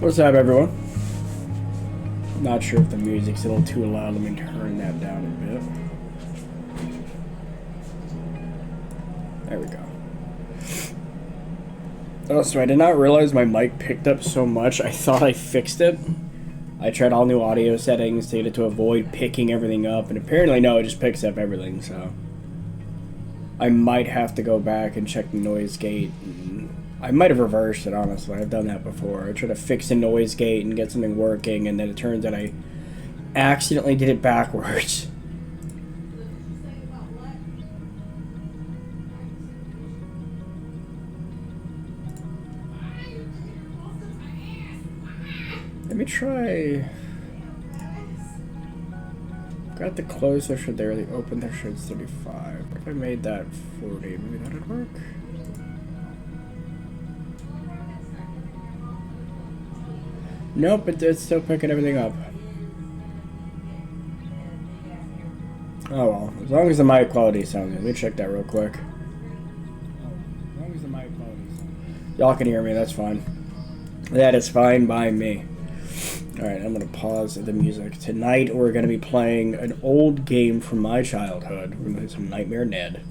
What's up, everyone? Not sure if the music's a little too loud. Let me turn that down a bit. There we go. Oh, so I did not realize my mic picked up so much. I thought I fixed it. I tried all new audio settings to get it to avoid picking everything up, and apparently no, it just picks up everything, so I might have to go back and check the noise gate. I might have reversed it, honestly. I've done that before. I tried to fix a noise gate and get something working, and then it turns out I accidentally did it backwards. Let me try... Got the close threshold there, the open threshold's 35. If I made that 40, maybe that'd work? Nope, it's still picking everything up. Oh well, as long as the mic quality sounds good. Let me check that real quick. As long as the mic quality sounds good. Y'all can hear me, that's fine. That is fine by me. Alright, I'm going to pause the music. Tonight we're going to be playing an old game from my childhood. We're going to play some Nightmare Ned.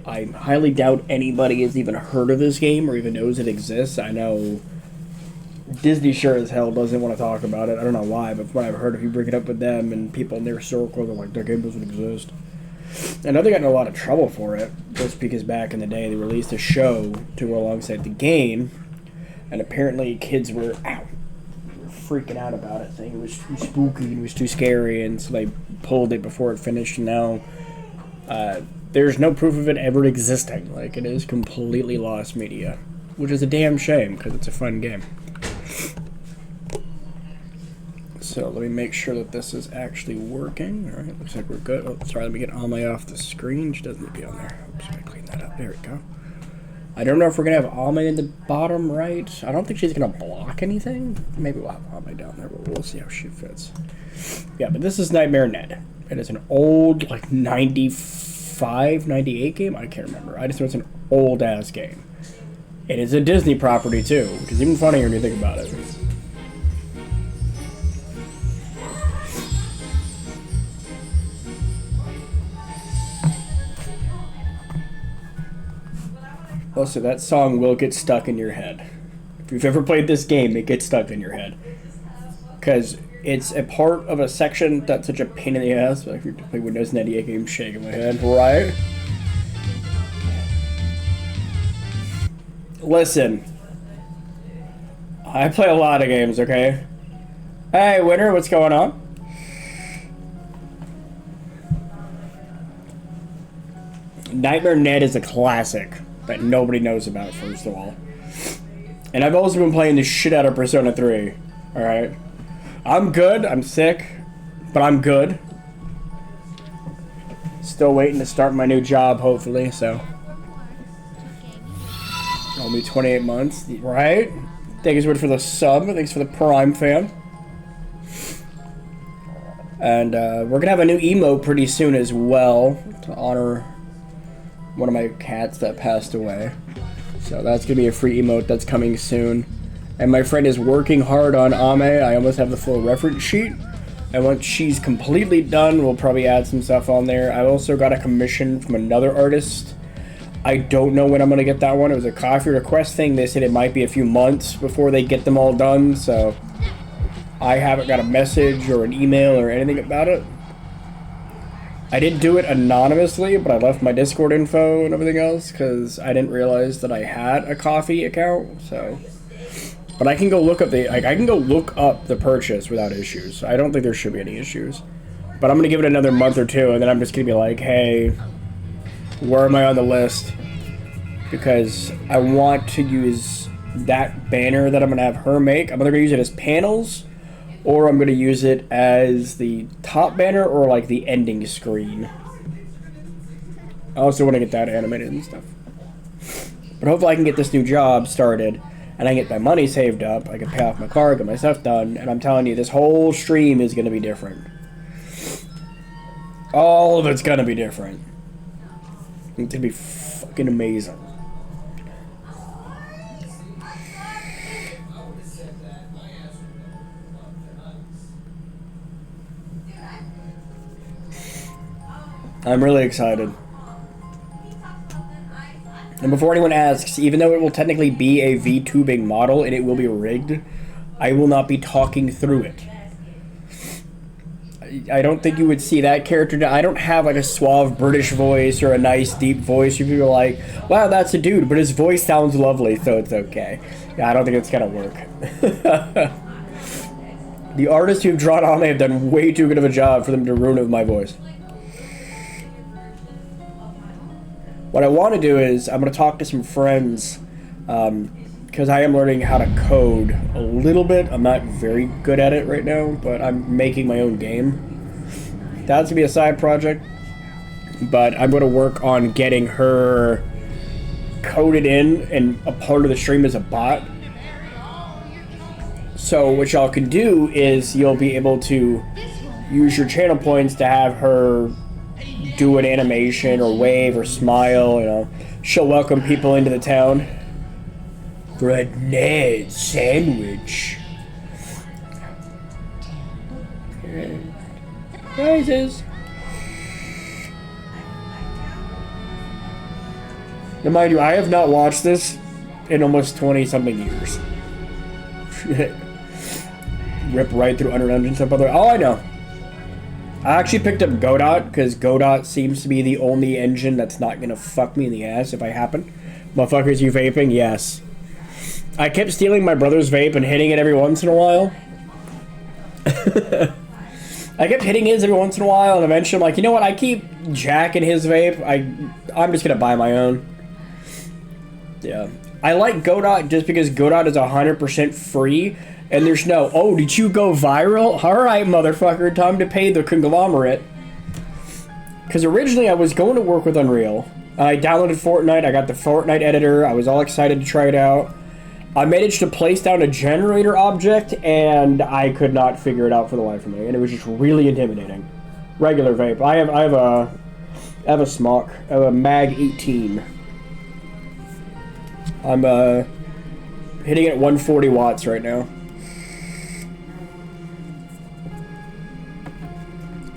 I highly doubt anybody has even heard of this game or even knows it exists. I know Disney sure as hell doesn't want to talk about it. I don't know why, but from what I've heard, if you bring it up with them and people in their circle, they're like, that game doesn't exist. I know they got in a lot of trouble for it, just because back in the day they released a show to go alongside the game, and apparently kids were freaking out about it, saying it was too spooky and it was too scary, and so they pulled it before it finished, and now there's no proof of it ever existing. Like, it is completely lost media, which is a damn shame, because it's a fun game. So let me make sure that this is actually working. Alright, looks like we're good. Oh, sorry, let me get Ame off the screen. She doesn't need to be on there. Oops, let me clean that up. There we go. I don't know if we're going to have Ame in the bottom right. I don't think she's going to block anything. Maybe we'll have Ame down there, but we'll see how she fits. Yeah, but this is Nightmare Ned. It is an old, like, 95, 98 game? I can't remember. I just know it's an old-ass game. It is a Disney property, too, which is even funnier when you think about it. Also, that song will get stuck in your head. If you've ever played this game, it gets stuck in your head. Because it's a part of a section that's such a pain in the ass. Like if you play Windows 98 game, shaking my head, right? Listen. I play a lot of games, okay? Hey, Winter, what's going on? Nightmare Ned is a classic that nobody knows about, first of all. And I've also been playing the shit out of Persona 3. Alright? I'm good. I'm sick. But I'm good. Still waiting to start my new job, hopefully, so. Only 28 months. Right? Thanks for the sub. Thanks for the Prime fan. And we're going to have a new emote pretty soon as well to honor one of my cats that passed away. So that's going to be a free emote that's coming soon. And my friend is working hard on Ame. I almost have the full reference sheet. And once she's completely done, we'll probably add some stuff on there. I also got a commission from another artist. I don't know when I'm going to get that one. It was a coffee request thing. They said it might be a few months before they get them all done. So I haven't got a message or an email or anything about it. I did do it anonymously, but I left my Discord info and everything else because I didn't realize that I had a coffee account. So, but I can go look up the purchase without issues. I don't think there should be any issues. But I'm gonna give it another month or two, and then I'm just gonna be like, hey, where am I on the list? Because I want to use that banner that I'm gonna have her make. I'm either gonna use it as panels, or I'm going to use it as the top banner or like the ending screen. I also want to get that animated and stuff. But hopefully I can get this new job started and I can get my money saved up. I can pay off my car, get my stuff done. And I'm telling you, this whole stream is going to be different. All of it's going to be different. It's going to be fucking amazing. I'm really excited. And before anyone asks, even though it will technically be a VTubing model and it will be rigged, I will not be talking through it. I don't think you would see that character. I don't have like a suave British voice or a nice deep voice. You people are like, wow, that's a dude, but his voice sounds lovely, so it's okay. Yeah, I don't think it's gonna work. The artists who've drawn on me have done way too good of a job for them to ruin it with my voice. What I want to do is I'm going to talk to some friends because I am learning how to code a little bit. I'm not very good at it right now, but I'm making my own game. That's going to be a side project, but I'm going to work on getting her coded in and a part of the stream as a bot. So what y'all can do is you'll be able to use your channel points to have her do an animation or wave or smile, you know. She'll welcome people into the town for a Ned sandwich. Prizes. Now mind you, I have not watched this in almost 20-something years. Rip right through Under Dungeon stuff. Oh, I know. I actually picked up Godot because Godot seems to be the only engine that's not gonna fuck me in the ass if I happen. Motherfuckers, you vaping? Yes. I kept stealing my brother's vape and hitting it every once in a while. I kept hitting his every once in a while, and eventually I'm like, you know what? I keep jacking his vape. I'm just gonna buy my own. Yeah. I like Godot just because Godot is 100% free. And there's no, oh, did you go viral? Alright, motherfucker, time to pay the conglomerate. Because originally I was going to work with Unreal. I downloaded Fortnite, I got the Fortnite editor, I was all excited to try it out. I managed to place down a generator object, and I could not figure it out for the life of me. And it was just really intimidating. Regular vape. I have a smock, I have a Mag 18. I'm hitting it at 140 watts right now.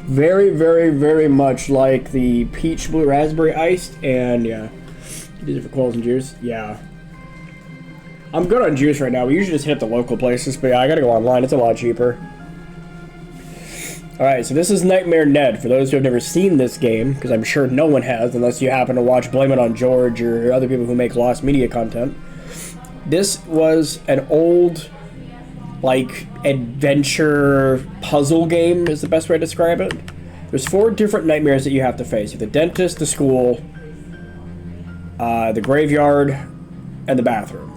Very, very, very much like the peach blue raspberry iced, and yeah, these are for Quills and Juice. Yeah, I'm good on juice right now. We usually just hit the local places, but yeah, I gotta go online. It's a lot cheaper. All right, so this is Nightmare Ned. For those who have never seen this game, because I'm sure no one has, unless you happen to watch Blame It on George or other people who make lost media content. This was an old, like, adventure puzzle game is the best way to describe it. There's 4 different nightmares that you have to face. You have the dentist, the school, the graveyard, and the bathroom.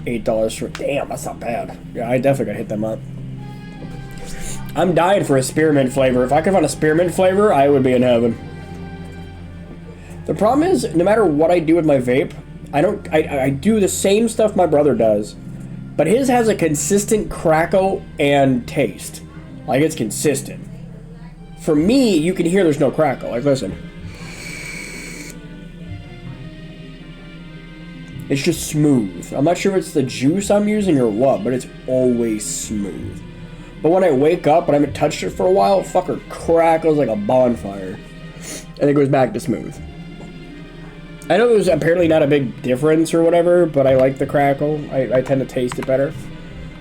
$8 for... Damn, that's not bad. Yeah, I definitely gotta hit them up. I'm dying for a spearmint flavor. If I could find a spearmint flavor, I would be in heaven. The problem is, no matter what I do with my vape, I do the same stuff my brother does. But his has a consistent crackle and taste. Like, it's consistent. For me, you can hear there's no crackle. Like, listen. It's just smooth. I'm not sure if it's the juice I'm using or what, but it's always smooth. But when I wake up and I haven't touched it for a while, fucker crackles like a bonfire. And it goes back to smooth. I know there's apparently not a big difference or whatever, but I like the crackle. I tend to taste it better.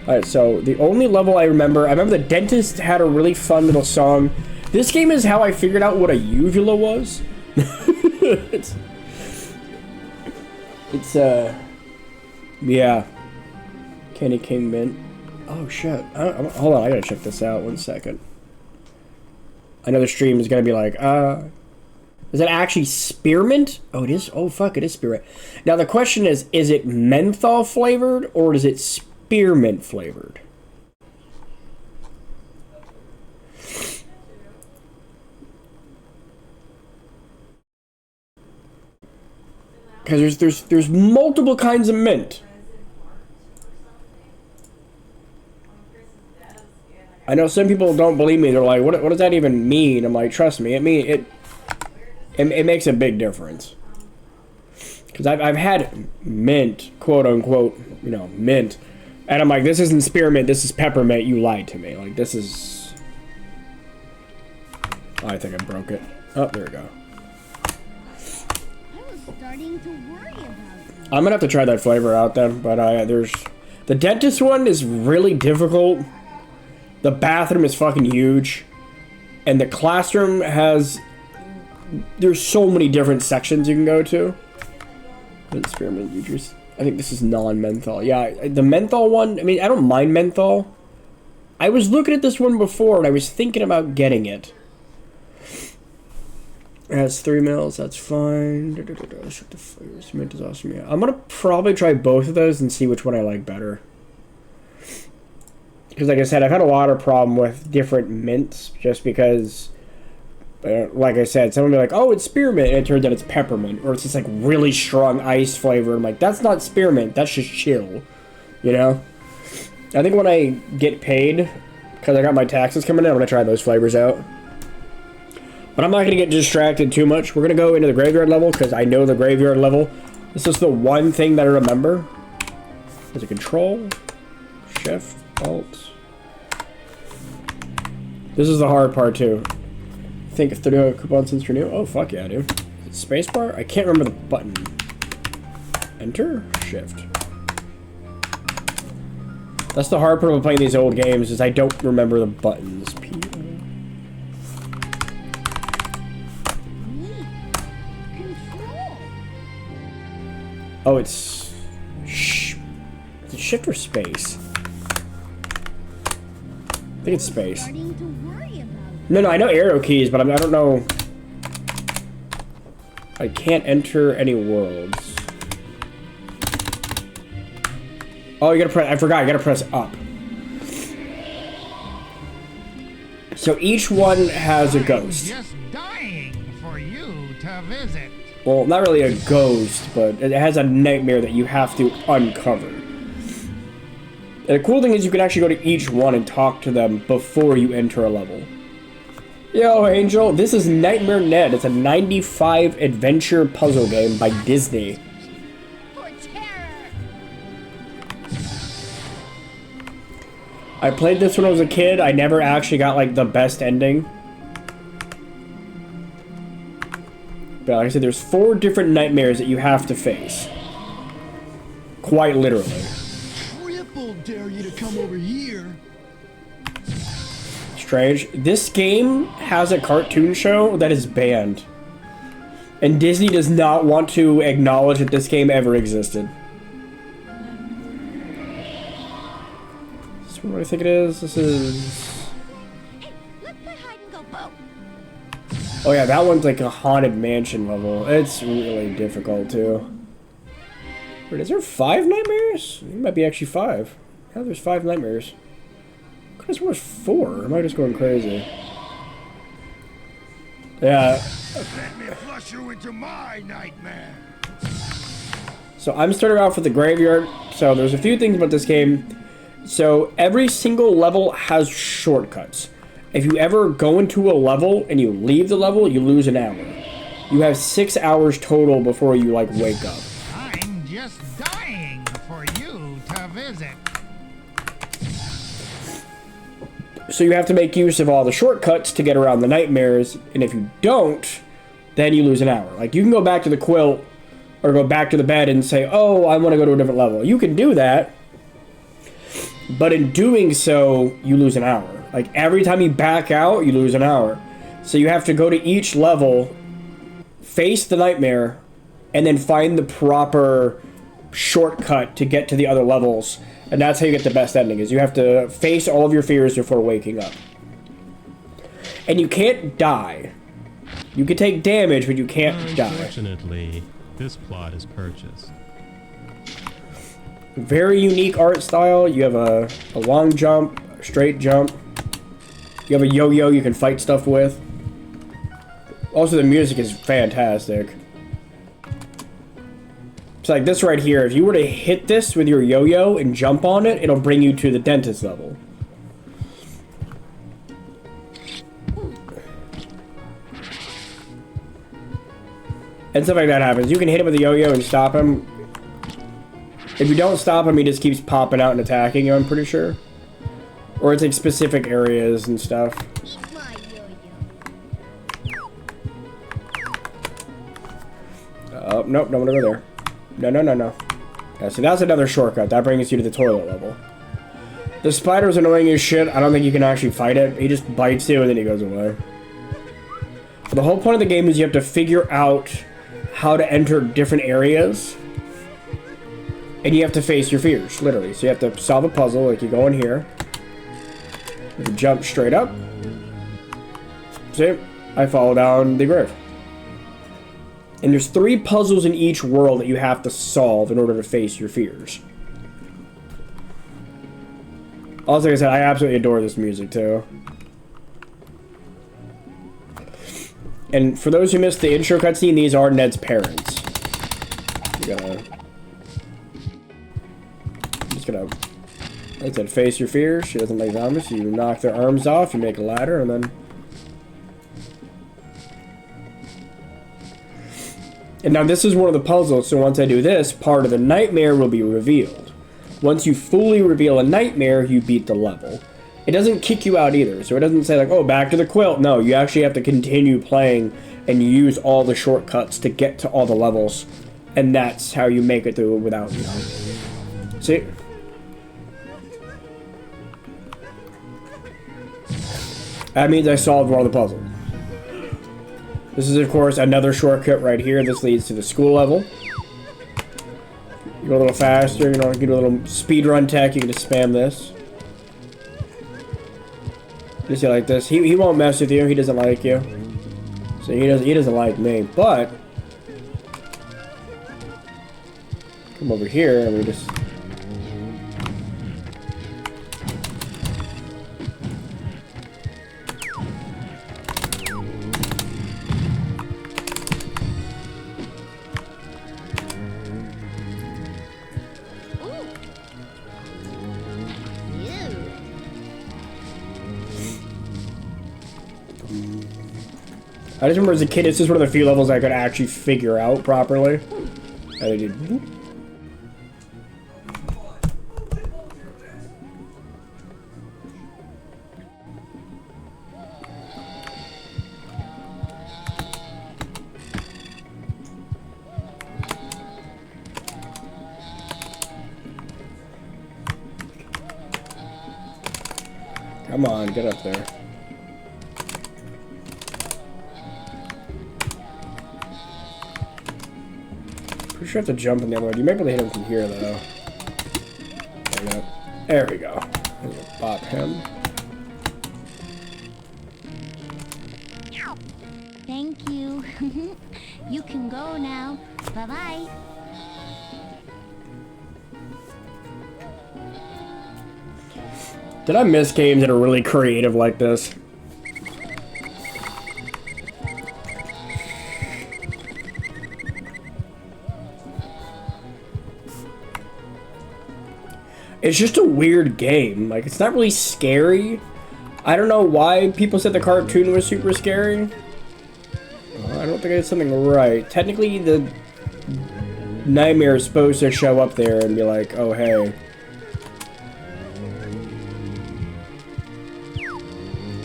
Alright, so the only level I remember the dentist had a really fun little song. This game is how I figured out what a uvula was. Yeah. Candy King Mint. Oh shit. Hold on, I gotta check this out 1 second. I know the stream is gonna be like, is it actually spearmint? Oh, it is? Oh, fuck, it is spearmint. Now, the question is it menthol flavored or is it spearmint flavored? Because there's multiple kinds of mint. I know some people don't believe me. They're like, what does that even mean? I'm like, trust me, it makes a big difference. Because I've had mint, quote unquote, you know, mint. And I'm like, this isn't spearmint, this is peppermint, you lied to me. Like, this is... Oh, I think I broke it. Oh, there we go. I was starting to worry about you. I'm gonna have to try that flavor out then, but there's... The dentist one is really difficult. The bathroom is fucking huge. And the classroom has... There's so many different sections you can go to. Experiment features. I think this is non-menthol. Yeah, the menthol one, I mean, I don't mind menthol. I was looking at this one before, and I was thinking about getting it. It has 3 mils, that's fine. Shut the flavors. Mint is awesome. Yeah, I'm gonna probably try both of those and see which one I like better. Because, like I said, I've had a lot of problem with different mints, just because, like I said, someone will be like, "Oh, it's spearmint," and it turns out it's peppermint, or it's just like really strong ice flavor. I'm like, that's not spearmint, that's just chill, you know. I think when I get paid, because I got my taxes coming in, I'm gonna try those flavors out. But I'm not going to get distracted too much. We're going to go into the graveyard level, because I know the graveyard level. This is the one thing that I remember. There's a control, shift, alt. This is the hard part, too. I think 30 coupons since renew. Oh, fuck yeah, dude. Spacebar? I can't remember the button. Enter? Shift. That's the hard part of playing these old games, is I don't remember the buttons. Oh, it's... Is it shift or space? I think it's space. No, I know arrow keys, but I don't know... I can't enter any worlds. Oh, you gotta press... I forgot, you gotta press up. So each one has a ghost. Just dying for you to visit. Well, not really a ghost, but it has a nightmare that you have to uncover. And the cool thing is you can actually go to each one and talk to them before you enter a level. Yo, Angel, this is Nightmare Ned. It's a 95 adventure puzzle game by Disney. For terror. I played this when I was a kid. I never actually got, like, the best ending. But like I said, there's 4 different nightmares that you have to face. Quite literally. Ripple dare you to come over here. Strange. This game has a cartoon show that is banned. And Disney does not want to acknowledge that this game ever existed. This one, what do I think it is? This is... Oh yeah, that one's like a haunted mansion level. It's really difficult too. Wait, is there 5 nightmares? It might be actually 5. Yeah, there's 5 nightmares. I could have sworn it was 4. Am I just going crazy? Yeah. Let me flush you into my nightmare. So I'm starting off with the graveyard. So there's a few things about this game. So every single level has shortcuts. If you ever go into a level and you leave the level, you lose an hour. You have 6 hours total before you, like, wake up. I'm just dying for you to visit. So you have to make use of all the shortcuts to get around the nightmares, and if you don't, then you lose an hour. Like, you can go back to the quilt, or go back to the bed and say, oh, I want to go to a different level. You can do that, but in doing so, you lose an hour. Like, every time you back out, you lose an hour. So you have to go to each level, face the nightmare, and then find the proper shortcut to get to the other levels. And that's how you get the best ending, is you have to face all of your fears before waking up. And you can't die. You can take damage, but you can't die. Unfortunately, this plot is purchased. Very unique art style. You have a long jump, a straight jump. You have a yo-yo you can fight stuff with. Also, the music is fantastic. It's like this right here. If you were to hit this with your yo-yo and jump on it, it'll bring you to the dentist level. And stuff like that happens. You can hit him with a yo-yo and stop him. If you don't stop him, he just keeps popping out and attacking you, I'm pretty sure. Or it's like specific areas and stuff. Eat my yo-yo. Nope, nope, don't want to go there. No, no, no, no. Yeah, see, that's another shortcut. That brings you to the toilet level. The spider's annoying as shit. I don't think you can actually fight it. He just bites you and then he goes away. But the whole point of the game is you have to figure out how to enter different areas. And you have to face your fears, literally. So you have to solve a puzzle, like you go in here. You jump straight up. See? I fall down the grave. And there's 3 puzzles in each world that you have to solve in order to face your fears. Also, like I said, I absolutely adore this music, too. And for those who missed the intro cutscene, these are Ned's parents. Just gonna, like I said, face your fears. She doesn't like zombies. You knock their arms off, you make a ladder, and then... And now this is one of the puzzles, so once I do this, part of the nightmare will be revealed. Once you fully reveal a nightmare, you beat the level. It doesn't kick you out either, so it doesn't say like, oh, back to the quilt. No, you actually have to continue playing and use all the shortcuts to get to all the levels. And that's how you make it through without, you know. See? That means I solved one of the puzzles. This is, of course, another shortcut right here. This leads to the school level. You go a little faster, you know, you do a little speed run tech, you can just spam this. Just see like this. He won't mess with you, he doesn't like you. So he doesn't like me, but come over here and we just I just remember as a kid, it's just one of the few levels I could actually figure out properly. And I did. Come on, get up there. Pretty sure I have to jump in the other one. You may be able to hit him from here, though. There we go. Bop him. Thank you. You can go now. Bye-bye. Did I miss games that are really creative like this? It's just a weird game. Like, it's not really scary. I don't know why people said the cartoon was super scary. I don't think I did something right. Technically, the nightmare is supposed to show up there and be like, oh, hey.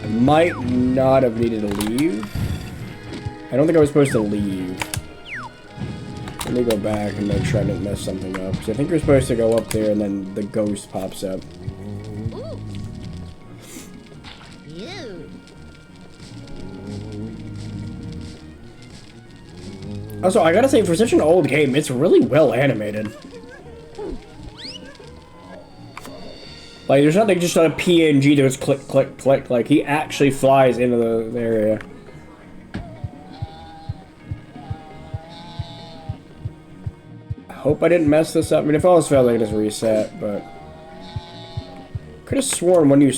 I might not have needed to leave. I don't think I was supposed to leave. Let me go back and make sure I didn't mess something up. Because I think you're supposed to go up there and then the ghost pops up. Also, I gotta say, for such an old game, it's really well animated. Like, there's nothing just on a PNG that was click, click, click. Like, he actually flies into the area. I hope I didn't mess this up. I mean, if all else failed, I could just reset, but... Could have sworn when you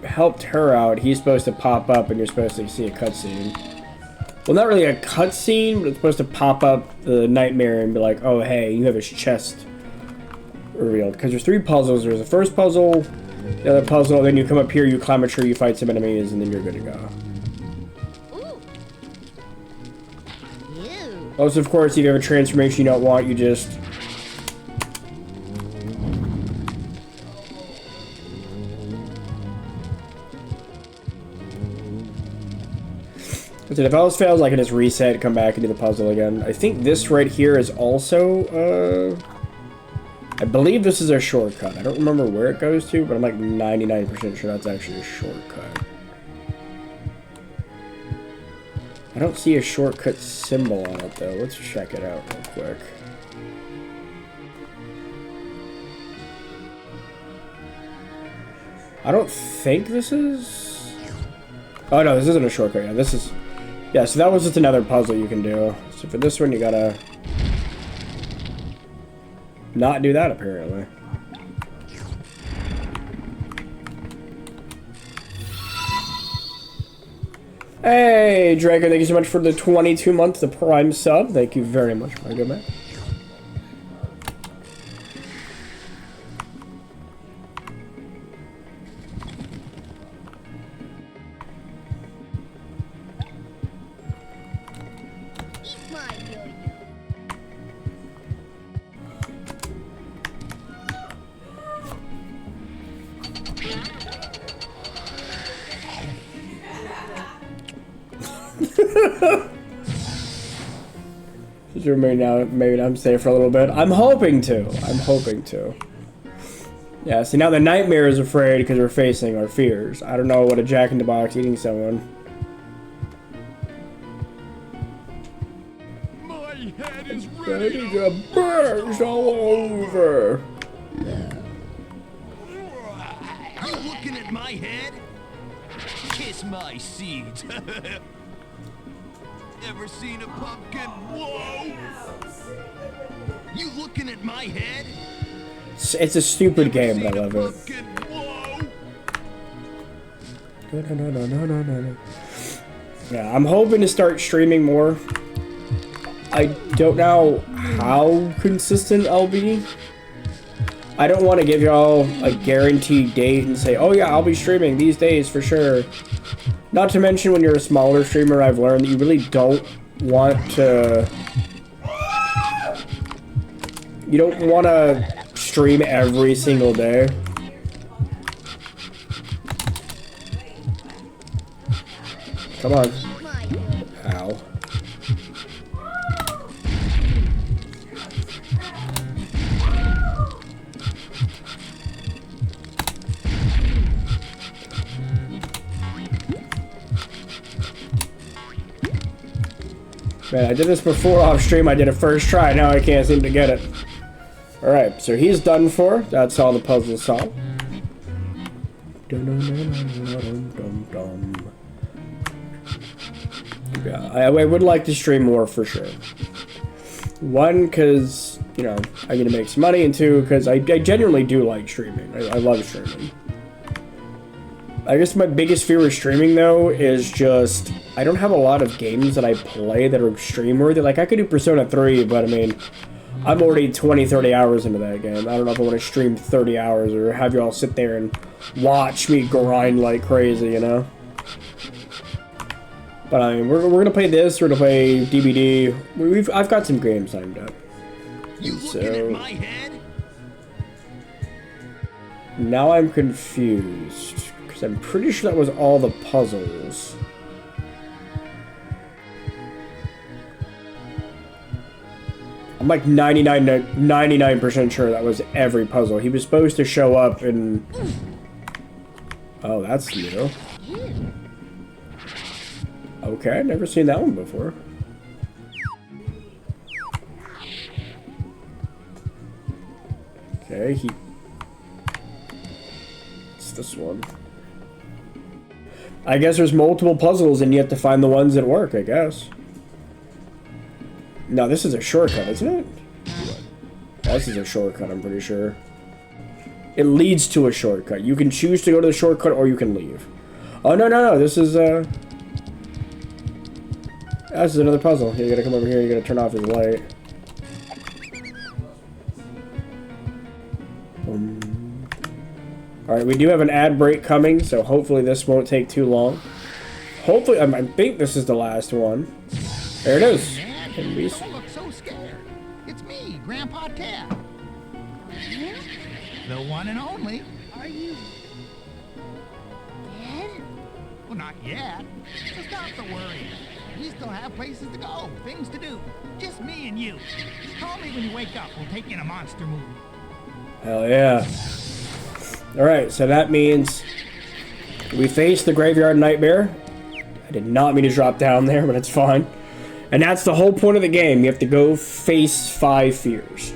helped her out, he's supposed to pop up and you're supposed to see a cutscene. Well, not really a cutscene, but it's supposed to pop up the nightmare and be like, oh, hey, you have his chest revealed. Because there's 3 puzzles. There's the first puzzle, the other puzzle, then you come up here, you climb a tree, you fight some enemies, and then you're good to go. Also, of course, if you have a transformation you don't want, you just... So if else fails, I can just reset, come back, and do the puzzle again. I think this right here is also, I believe this is a shortcut. I don't remember where it goes to, but I'm like 99% sure that's actually a shortcut. I don't see a shortcut symbol on it, though. Let's check it out real quick. I don't think this is... Oh, no, this isn't a shortcut. Yeah, this is... Yeah, so that was just another puzzle you can do. So for this one, you gotta... not do that, apparently. Hey, Draco, thank you so much for the 22 months, the Prime sub. Thank you very much, my good man. Sure, maybe now I'm safe for a little bit. I'm hoping to. I'm hoping to. Yeah, see, now the nightmare is afraid because we're facing our fears. I don't know what a Jack-in-the-Box eating someone. My head is Ready to burst all over. You looking at my head? Kiss my seeds. Ever seen a pumpkin? Whoa! You looking at my head? It's a stupid game, but I love it. No. Yeah, I'm hoping to start streaming more. I don't know how consistent I'll be. I don't want to give y'all a guaranteed date and say, oh yeah, I'll be streaming these days for sure. Not to mention when you're a smaller streamer, I've learned that you really don't want to... You don't want to stream every single day. Come on. Ow. Man, I did this before off stream. I did it first try. Now I can't seem to get it. Alright, so he's done for. That's all the puzzles solved. Yeah, I would like to stream more for sure. One, because, you know, I get to make some money, and two, because I genuinely do like streaming. I love streaming. I guess my biggest fear with streaming, though, is just... I don't have a lot of games that I play that are stream-worthy. Like, I could do Persona 3, but, I mean... I'm already 20, 30 hours into that game. I don't know if I want to stream 30 hours or have you all sit there and watch me grind like crazy, you know? But, I mean, we're gonna play this, we're gonna play DBD. I've got some games lined up. You looking at my head? Now I'm confused. Because I'm pretty sure that was all the puzzles. I'm like 99% sure that was every puzzle. He was supposed to show up in... Oh, that's new. Okay, never seen that one before. Okay, it's this one. I guess there's multiple puzzles and you have to find the ones that work, I guess. No, this is a shortcut, isn't it? This is a shortcut, I'm pretty sure. It leads to a shortcut. You can choose to go to the shortcut or you can leave. Oh, no, this is, this is another puzzle. You gotta come over here, you gotta turn off his light. Alright, we do have an ad break coming, so hopefully this won't take too long. Hopefully, I think this is the last one. There it is. Don't look so scared. It's me, Grandpa Ted. The one and only. Are you dead? Well, not yet. Just not to worry. We still have places to go, things to do. Just me and you. Call me when you wake up. We'll take in a monster movie. Hell yeah. Alright, so that means we face the Graveyard Nightmare. I did not mean to drop down there, but it's fine. And that's the whole point of the game. You have to go face 5 fears.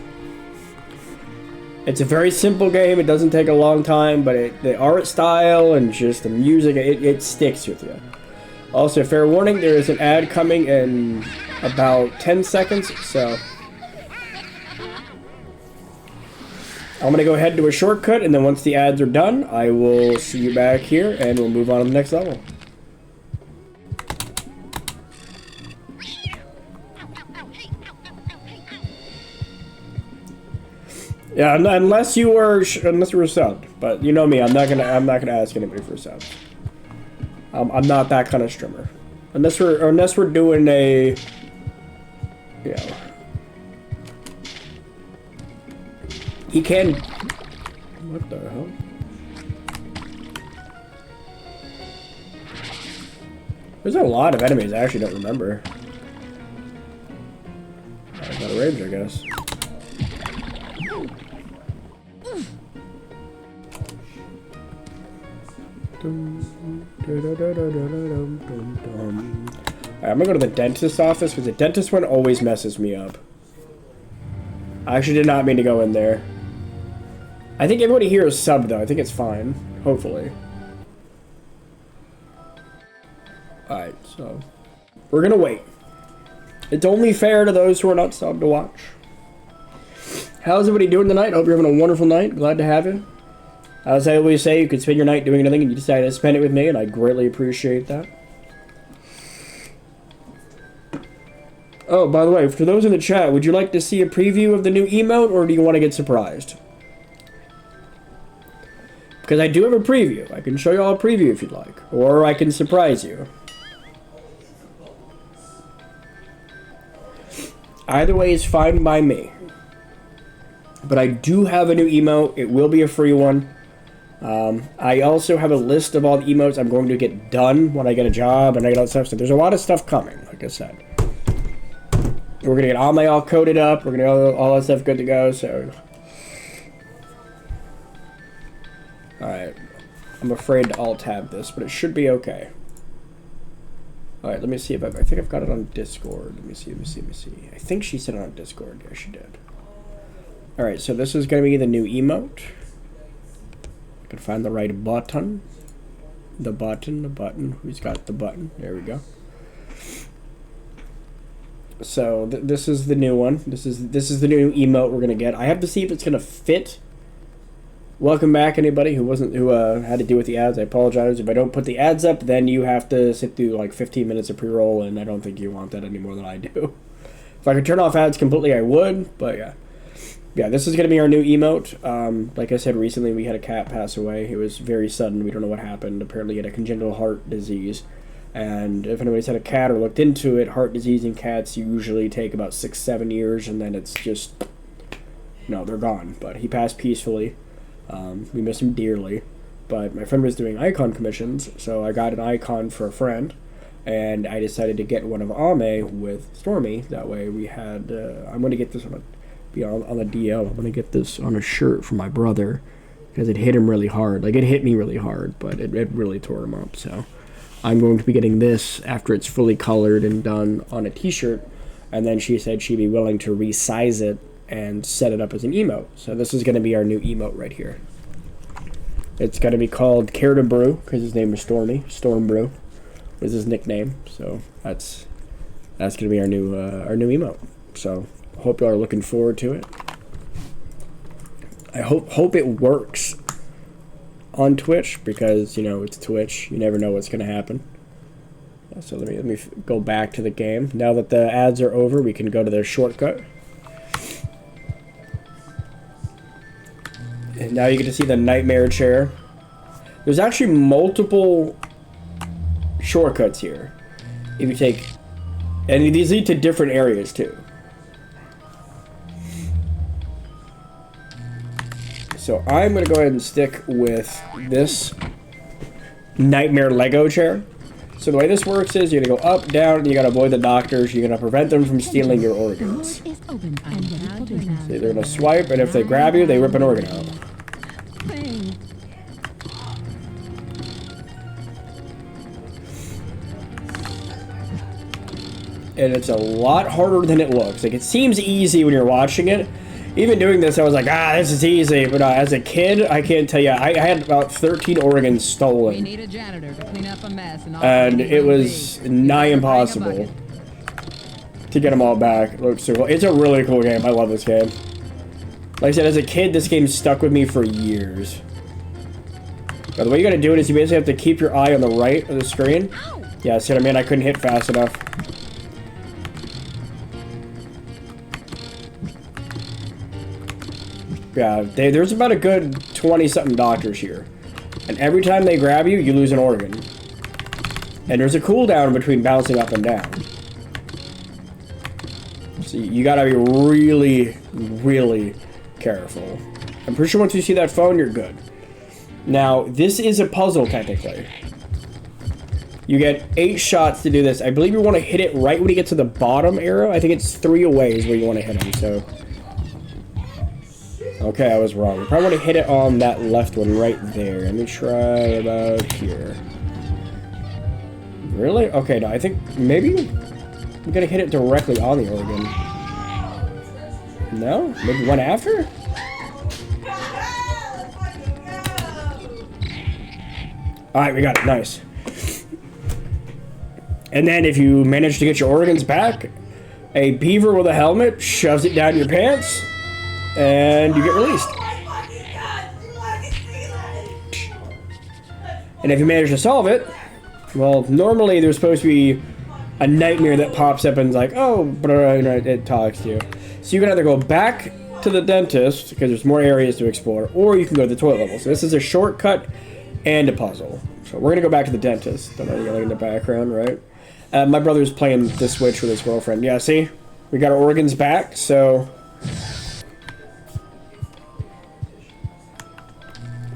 It's a very simple game. It doesn't take a long time, but the art style and just the music, it sticks with you. Also, fair warning, there is an ad coming in about 10 seconds, so I'm going to go ahead to a shortcut, and then once the ads are done, I will see you back here, and we'll move on to the next level. Yeah, unless you were subbed, but you know me, I'm not gonna ask anybody for subs. I'm not that kind of streamer, unless we're doing a, you know, he can. What the hell? There's a lot of enemies I actually don't remember. I got a rage, I guess. Alright, I'm gonna go to the dentist's office because the dentist one always messes me up. I actually did not mean to go in there. I think everybody here is subbed though. I think it's fine. Hopefully. Alright, so we're gonna wait. It's only fair to those who are not subbed to watch. How's everybody doing tonight? Hope you're having a wonderful night. Glad to have you. As I always say, you could spend your night doing nothing and you decided to spend it with me, and I greatly appreciate that. Oh, by the way, for those in the chat, would you like to see a preview of the new emote, or do you want to get surprised? Because I do have a preview. I can show you all a preview if you'd like. Or I can surprise you. Either way is fine by me. But I do have a new emote. It will be a free one. I also have a list of all the emotes I'm going to get done when I get a job and I get all that stuff. So there's a lot of stuff coming, like I said. We're going to get all my all coded up. We're going to get all that stuff good to go, so... Alright. I'm afraid to alt-tab this, but it should be okay. Alright, let me see if I think I've got it on Discord. Let me see. I think she said it on Discord. Yeah, she did. Alright, so this is going to be the new emote. I can find the right button. The button. Who's got the button? There we go. So this is the new one. This is the new emote we're gonna get. I have to see if it's gonna fit. Welcome back, anybody who had to deal with the ads. I apologize if I don't put the ads up. Then you have to sit through like 15 minutes of pre-roll, and I don't think you want that any more than I do. If I could turn off ads completely, I would. But yeah, this is gonna be our new emote. Like I said, recently we had a cat pass away. It was very sudden. We don't know what happened. Apparently, he had a congenital heart disease. And if anybody's had a cat or looked into it, heart disease in cats usually take about 6-7 years, and then it's just, no, they're gone. But he passed peacefully. We miss him dearly. But my friend was doing icon commissions, so I got an icon for a friend, and I decided to get one of Ame with Stormy. That way we had, I'm going to get this on a DL. I'm going to get this on a shirt for my brother, because it hit him really hard. Like, it hit me really hard, but it really tore him up, so... I'm going to be getting this after it's fully colored and done on a t-shirt, and then she said she'd be willing to resize it and set it up as an emote. So this is going to be our new emote right here. It's going to be called Care to Brew, because his name is Stormy. Storm Brew is his nickname. So that's going to be our new emote. So hope y'all are looking forward to it. I hope it works on Twitch, because, you know, it's Twitch. You never know what's going to happen. So let me go back to the game. Now that the ads are over, we can go to their shortcut. And now you get to see the nightmare chair. There's actually multiple shortcuts here. If you take... And these lead to different areas, too. So I'm going to go ahead and stick with this Nightmare Lego chair. So the way this works is you gotta go up, down, and you gotta avoid the doctors. You're gonna prevent them from stealing your organs. Is open and ready for business. So they're gonna swipe, and if they grab you, they rip an organ out. Bang. And it's a lot harder than it looks. Like, it seems easy when you're watching it. Even doing this, I was like, this is easy. But as a kid, I can't tell you. I had about 13 organs We stolen. need a janitor to clean up a mess. And it was nigh impossible to get them all back. It looks so cool. It's a really cool game. I love this game. Like I said, as a kid, this game stuck with me for years. Now, the way you gotta do it is you basically have to keep your eye on the right of the screen. Yeah, see what I mean? I couldn't hit fast enough. Yeah, there's about a good 20-something doctors here. And every time they grab you, you lose an organ. And there's a cooldown between bouncing up and down. So you gotta be really, really careful. I'm pretty sure once you see that phone, you're good. Now, this is a puzzle, technically. You get 8 shots to do this. I believe you want to hit it right when you get to the bottom arrow. I think it's 3 away is where you want to hit them, so... Okay, I was wrong. You probably want to hit it on that left one right there. Let me try about here. Really? Okay, no, I think maybe we gotta hit it directly on the organ. No? Maybe one after? Alright, we got it. Nice. And then if you manage to get your organs back, a beaver with a helmet shoves it down your pants, and you get released. And if you manage to solve it, well, normally there's supposed to be a nightmare that pops up and is like, oh, but it talks to you. So you can either go back to the dentist, because there's more areas to explore, or you can go to the toilet level. So this is a shortcut and a puzzle. So we're going to go back to the dentist. Don't know yelling in the background, right? My brother's playing the Switch with his girlfriend. Yeah, see? We got our organs back, so...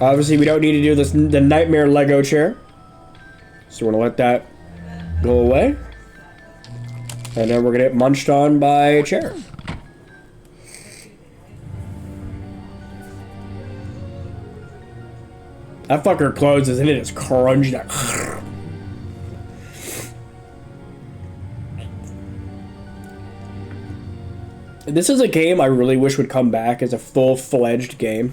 Obviously, we don't need to do this the nightmare Lego chair. So we're going to let that go away. And then we're going to get munched on by a chair. That fucker closes and it is crunchy. This is a game I really wish would come back as a full-fledged game.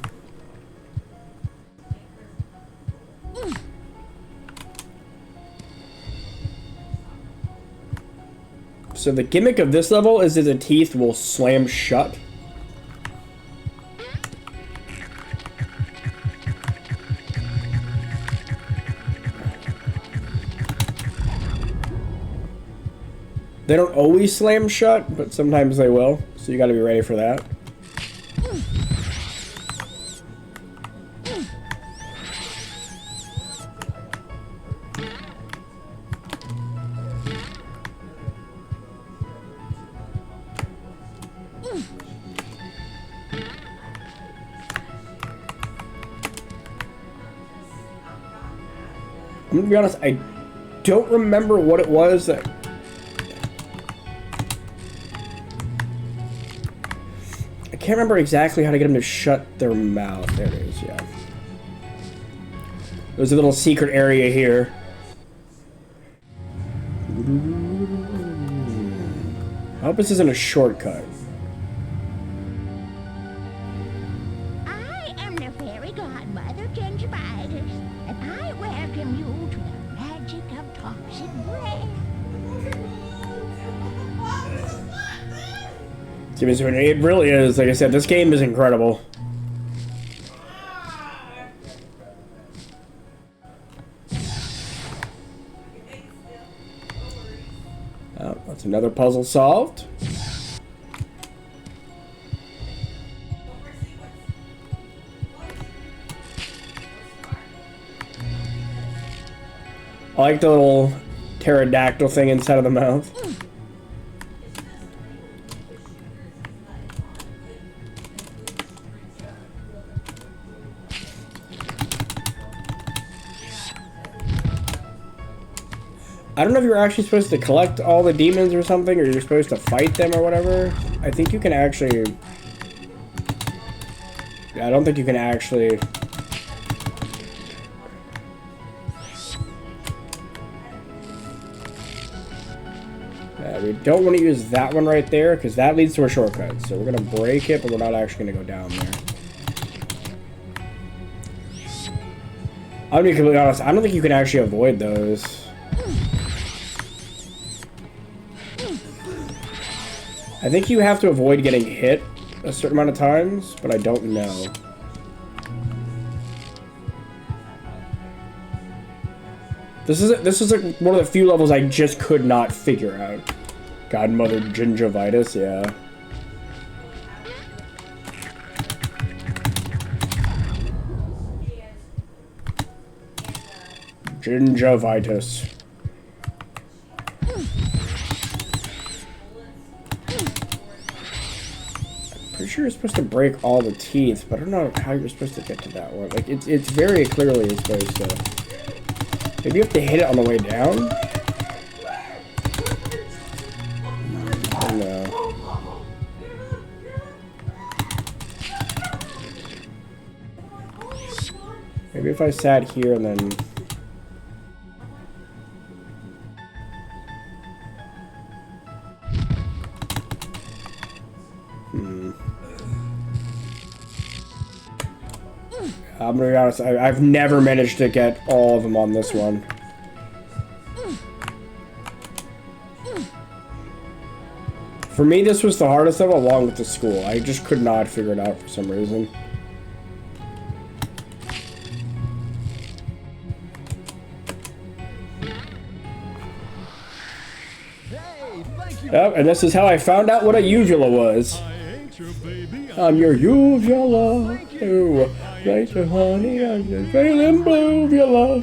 So the gimmick of this level is that the teeth will slam shut. They don't always slam shut, but sometimes they will, so you gotta be ready for that. I'm gonna be honest, I don't remember what it was that... I can't remember exactly how to get them to shut their mouth. There it is, yeah. There's a little secret area here. I hope this isn't a shortcut. I am the fairy godmother, Gingivitis, and I welcome you to the magic of toxic breath. It really is. Like I said, this game is incredible. Oh, that's another puzzle solved. I like the little pterodactyl thing inside of the mouth. I don't know if you're actually supposed to collect all the demons or something, or you're supposed to fight them or whatever. I think you can actually... Yeah, I don't think you can actually... We don't want to use that one right there, because that leads to a shortcut. So we're going to break it, but we're not actually going to go down there. I'll be completely honest, I don't think you can actually avoid those. I think you have to avoid getting hit a certain amount of times, but I don't know. This is like one of the few levels I just could not figure out. Godmother Gingivitis, yeah. Gingivitis. Pretty sure you're supposed to break all the teeth, but I don't know how you're supposed to get to that one. Like it's very clearly you're supposed to. Maybe you have to hit it on the way down? I don't know. Maybe if I sat here and then... I'm gonna be honest, I've never managed to get all of them on this one. For me, this was the hardest of along with the school. I just could not figure it out for some reason. Yep, and this is how I found out what a uvula was. I'm your uvula. Oh, right, so honey, I'm the feeling blue uvula.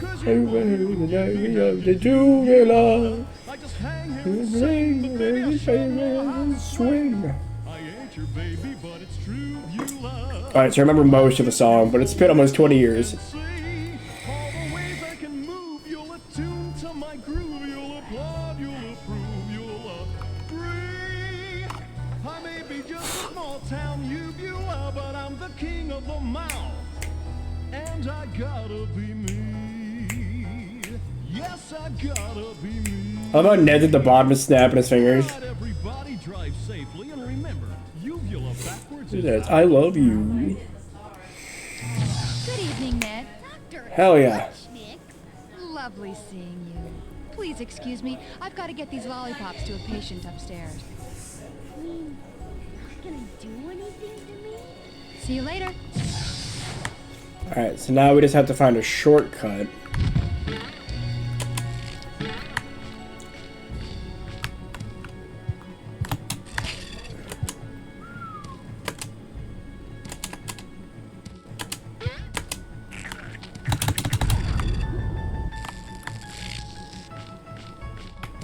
The uvula. Swing. Alright, so I remember most of the song, but it's been almost 20 years. And I gotta be me. Yes, I gotta be me. How about Ned at the bottom is snapping his fingers? Everybody drive safely and remember, uvula backwards is Yes, I love you. Good evening, Ned. Hell yeah. Lovely seeing you. Please excuse me. I've got to get these lollipops to a patient upstairs. Not gonna do anything to me? See you later. Alright, so now we just have to find a shortcut.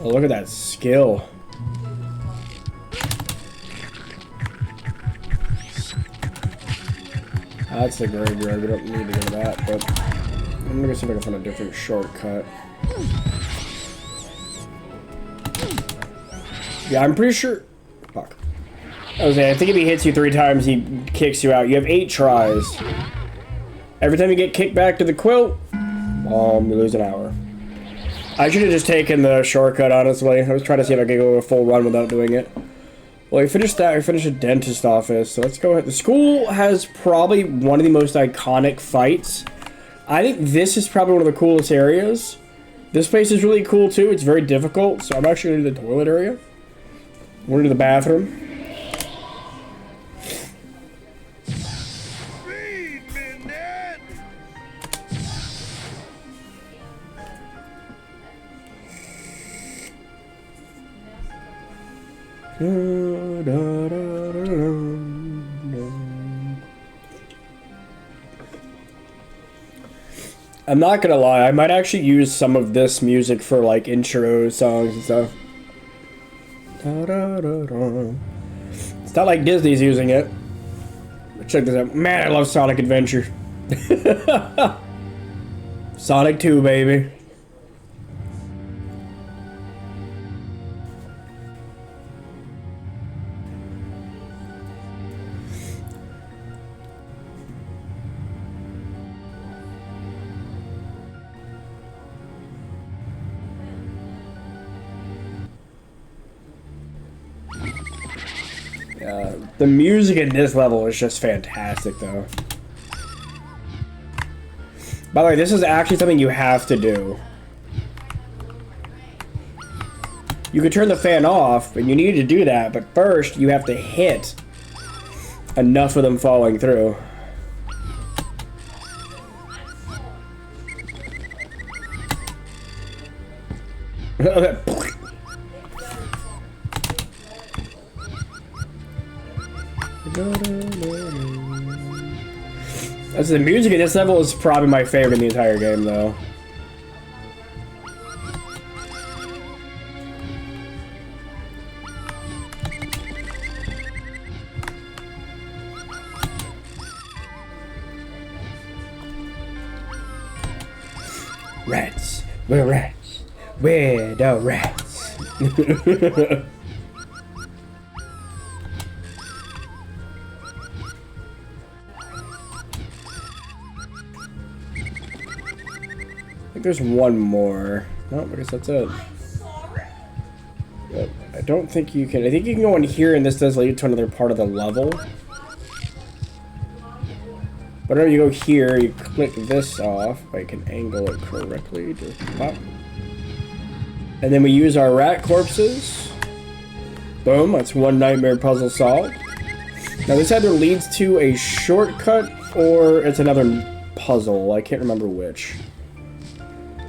Oh, look at that skill. That's the graveyard, we don't need to go to that, but I'm gonna see if I can find a different shortcut. Yeah, I'm pretty sure... Fuck. I was saying, I think if he hits you 3 times, he kicks you out. You have 8 tries. Every time you get kicked back to the quilt, you lose an hour. I should have just taken the shortcut, honestly. I was trying to see if I could go a full run without doing it. Well, we finished that. We finished a dentist office, so let's go ahead. The school has probably one of the most iconic fights. I think this is probably one of the coolest areas. This place is really cool, too. It's very difficult, so I'm actually going to do the toilet area. We're going to the bathroom. Feed me, Ned. I'm not gonna lie, I might actually use some of this music for like intro songs and stuff. It's not like Disney's using it. But check this out. Man, I love Sonic Adventure. Sonic 2, baby. The music in this level is just fantastic, though. By the way, this is actually something you have to do. You could turn the fan off, and you need to do that, but first you have to hit enough of them falling through. That's the music in this level is probably my favorite in the entire game, though. Rats. We're rats. We're the rats. I think there's one more. No, I guess that's it. But I don't think you can. I think you can go in here, and this does lead to another part of the level. Whenever you go here, you click this off. If I can angle it correctly. Just pop. And then we use our rat corpses. Boom, that's one nightmare puzzle solved. Now this either leads to a shortcut or it's another puzzle. I can't remember which.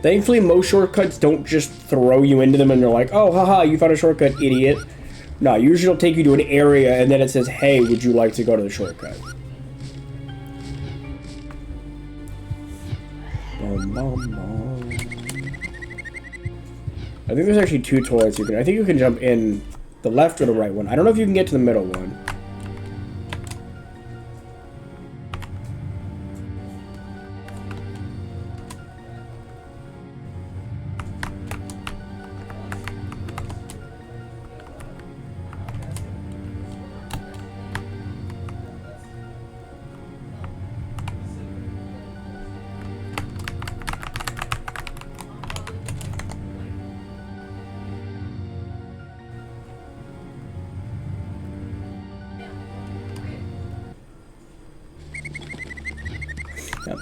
Thankfully, most shortcuts don't just throw you into them and you're like, oh, haha, you found a shortcut, idiot. No, usually it'll take you to an area and then it says, hey, would you like to go to the shortcut? I think there's actually two toilets you can. I think you can jump in the left or the right one. I don't know if you can get to the middle one.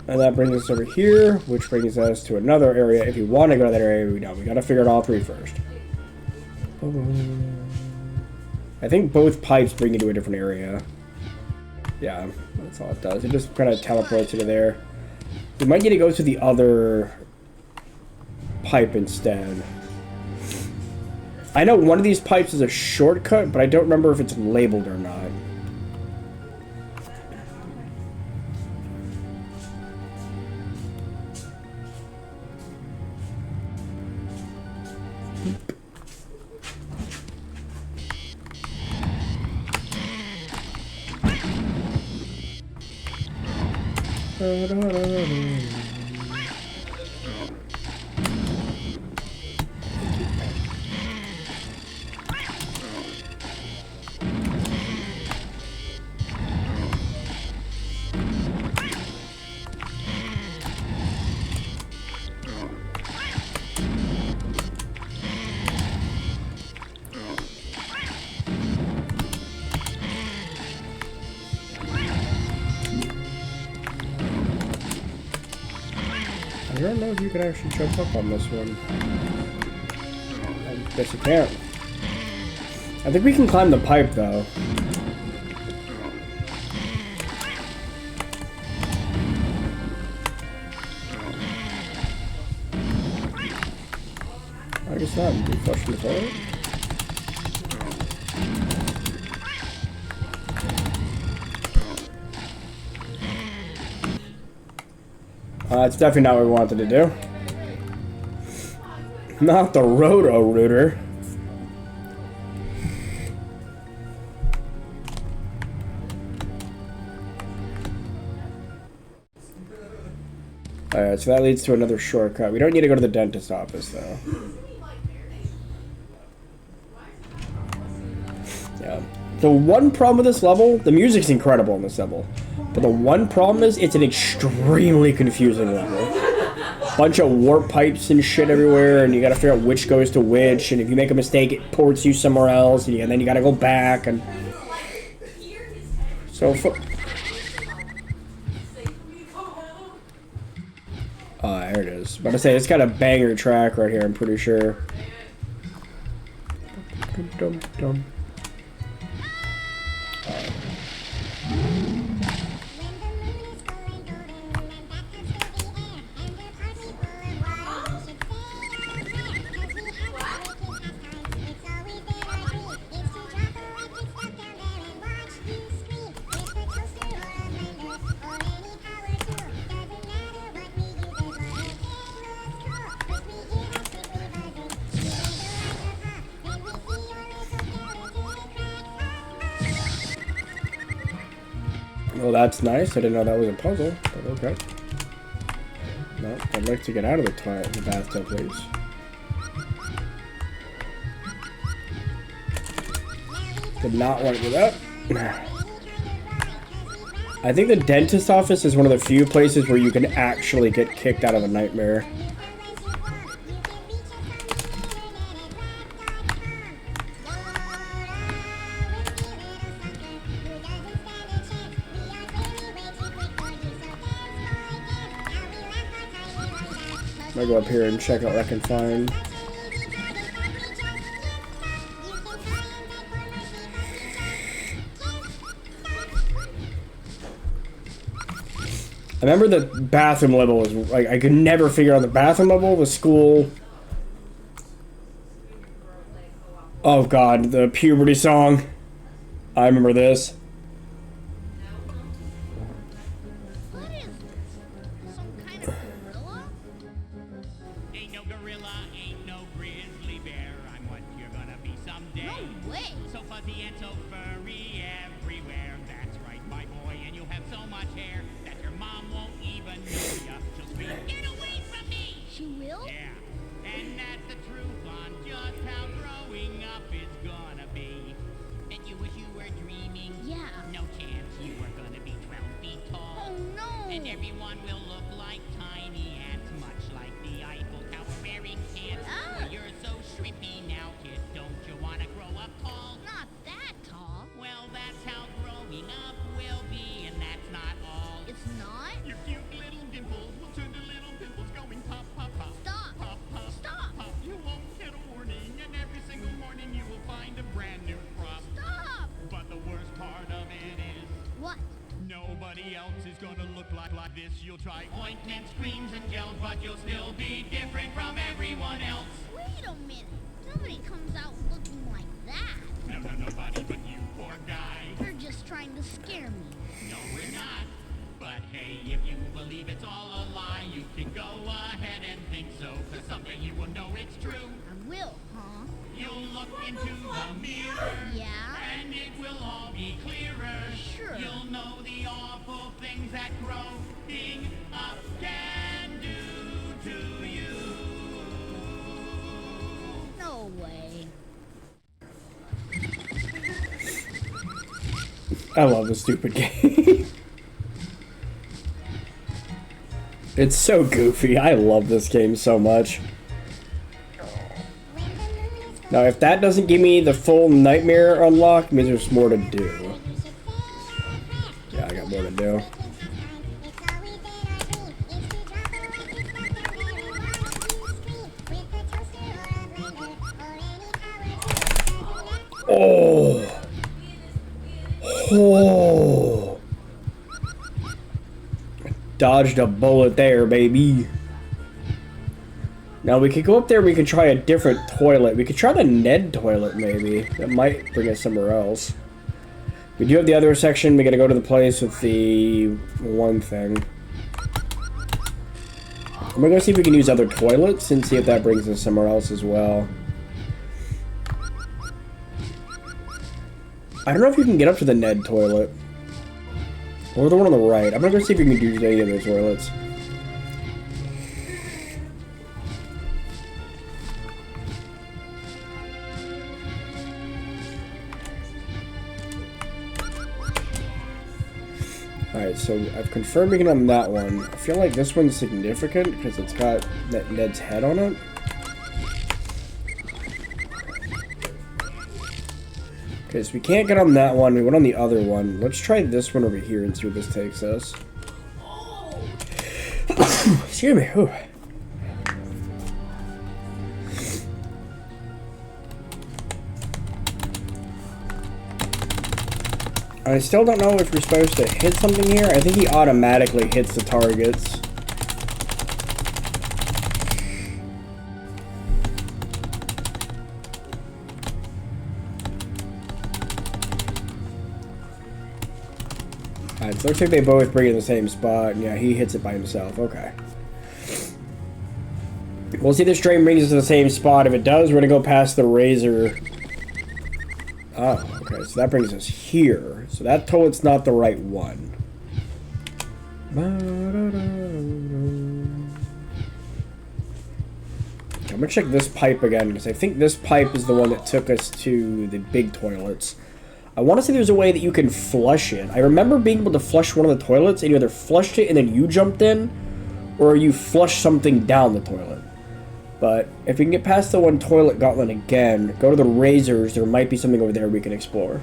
And that brings us over here, which brings us to another area. If you want to go to that area, we gotta figure out all three first. I think both pipes bring you to a different area. Yeah, that's all it does. It just kind of teleports you to there. We might need to go to the other pipe instead. I know one of these pipes is a shortcut, but I don't remember if it's labeled or not. I don't know if you can actually jump up on this one. I guess you can't. I think we can climb the pipe, though. I guess not. Be flushing the toilet. It's definitely not what we wanted to do. Not the Roto-Rooter. Alright, so that leads to another shortcut. We don't need to go to the dentist office, though. Yeah. The one problem with this level, the music's incredible in this level. But the one problem is, it's an extremely confusing level. Bunch of warp pipes and shit everywhere, and you gotta figure out which goes to which, and if you make a mistake, it ports you somewhere else, and then you gotta go back, and So, oh, there it is. About to say, it's got a banger track right here, I'm pretty sure. Dum, dum. Well, that's nice. I didn't know that was a puzzle, but okay. No, I'd like to get out of the toilet, the bathtub, please. Did not want to do that. I think the dentist office is one of the few places where you can actually get kicked out of a nightmare. I'll go up here and check out what I can find. I remember the bathroom level was like I could never figure out the bathroom level of the school. Oh god, the puberty song. I remember this. What is this? Some kind of gorilla? Ain't no gorilla, ain't no grizzly bear. I'm what you're gonna be someday. No way. So fuzzy and so furry everywhere. That's right, my boy, and you have so much hair that your mom won't even know ya. She'll scream, "Get away from me!" She will? Yeah, and that's the truth on just how growing up is gonna be. And you wish you were dreaming. Yeah. No chance you were gonna be 12 feet tall. Oh no. And everyone will look like tiny ants, much like the Eiffel Tower wearing pants. Ah. Well, you're so shrimpy now, kid. Don't you wanna grow up tall? Not that tall. Well, that's how growing up will be, and that's not all. It's not? Your cute little dimples will turn to little pimples going pop, pop, pop. Stop. Pop, pop, Stop. pop. You won't get a warning, and every single morning you will find a brand new crop. Stop. But the worst part of it is What? nobody else is gonna look like this. You'll try ointments, creams, and gels, but you'll still be different from everyone else. Wait a minute. Nobody comes out looking like that. No, nobody but you, poor guy. You're just trying to scare me. No, we're not. But hey, if you believe it's all a lie, you can go ahead and think so. Cause someday you will know it's true. I will, huh? You'll look into the mirror. Yeah? And it will all be clearer. Sure. You'll know the awful things that growing up can do to you. No way. I love this stupid game. It's so goofy. I love this game so much. Now, if that doesn't give me the full nightmare unlock, it means there's more to do. Yeah, I got more to do. Oh! Oh! Dodged a bullet there, baby. Now we could go up there and we could try a different toilet. We could try the Ned toilet, maybe. That might bring us somewhere else. We do have the other section. We gotta go to the place with the one thing. I'm gonna go see if we can use other toilets and see if that brings us somewhere else as well. I don't know if you can get up to the Ned toilet. Or the one on the right. I'm gonna go see if we can use any of those toilets. Alright, so I've confirmed we can on that one. I feel like this one's significant because it's got Ned's head on it. Okay, so we can't get on that one. We went on the other one. Let's try this one over here and see where this takes us. Excuse me. Whew. I still don't know if we're supposed to hit something here. I think he automatically hits the targets. Alright, so it looks like they both bring it in the same spot. And yeah, he hits it by himself. Okay. We'll see if this train brings us to the same spot. If it does, we're going to go past the Razor. Oh, okay, so that brings us here. So that toilet's not the right one. I'm gonna check this pipe again, because I think this pipe is the one that took us to the big toilets. I want to say there's a way that you can flush it. I remember being able to flush one of the toilets, and you either flushed it and then you jumped in, or you flushed something down the toilet. But if we can get past the one toilet gauntlet again, go to the Razors, there might be something over there we can explore.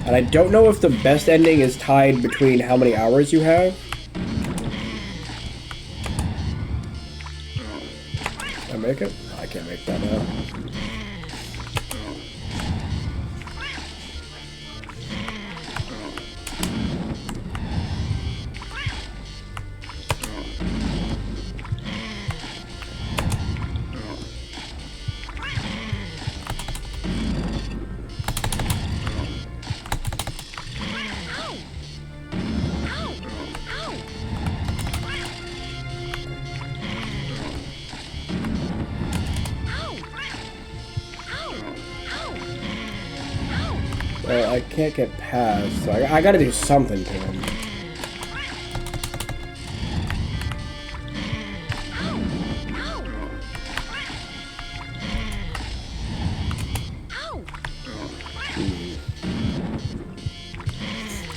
And I don't know if the best ending is tied between how many hours you have. Can I make it? I can't make that now. I can't get past, so I gotta do something to him.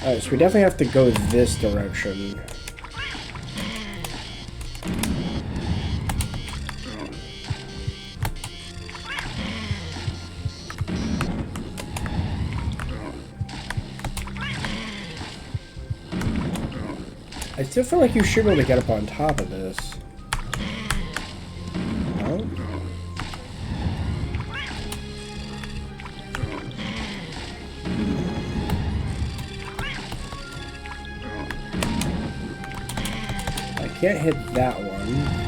Alright, so we definitely have to go this direction. I still feel like you should be able to get up on top of this. No? I can't hit that one.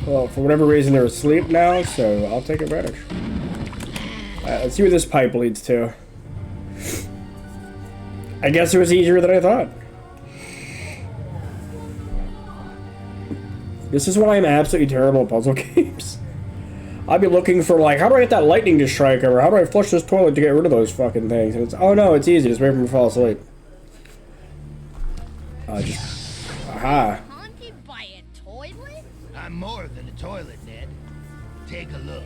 Well, for whatever reason, they're asleep now, so I'll take advantage. Let's see where this pipe leads to. I guess it was easier than I thought. This is why I'm absolutely terrible at puzzle games. I'd be looking for, like, how do I get that lightning to strike, or how do I flush this toilet to get rid of those fucking things? And it's, oh no, it's easy, just wait for me to fall asleep. Aha. I'm more than a toilet, Ned. Take a look.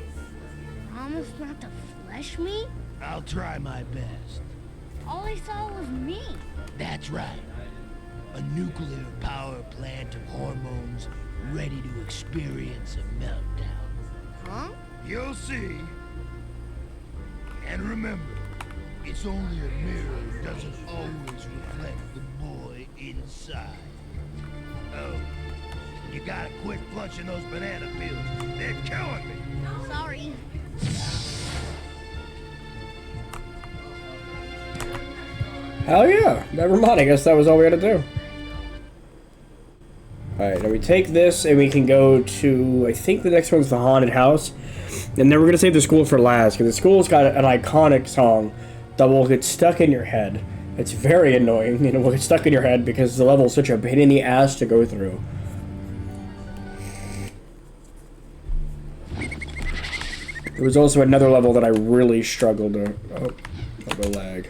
Promise not to flesh me? I'll try my best. All I saw was me. That's right. A nuclear power plant of hormones ready to experience a meltdown. Huh? You'll see. And remember, it's only a mirror doesn't always reflect the boy inside. Oh. You gotta quit flushing those banana peels. They're killing me. Sorry. Hell yeah. Never mind. I guess that was all we had to do. Alright, now we take this and we can go to, I think the next one's the haunted house. And then we're going to save the school for last, because the school's got an iconic song that will get stuck in your head. It's very annoying, and it will get stuck in your head because the level's such a pain in the ass to go through. There was also another level that I really struggled to... Oh, I'll go lag.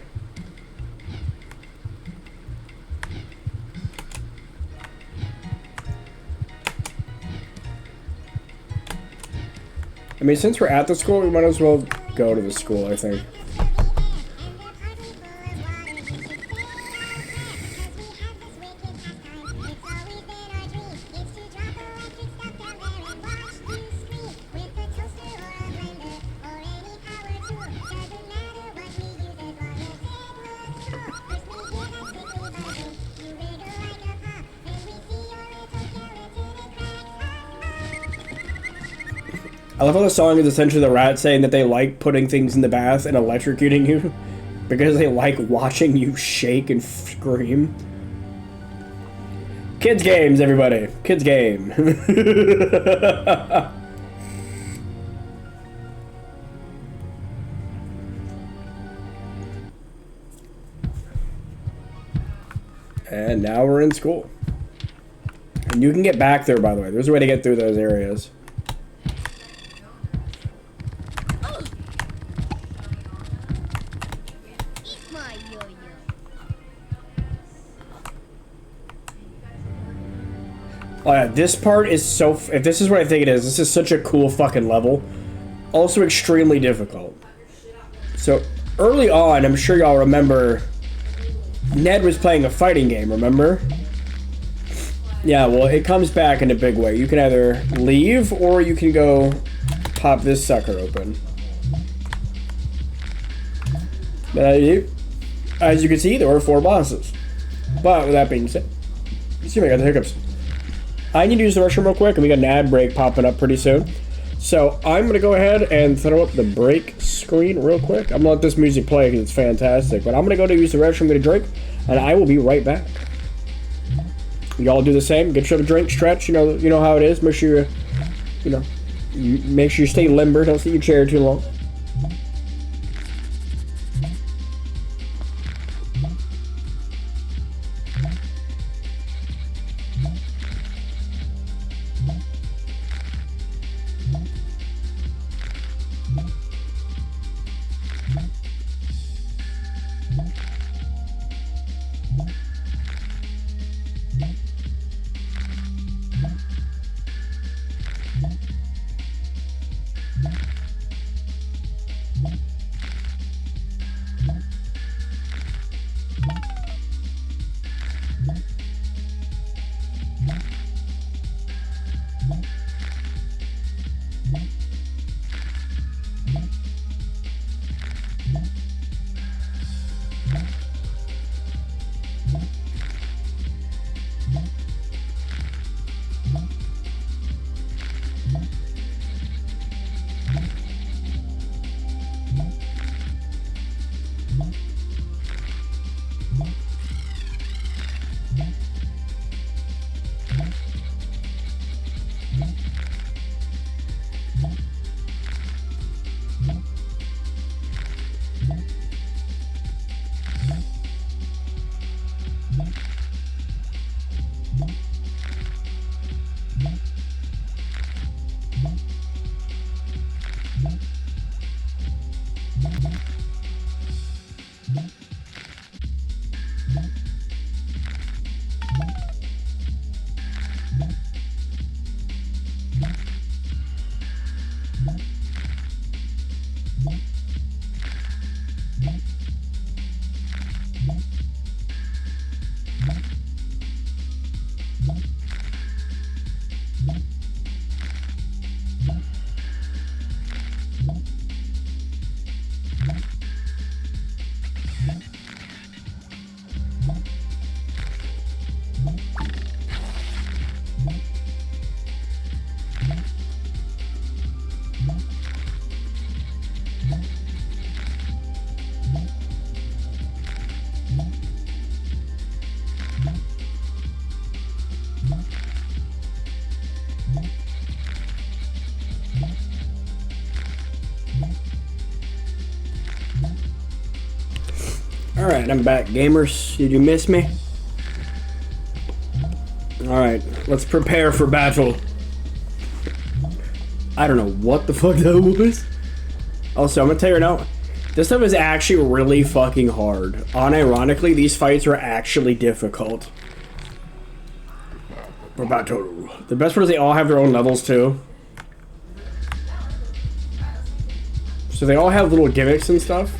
I mean, since we're at the school, we might as well go to the school, I think. I love how the song is essentially the rat saying that they like putting things in the bath and electrocuting you because they like watching you shake and scream. Kids games, everybody. Kids game. And now we're in school. And you can get back there, by the way. There's a way to get through those areas. Oh yeah, this part is so... if this is what I think it is, this is such a cool fucking level. Also extremely difficult. So, early on, I'm sure y'all remember... Ned was playing a fighting game, remember? Yeah, well, it comes back in a big way. You can either leave, or you can go pop this sucker open. As you can see, there were 4 bosses. But, with that being said... You see me, I got the hiccups. I need to use the restroom real quick, and we got an ad break popping up pretty soon. So I'm going to go ahead and throw up the break screen real quick. I'm going to let this music play because it's fantastic. But I'm going to go to use the restroom, get a drink, and I will be right back. Y'all do the same. Get yourself a drink, stretch. You know how it is. Make sure make sure you stay limber. Don't sit in your chair too long. Alright, I'm back, gamers. Did you miss me? Alright, let's prepare for battle. I don't know what the fuck that was. Also, I'm gonna tell you right now, this stuff is actually really fucking hard. Unironically, these fights are actually difficult. For battle. The best part is they all have their own levels, too. So they all have little gimmicks and stuff.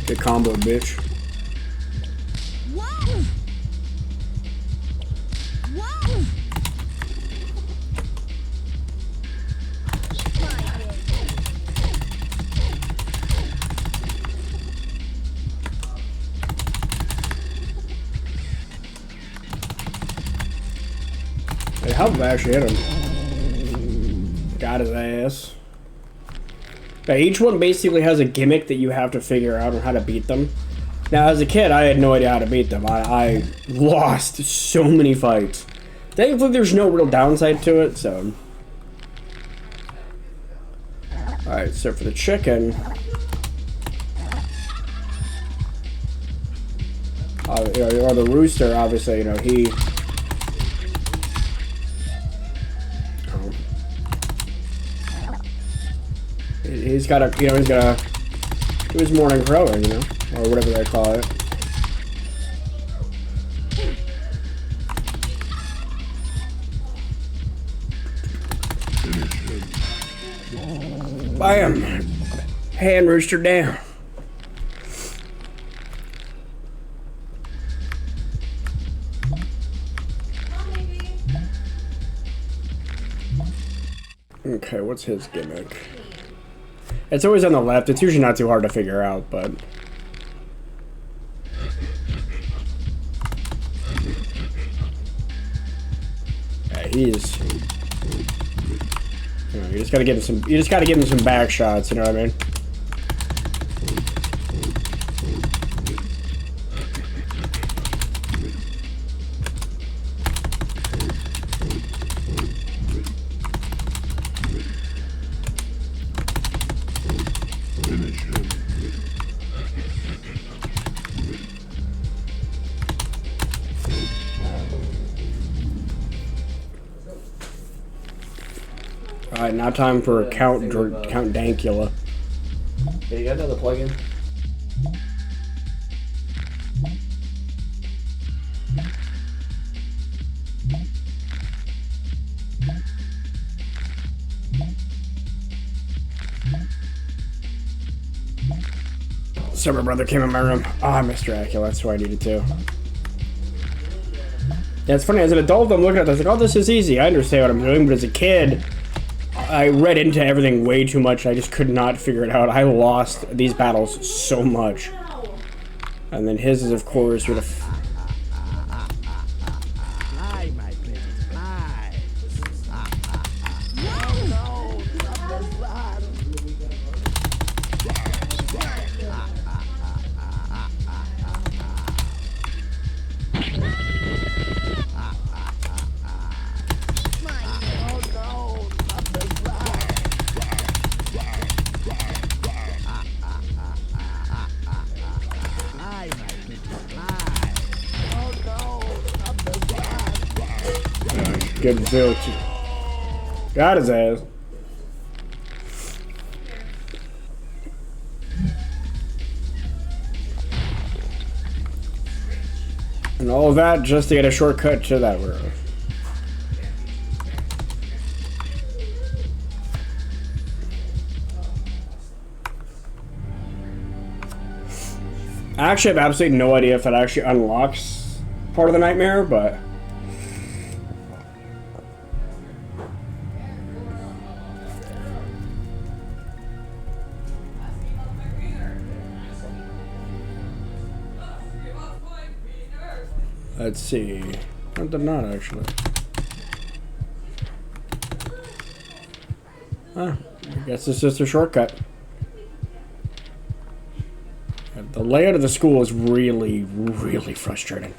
Get combo, bitch. Whoa! Whoa! Hey, how did I actually hit him? Got his ass. Yeah, each one basically has a gimmick that you have to figure out on how to beat them. Now, as a kid, I had no idea how to beat them. I lost so many fights. Thankfully, there's no real downside to it, so... Alright, so for the chicken... or the rooster, obviously, you know, he... He's gotta, you know, he's gotta do his morning crowing, you know, or whatever they call it. Bam! Hand rooster down. Okay, what's his gimmick? It's always on the left. It's usually not too hard to figure out, but... Yeah, he's... You know, you just gotta give him some... You just gotta give him some back shots, you know what I mean? Alright, now time for Count Dankula. Hey, you got another plug-in? So my brother came in my room. Oh, I missed Dracula. That's what I needed to. Yeah, it's funny. As an adult, I'm looking at this like, oh, this is easy. I understand what I'm doing. But as a kid, I read into everything way too much. I just could not figure it out. I lost these battles so much. And then his is, of course, with a... Fly, my pretty, fly. Good build. Got his ass. And all of that just to get a shortcut to that room. I actually have absolutely no idea if that actually unlocks part of the nightmare, but... Let's see. It did not actually. Ah, I guess it's just a shortcut. The layout of the school is really, really frustrating.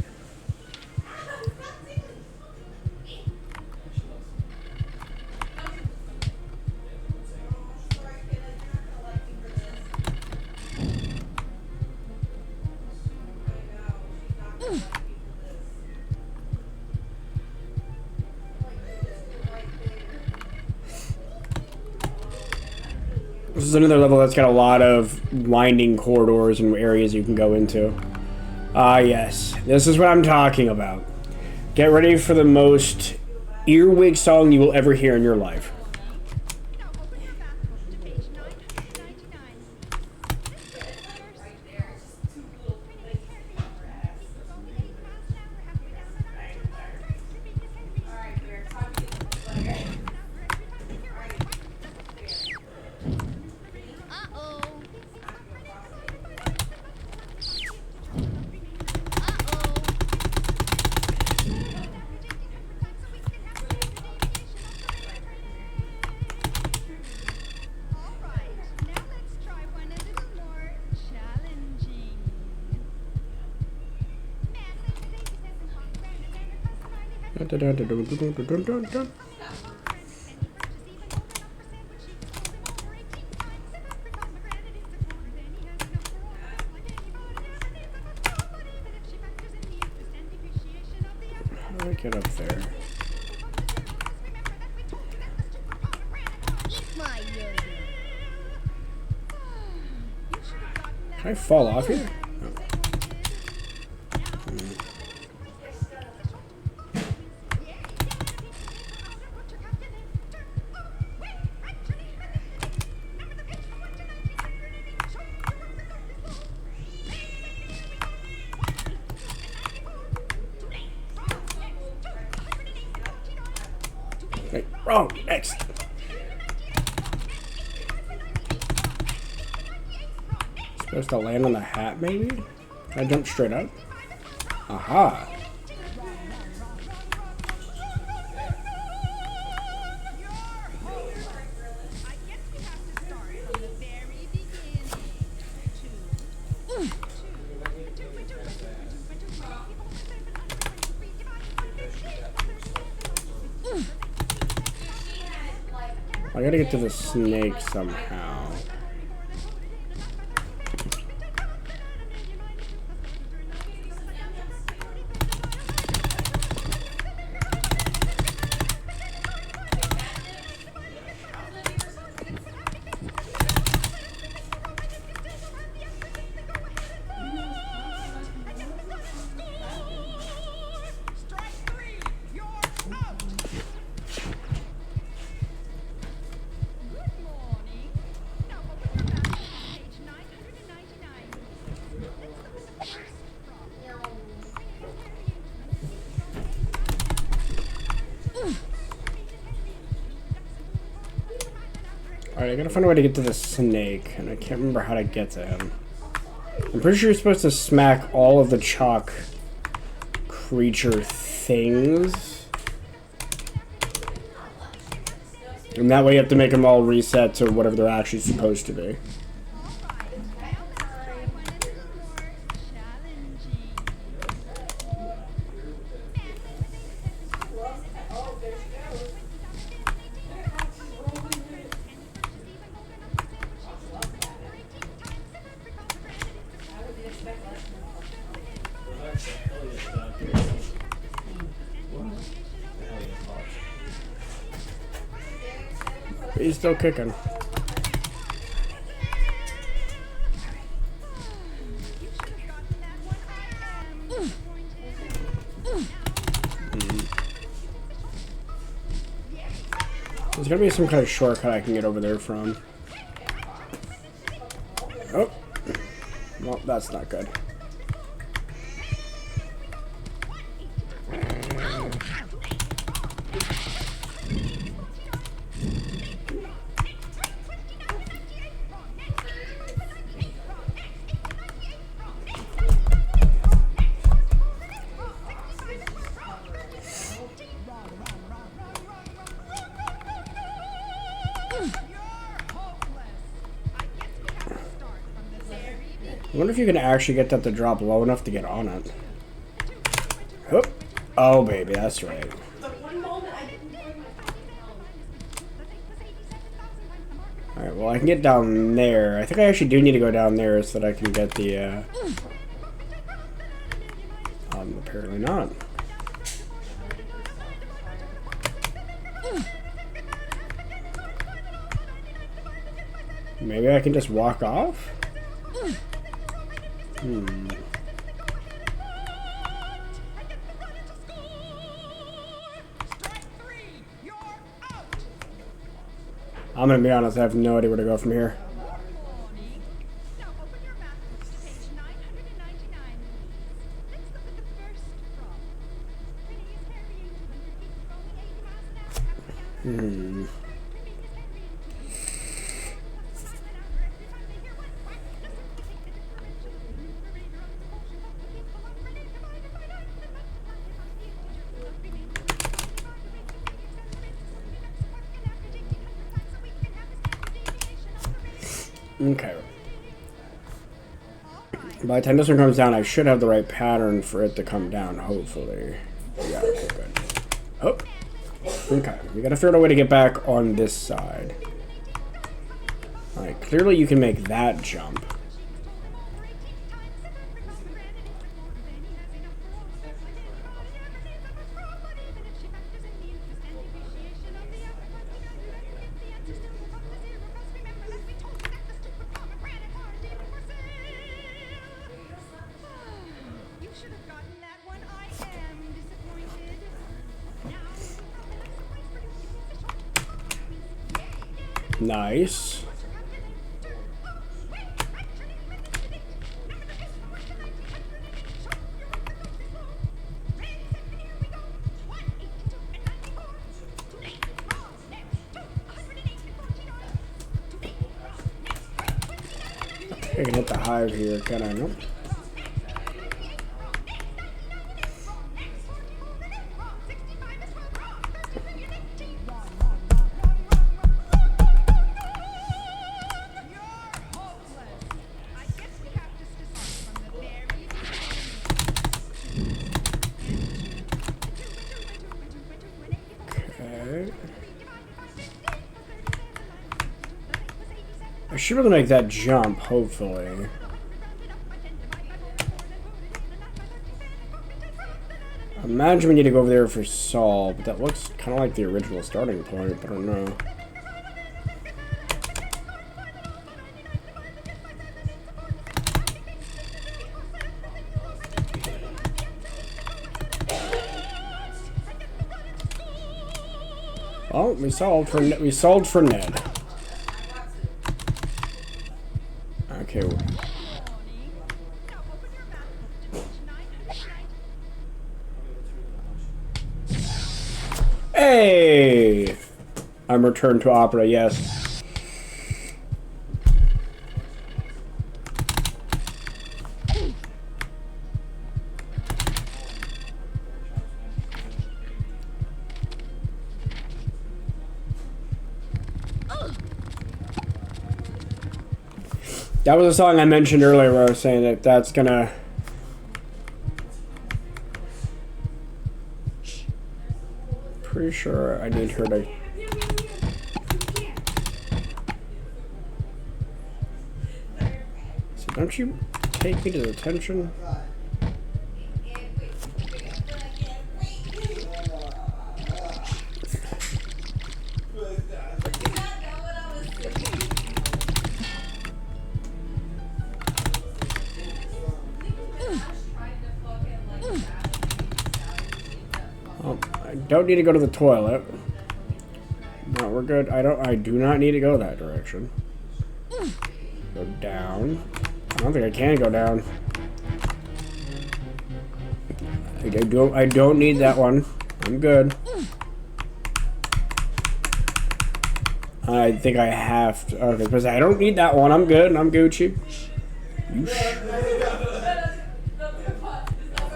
This is another level that's got a lot of winding corridors and areas you can go into. Ah, yes. This is what I'm talking about. Get ready for the most earwig song you will ever hear in your life. How do I get up there? Can I fall off here? Wait, wrong, next. Supposed to land on the hat, maybe? Can I jump straight up? Aha! I gotta get to the snake somehow. Alright, I gotta find a way to get to the snake, and I can't remember how to get to him. I'm pretty sure you're supposed to smack all of the chalk creature things. And that way you have to make them all reset to whatever they're actually supposed to be. He's still kicking. There's gotta be some kind of shortcut I can get over there from. Oh. Well, that's not good. I wonder if you can actually get that to drop low enough to get on it. Oop. Oh, baby, that's right. Alright, well, I can get down there. I think I actually do need to go down there so that I can get the, apparently not. Maybe I can just walk off? I'm gonna be honest, I have no idea where to go from here. Now open your map to page 999. Let's look at the first problem. Phineas carrying 200 feet, rolling 80 miles an hour, coming down. Okay. By the time this one comes down, I should have the right pattern for it to come down, hopefully. Yeah, okay, good. Oh. Okay, we gotta figure out a way to get back on this side. Alright, clearly you can make that jump. You should have gotten that one. I am disappointed. Nice. I can hit the hive here, can I? Nope. Okay. I should be able to make that jump, hopefully. I imagine we need to go over there for Saul, but that looks kind of like the original starting point, but I don't know. Oh, we solved for Ned. Okay. Hey! I'm returned to Opera, yes. That was a song I mentioned earlier where I was saying that that's gonna... Pretty sure I need her to... So don't you take me to detention? Don't need to go to the toilet. No, we're good. I do not need to go that direction. Go down. I don't think I can go down. I don't need that one. I'm good. I think I have to. Okay, because I don't need that one. I'm good. I'm Gucci. You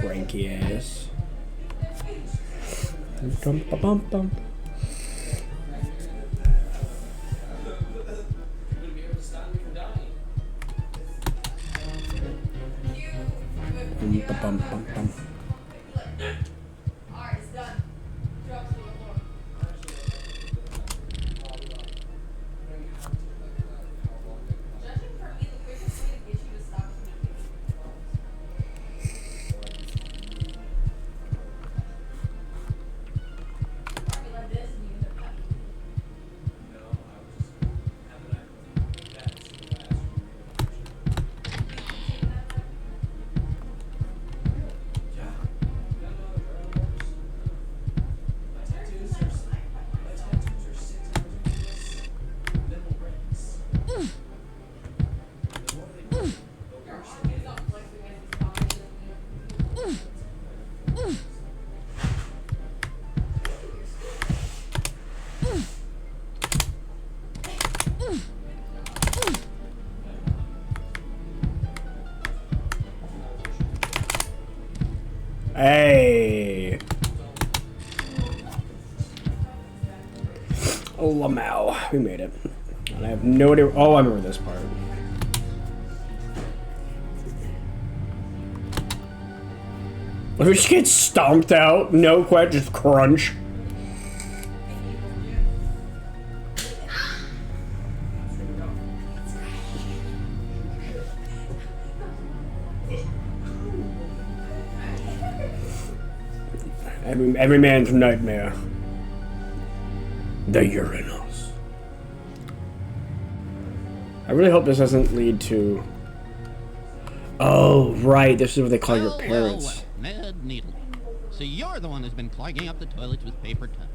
cranky ass. Dum, ba, bum, bum. Ba, bum, bum, bum. Hey. Oh, Lamau. We made it. And I have no idea. Oh, I remember this part. We just get stomped out. No question, just crunch. Every man's nightmare. The Uranus. I really hope this doesn't lead to... Oh, right. This is what they call your parents. Ned Needle. So you're the one who's been clogging up the toilets with paper towels.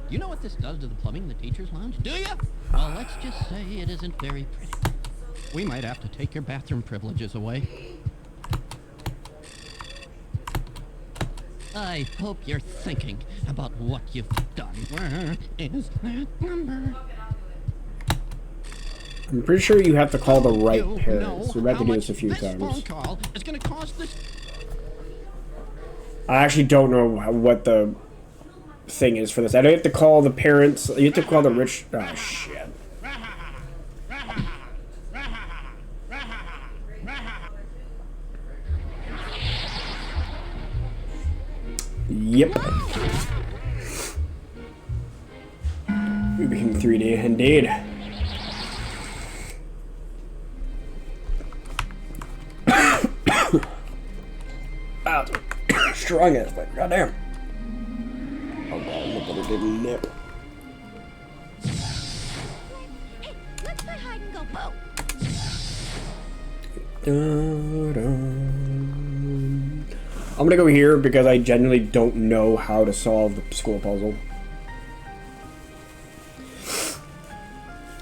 Do you know what this does to the plumbing in the teacher's lounge? Do you? Well, let's just say it isn't very pretty. We might have to take your bathroom privileges away. I hope you're thinking about what you've done. Where is that number? I'm pretty sure you have to call the right You parents. know We've had to how do much this a few this phone times. call is going to cost this. I actually don't know what the thing is for this. I don't have to call the parents. You have to call the rich. Oh, shit. Yep. We became 3D indeed. Wow, strong ass, but goddamn. Oh god, look at it didn't nip. Hey, let's play hide and go boat. I'm gonna go here because I genuinely don't know how to solve the school puzzle.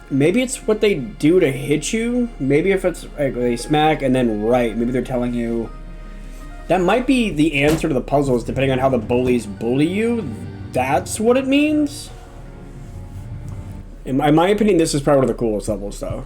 Maybe it's what they do to hit you. Maybe if it's like they smack and then right. Maybe they're telling you. That might be the answer to the puzzles, depending on how the bullies bully you. That's what it means. In my opinion, this is probably one of the coolest levels, though.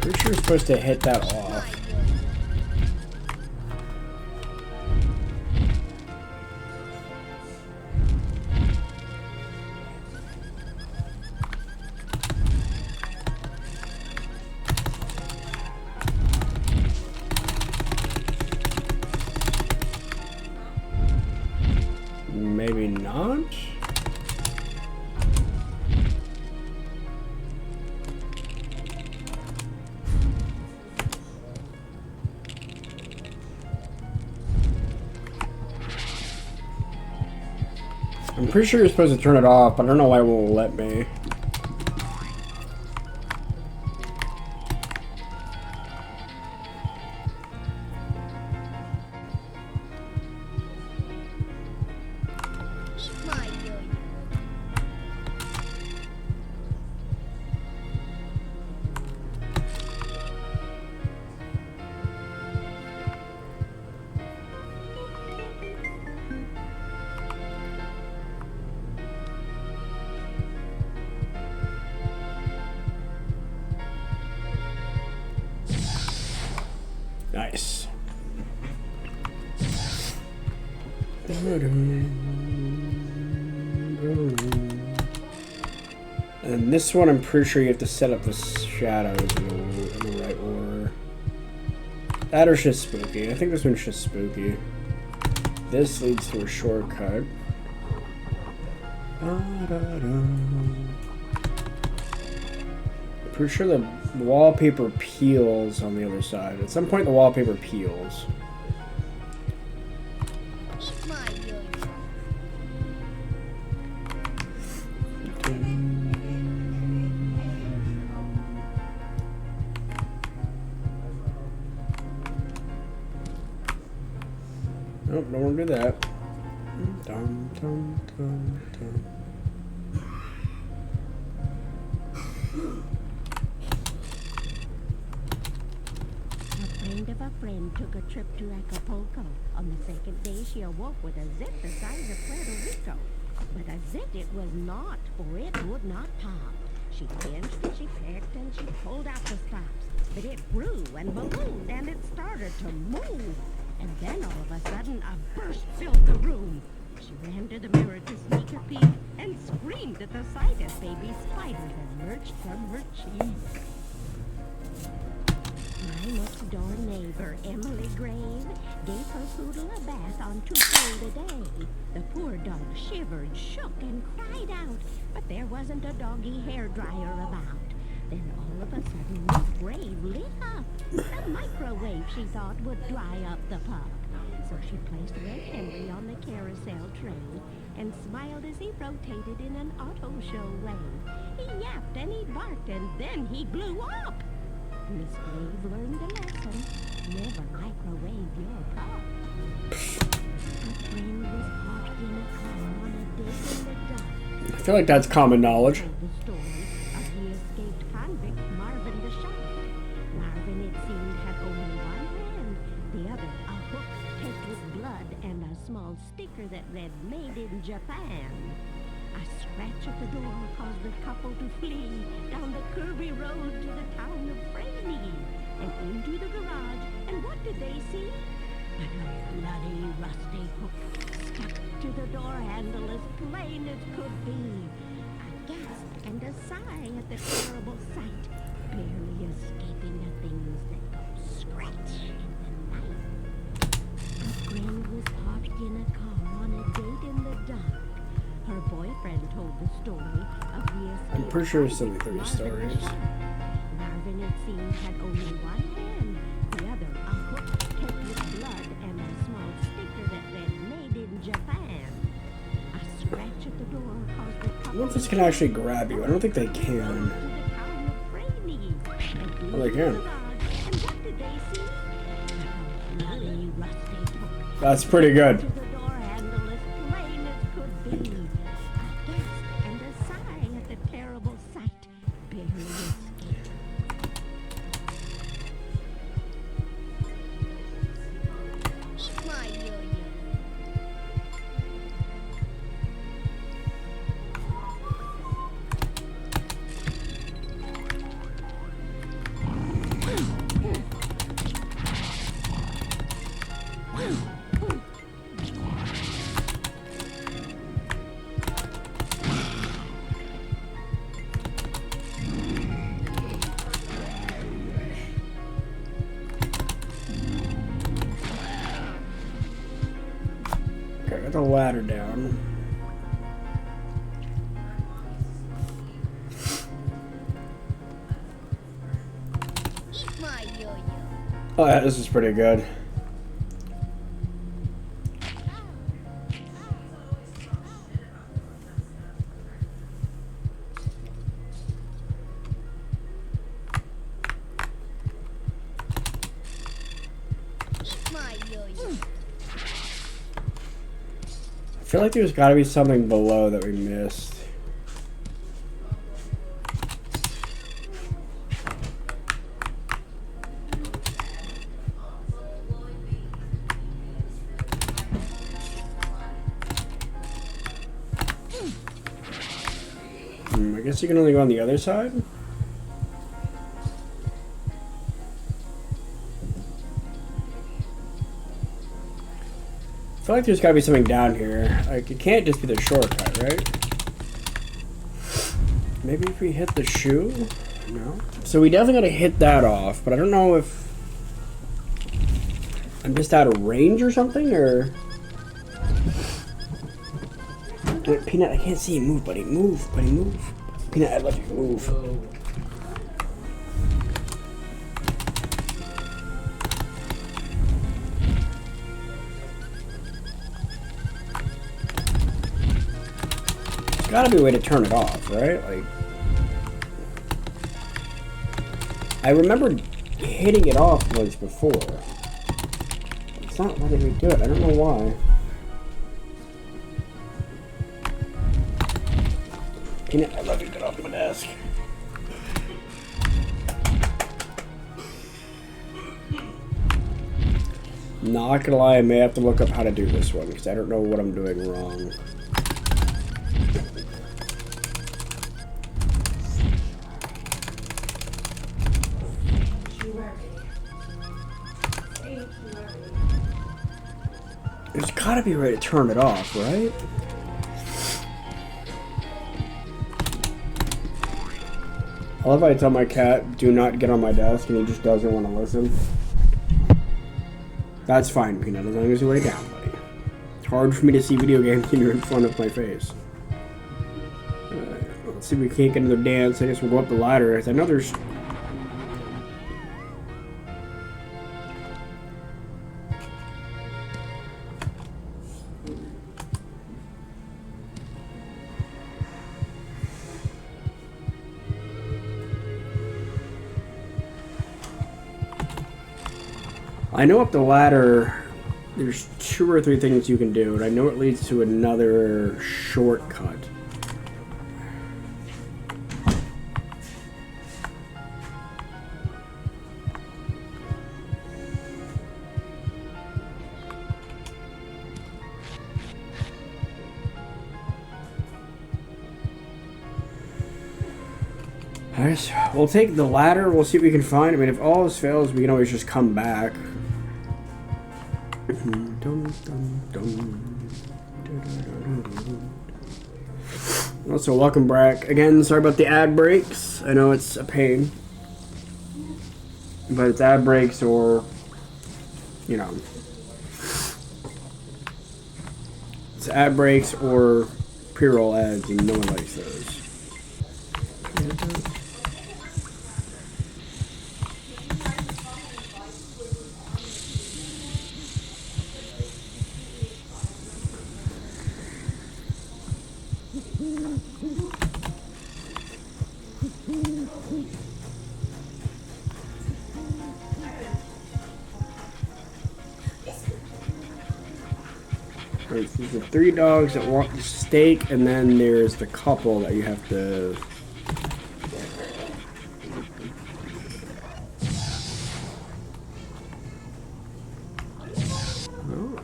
Pretty sure you're supposed to hit that off. Maybe not? I'm pretty sure you're supposed to turn it off, but I don't know why it won't let me. Eat my yo-yo. Nice. And this one, I'm pretty sure you have to set up the shadows in the right order. That or just spooky. I think this one's just spooky. This leads to a shortcut. Pretty sure the wallpaper peels on the other side. At some point the wallpaper peels. Eat my yo-yo. Nope, don't want to do that. Dum, dum, dum, dum. A friend of a friend took a trip to Acapulco. On the second day, she awoke with a zit the size of Puerto Rico. But a zit it was not, for it would not pop. She pinched and she picked and she pulled out the stops. But it grew and ballooned and it started to move. And then all of a sudden, a burst filled the room. She ran to the mirror to sneak a peek and screamed at the sight as baby spiders emerged from her cheeks. My next-door neighbor, Emily Grave, gave her poodle a bath on 2 gold a day. The poor dog shivered, shook, and cried out, but there wasn't a doggy hairdryer about. Then all of a sudden, Miss Grave lit up. A microwave, she thought, would dry up the pup. So she placed Red Henry on the carousel tray and smiled as he rotated in an auto show way. He yapped and he barked and then he blew up. Miss Grave learned a lesson. Never microwave your pup. A friend was parked in a car on a date in the dark. I feel like that's common knowledge. Told the story of the escaped convict Marvin the Shark. Marvin, it seemed, had only one hand, the other a hook taped with blood and a small sticker that read "Made in Japan." A scratch at the door caused the couple to flee down the curvy road to the town of Franey and into the garage. And what did they see? But a bloody, rusty hook stuck to the door handle as plain as could be. A gasp and a sigh at the terrible sight, barely escaping the things that go scratch in the night. A friend was parked in a car on a date in the dark. Her boyfriend told the story of the escape. I'm pretty sure it's only 3 Marvin the stories. Shark. Marvin, it seemed, had only one hand, the other a hook taped with blood and a small sticker that read "Made in Japan." A scratch at the door caused the I couple wonder if this can actually grab you. I don't think they to can. the town of Franey and Oh, they into can. the garage. And what did they see? A bloody, rusty hook That's pretty good. to the door handle as plain as could be. A gasp and a sigh at the terrible sight, barely escaped. Eat my yo-yo. Okay, got the ladder down. Eat my yo-yo. Oh yeah, this is pretty good. Eat my yo-yo. I feel like there's gotta be something below that we missed. I guess you can only go on the other side? I feel like there's gotta be something down here. Like, it can't just be the shortcut, right? Maybe if we hit the shoe? No? So we definitely gotta hit that off, but I don't know if... I'm just out of range or something, or... Wait, Peanut, I can't see you. Move, buddy. Move, buddy, move. Peanut, I love you. Move. There's gotta be a way to turn it off, right? Like... I remember hitting it off once before. It's not letting me do it. I don't know why. Peanut, I love you. Get off my desk. Not gonna lie, I may have to look up how to do this one because I don't know what I'm doing wrong. There's gotta be a way to turn it off, right? I love how I tell my cat, do not get on my desk, and he just doesn't want to listen. That's fine, Peanut, as long as you lay down, buddy. It's hard for me to see video games when you're in front of my face. Let's see if we can't get another dance. I guess we'll go up the ladder. I know there's... I know up the ladder, there's 2 or 3 things you can do, and I know it leads to another shortcut. Alright, we'll take the ladder, we'll see what we can find. I mean, if all else fails, we can always just come back. Also, welcome back. Again, sorry about the ad breaks. I know it's a pain. But it's ad breaks or, you know. It's ad breaks or pre-roll ads, and no one likes those. There's the 3 dogs that want the steak, and then there's the couple that you have to... Oh.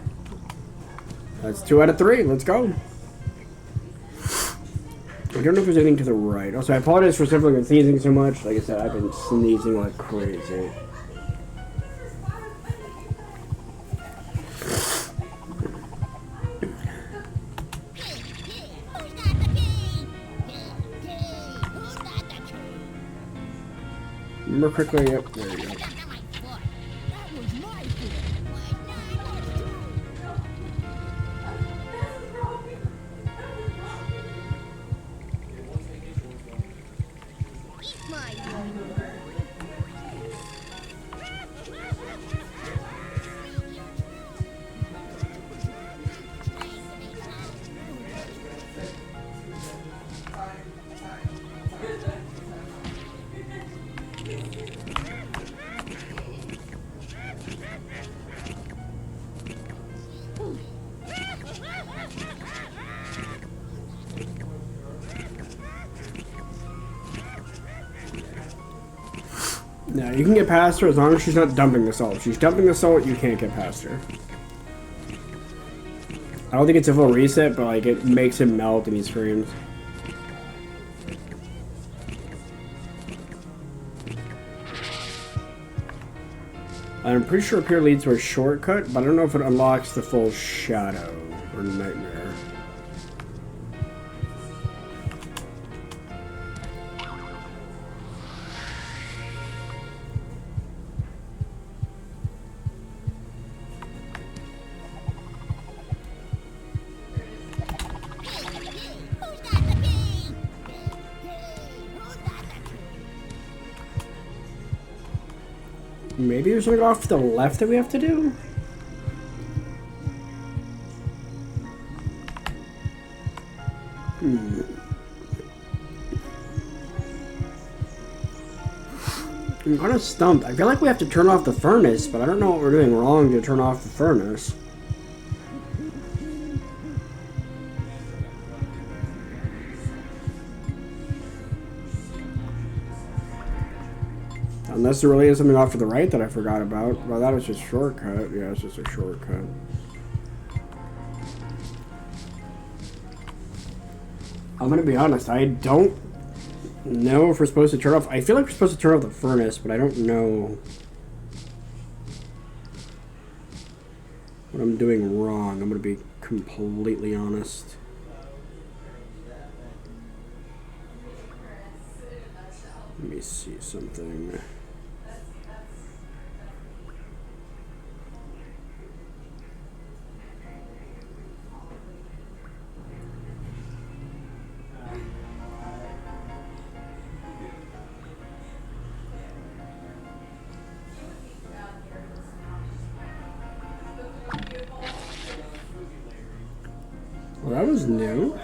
That's 2 out of 3. Let's go. I don't know if there's anything to the right. Also, I apologize for simply sneezing so much. Like I said, I've been sneezing like crazy. Remember quickly, yep, there you go. Now, you can get past her as long as she's not dumping the salt. If she's dumping the salt, you can't get past her. I don't think it's a full reset, but like it makes him melt and he screams. I'm pretty sure up here leads to a shortcut, but I don't know if it unlocks the full shadow or nightmare. Maybe there's something off to the left that we have to do? I'm kind of stumped. I feel like we have to turn off the furnace, but I don't know what we're doing wrong to turn off the furnace. Unless there really is something off to the right that I forgot about. Well, that was just a shortcut. Yeah, it's just a shortcut. I'm gonna be honest, I don't know if we're supposed to turn off. I feel like we're supposed to turn off the furnace, but I don't know what I'm doing wrong. I'm gonna be completely honest. Let me see something. Well, that was new.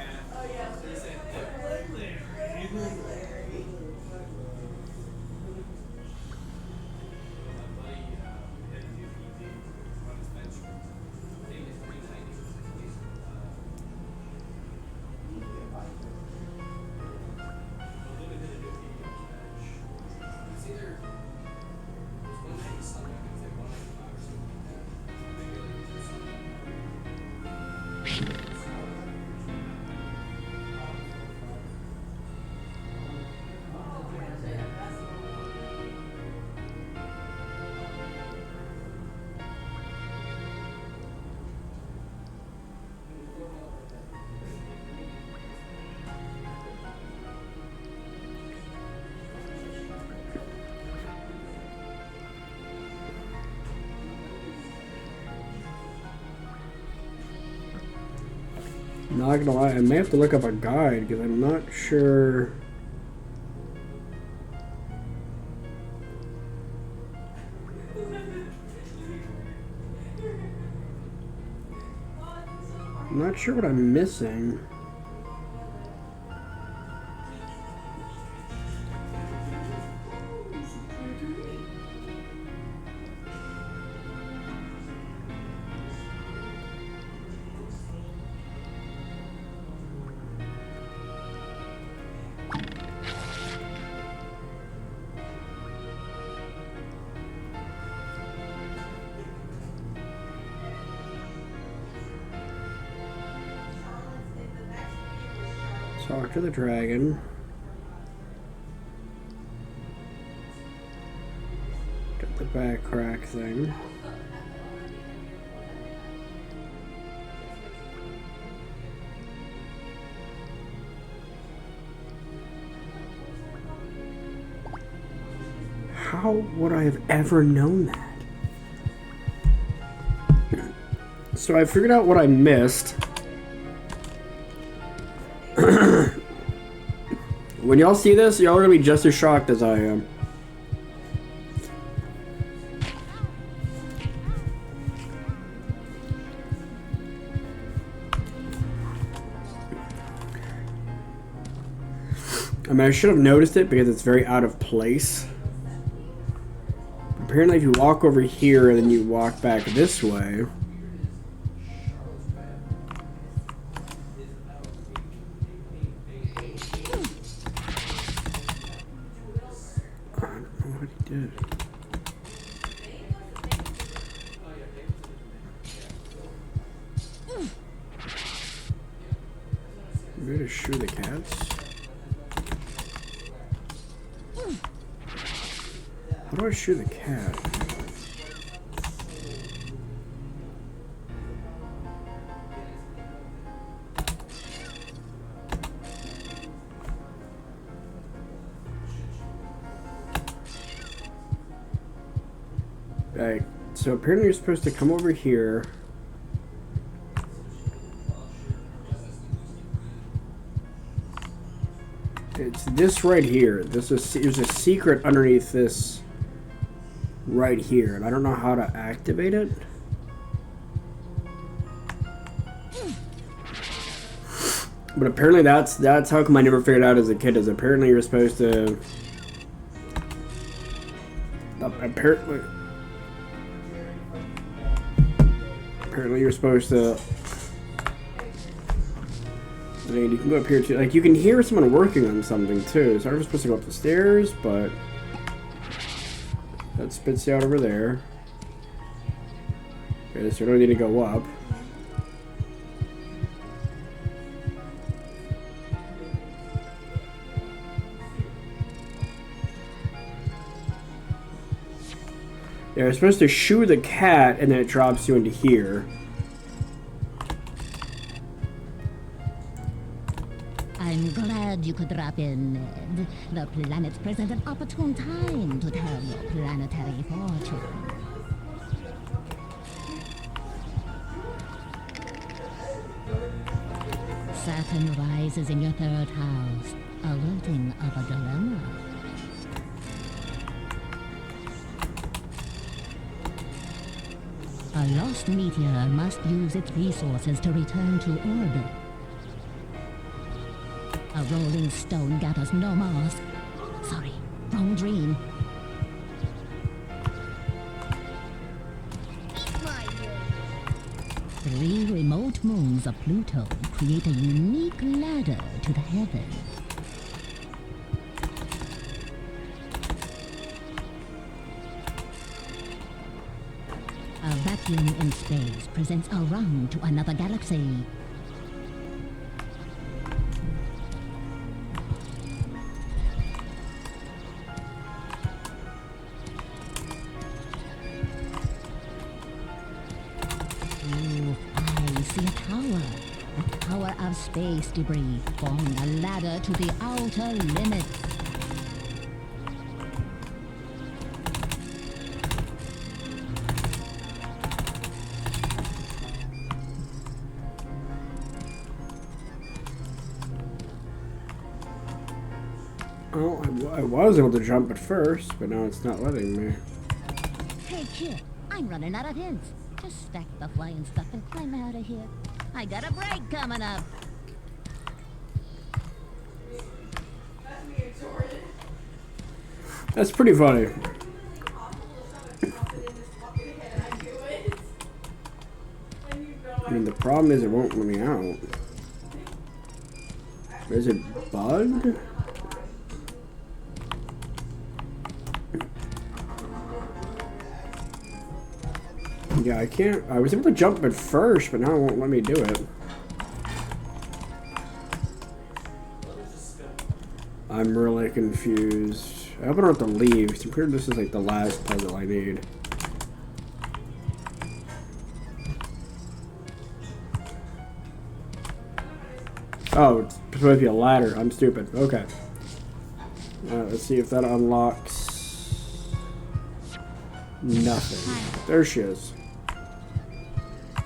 Not gonna lie, I may have to look up a guide because I'm not sure. I'm not sure what I'm missing. Talk to the dragon. Get the back crack thing. How would I have ever known that? So I figured out what I missed. When y'all see this, y'all are gonna be just as shocked as I am. I mean, I should have noticed it because it's very out of place. Apparently, if you walk over here and then you walk back this way. I'm gonna shoot the cats. How do I shoot the cat? Right, so apparently you're supposed to come over here. It's this right here. There's a secret underneath this right here, and I don't know how to activate it. But apparently that's how come I never figured out as a kid, is apparently you're supposed to apparently you're supposed to, I mean, you can go up here too, like you can hear someone working on something too, so I'm supposed to go up the stairs, but that spits you out over there. Okay, so you don't need to go up. Yeah, you're supposed to shoo the cat, and then it drops you into here. I'm glad you could drop in, Ned. The planets present an opportune time to tell your planetary fortune. Saturn rises in your third house, alerting of a dilemma. A lost meteor must use its resources to return to orbit. A rolling stone gathers no moss. Sorry, wrong dream. Three remote moons of Pluto create a unique ladder to the heavens. A vacuum in space presents a run to another galaxy. Ooh, I see a tower. A tower of space debris forming a ladder to the outer limits. Oh, I was able to jump at first, but now it's not letting me. Hey kid, I'm running out of hints. Just stack the flying stuff and climb out of here. I got a break coming up. That's pretty funny. I mean, the problem is it won't let me out. Is it bugged? Yeah, I can't. I was able to jump at first, but now it won't let me do it. I'm really confused. I hope I don't have to leave, because I'm pretty sure this is like the last puzzle I need. Oh, it's supposed to be a ladder. I'm stupid. Okay. Let's see if that unlocks. Nothing. There she is.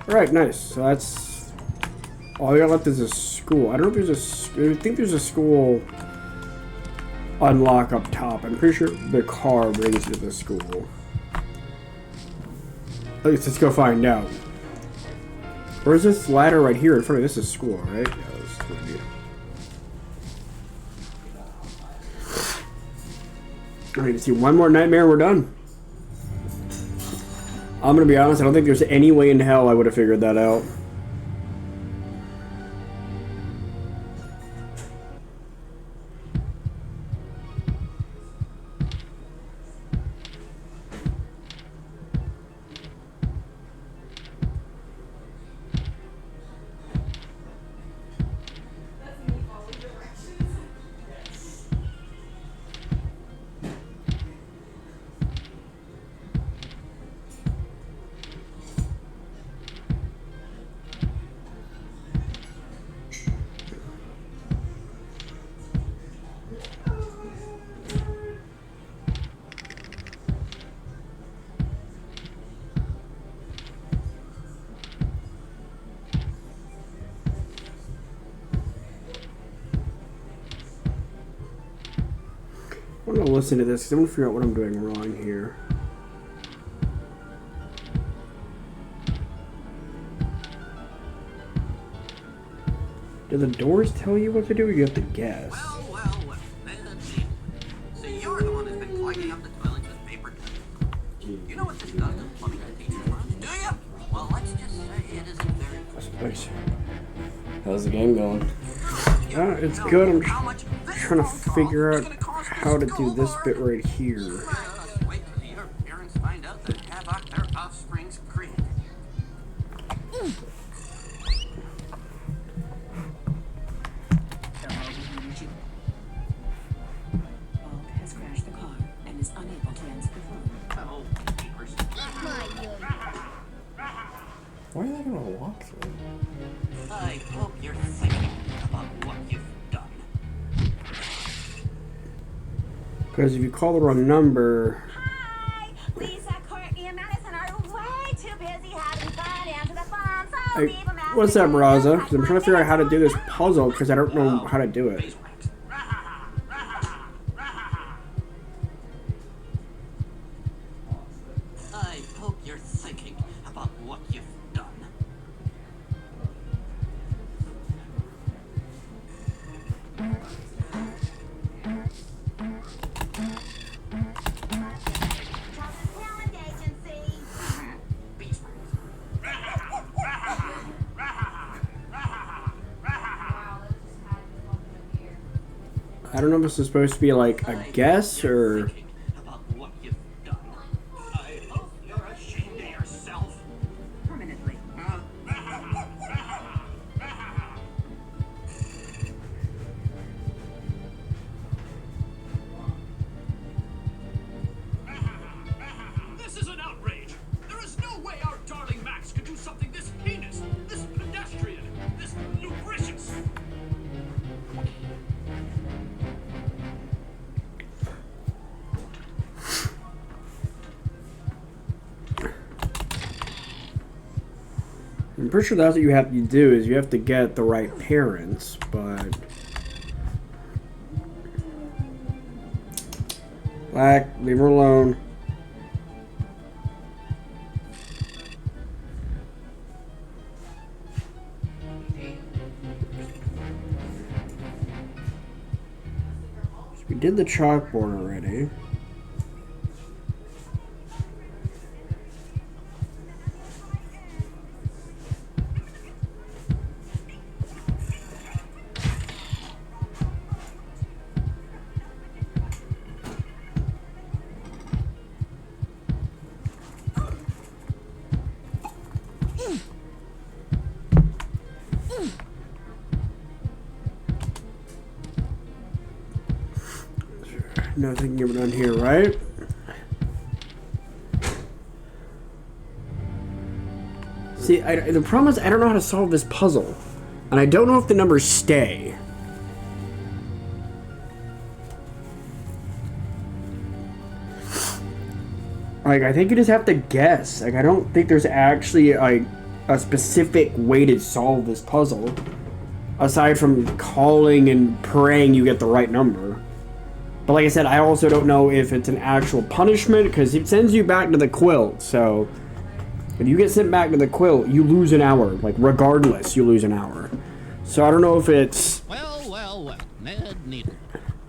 Alright, nice. So that's all I got left is a school. I don't know if there's I think there's a school unlock up top. I'm pretty sure the car brings you to the school. At least let's go find out. Where's this ladder right here in front of this is school, right? Yeah, this is gonna be. I need to see one more nightmare and we're done. I'm gonna be honest, I don't think there's any way in hell I would have figured that out. I'm gonna listen to this because I'm gonna figure out what I'm doing wrong here. Do the doors tell you what to do, or you have to guess? Well. So you're the one who's been clogging up the toilets with paper towels. You know what this does to the plumbing in the teacher's lounge, do you? Well, let's just say it isn't very Nice. How's the game going? It's good. I'm trying to figure out how to do this bit right here. Wait till your parents find out the havoc their offspring's create. Bob has crashed the car and is unable to answer the phone. Oh, papers. Why are they gonna walk through? I hope you're thinking about what you've done. Because if you call the wrong number, Hi! Lisa, Courtney, and Madison are way too busy having fun. Answer the phone, so leave a message. what's up, Raza? Because I'm trying to figure out how to do this puzzle because I don't know how to do it. I hope you're thinking about what you've done. Talent agency. I don't know if this is supposed to be like a guess or. About what you've done. I hope you're ashamed of yourself. Permanently. This is an outrage! There is no way our darling Max could do something this heinous, this pedestrian, this lubricious! I'm pretty sure that's what you have to do is you have to get the right parents, but. Black, leave her alone. We did the chalkboard already. Nothing given on here, right? See, the problem is I don't know how to solve this puzzle. And I don't know if the numbers stay. Like, I think you just have to guess. Like, I don't think there's actually a specific way to solve this puzzle. Aside from calling and praying you get the right number. But like I said, I also don't know if it's an actual punishment, because it sends you back to the quilt, so... If you get sent back to the quilt, you lose an hour. Like, regardless, you lose an hour. So I don't know if it's... Well, Ned Needle.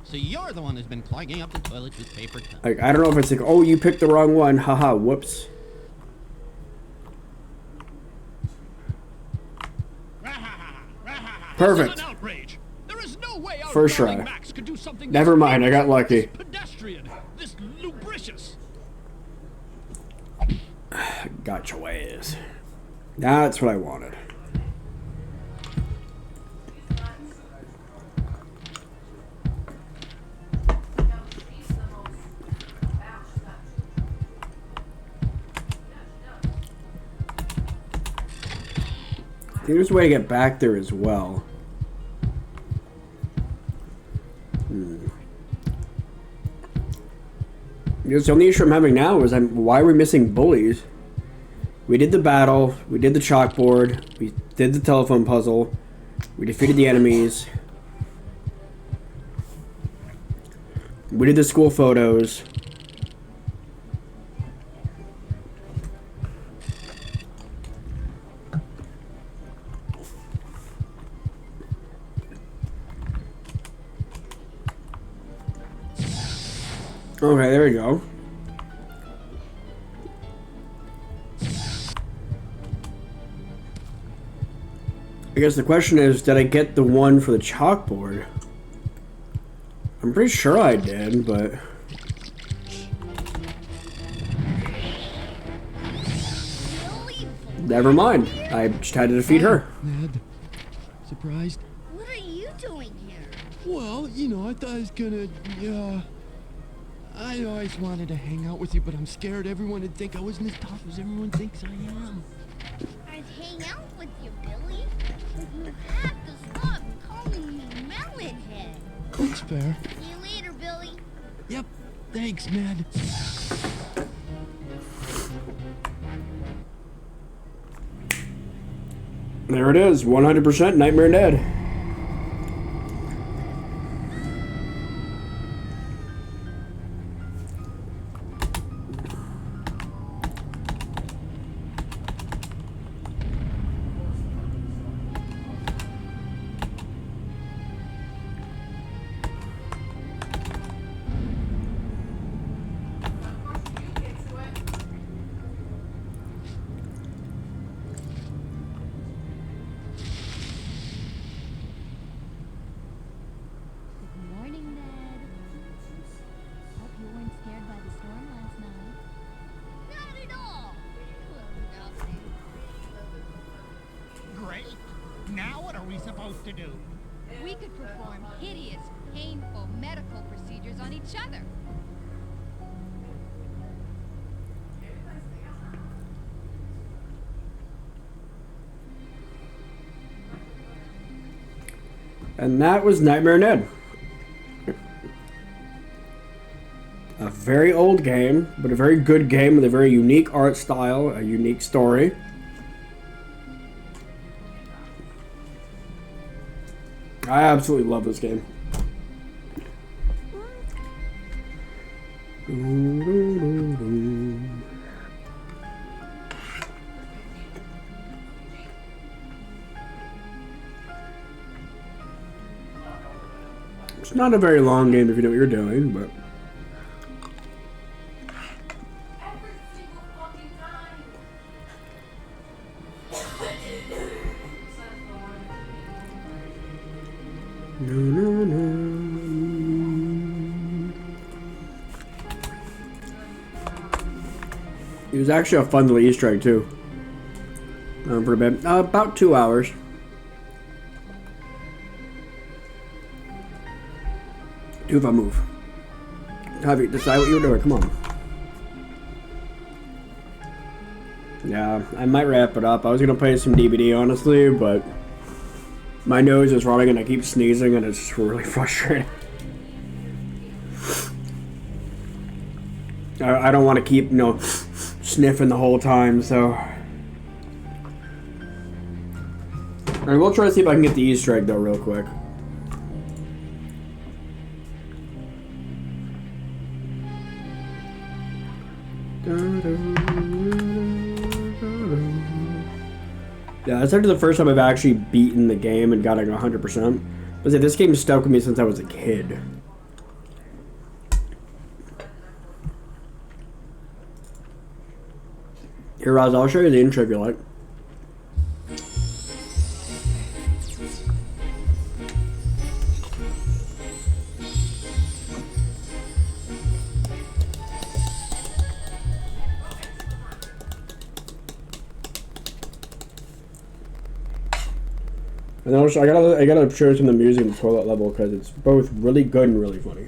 So you're the one who's been clogging up the toilets with paper towels. Like, I don't know if it's like, oh, you picked the wrong one, haha, whoops. Perfect. First try. Never mind, I got lucky. Pedestrian, this lubricious. Gotcha ways. That's what I wanted. I think there's a way to get back there as well. The only issue I'm having now is why are we missing bullies? We did the battle, we did the chalkboard, we did the telephone puzzle, we defeated the enemies, we did the school photos. Okay, there we go. I guess the question is, did I get the one for the chalkboard? I'm pretty sure I did, but... Never mind. I just had to defeat her. Ned, surprised? What are you doing here? Well, you know, I thought I was gonna, I always wanted to hang out with you, but I'm scared everyone would think I wasn't as tough as everyone thinks I am. I'd hang out with you, Billy. But you have to stop calling me Melonhead. That's fair. See you later, Billy. Yep, thanks, Ned. There it is, 100% Nightmare Ned. Good morning, Ned. Hope you weren't scared by the storm last night. Not at all. It was nothing. Great. Now what are we supposed to do? We could perform hideous, painful medical procedures on each other. And that was Nightmare Ned. A very old game, but a very good game with a very unique art style, a unique story. I absolutely love this game. It's not a very long game if you know what you're doing, but... It was actually a fun little Easter egg too. For a bit, about 2 hours. Do if I move. Javi, decide what you're doing. Come on. Yeah, I might wrap it up. I was gonna play some DBD honestly, but my nose is running and I keep sneezing and it's really frustrating. I don't want to keep, you know, sniffing the whole time, so. Alright, we'll try to see if I can get the Easter egg though real quick. Yeah, that's actually the first time I've actually beaten the game and got like 100%. But this game stuck with me since I was a kid. Here, Roz, I'll show you the intro if you like. And also, I gotta show some of the music in the toilet level because it's both really good and really funny.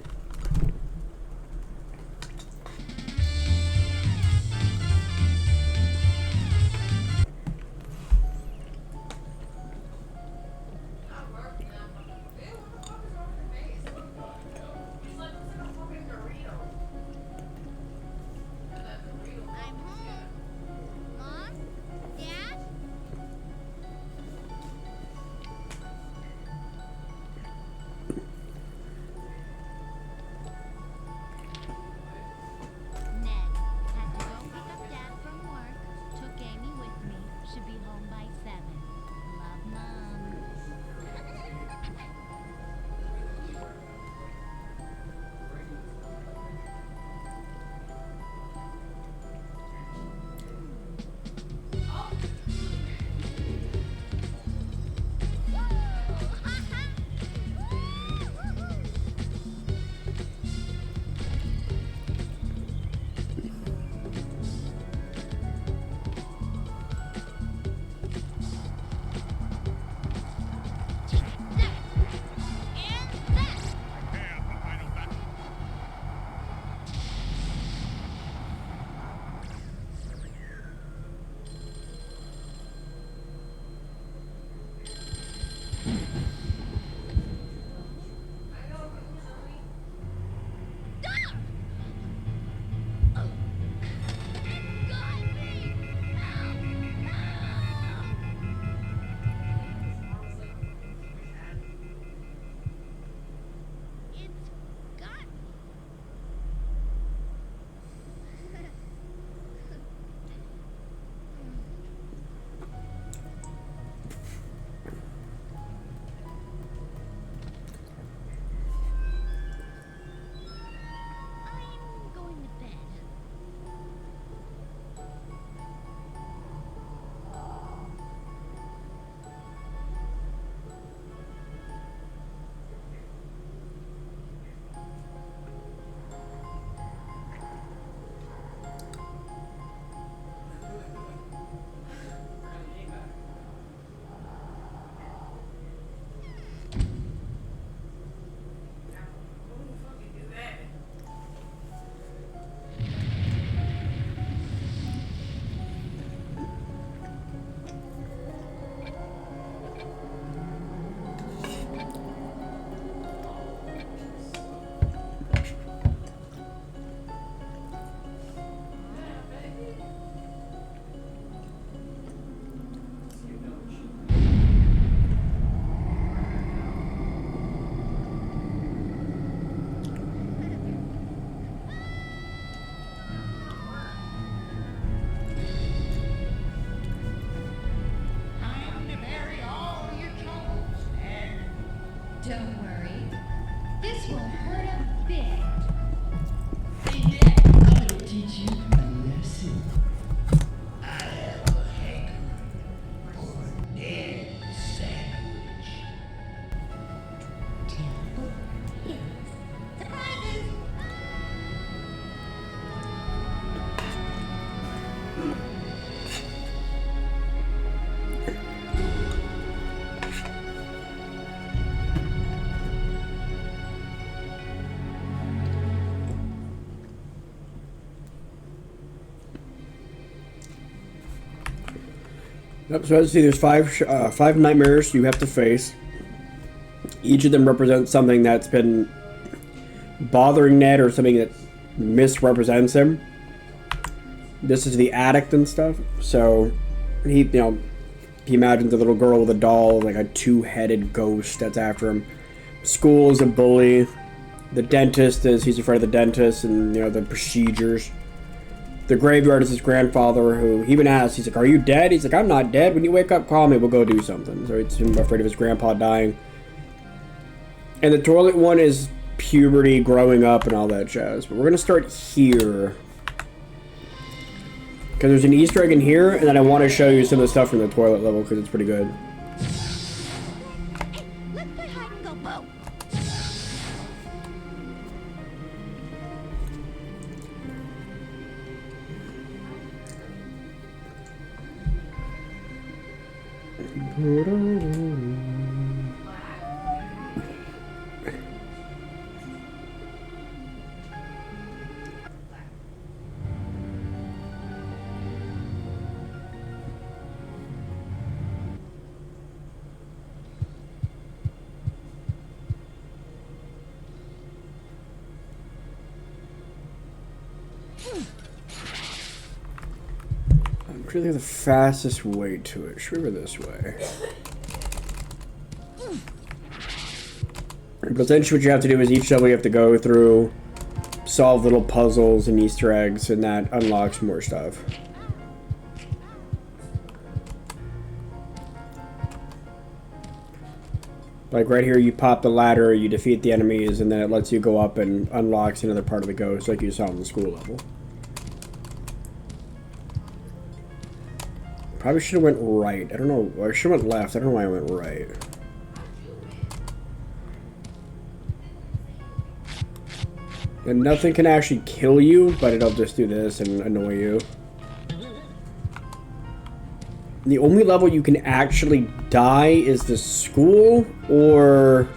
Yep, so as you see, there's five nightmares you have to face. Each of them represents something that's been bothering Ned or something that misrepresents him. This is the addict and stuff. So he imagines a little girl with a doll, like a two-headed ghost that's after him. School is a bully. The dentist is, he's afraid of the dentist and, the procedures. The graveyard is his grandfather, who he even asks, he's like, are you dead? He's like, I'm not dead. When you wake up, call me, we'll go do something. So he's afraid of his grandpa dying. And the toilet one is puberty, growing up, and all that jazz. But we're going to start here. Because there's an Easter egg in here, and then I want to show you some of the stuff from the toilet level, because it's pretty good. Let's play hide and go, Bo. I'm really the fastest way to it. Should we go this way? But essentially what you have to do is each level you have to go through, solve little puzzles and Easter eggs, and that unlocks more stuff. Like right here, you pop the ladder, you defeat the enemies, and then it lets you go up and unlocks another part of the ghost, like you saw on the school level. Probably should have went right. I don't know. I should have went left. I don't know why I went right. And nothing can actually kill you, but it'll just do this and annoy you. The only level you can actually die is the school or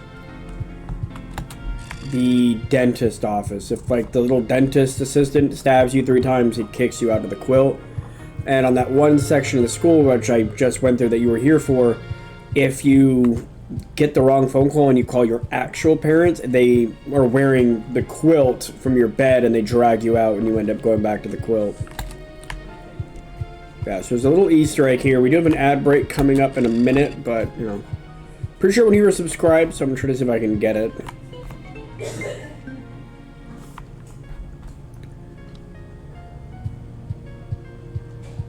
the dentist office. If like the little dentist assistant stabs you 3 times, it kicks you out of the quilt. And on that one section of the school, which I just went through that you were here for, if you get the wrong phone call and you call your actual parents, they are wearing the quilt from your bed and they drag you out and you end up going back to the quilt. Yeah, so there's a little Easter egg here. We do have an ad break coming up in a minute, but, pretty sure when you were subscribed, so I'm trying to see if I can get it.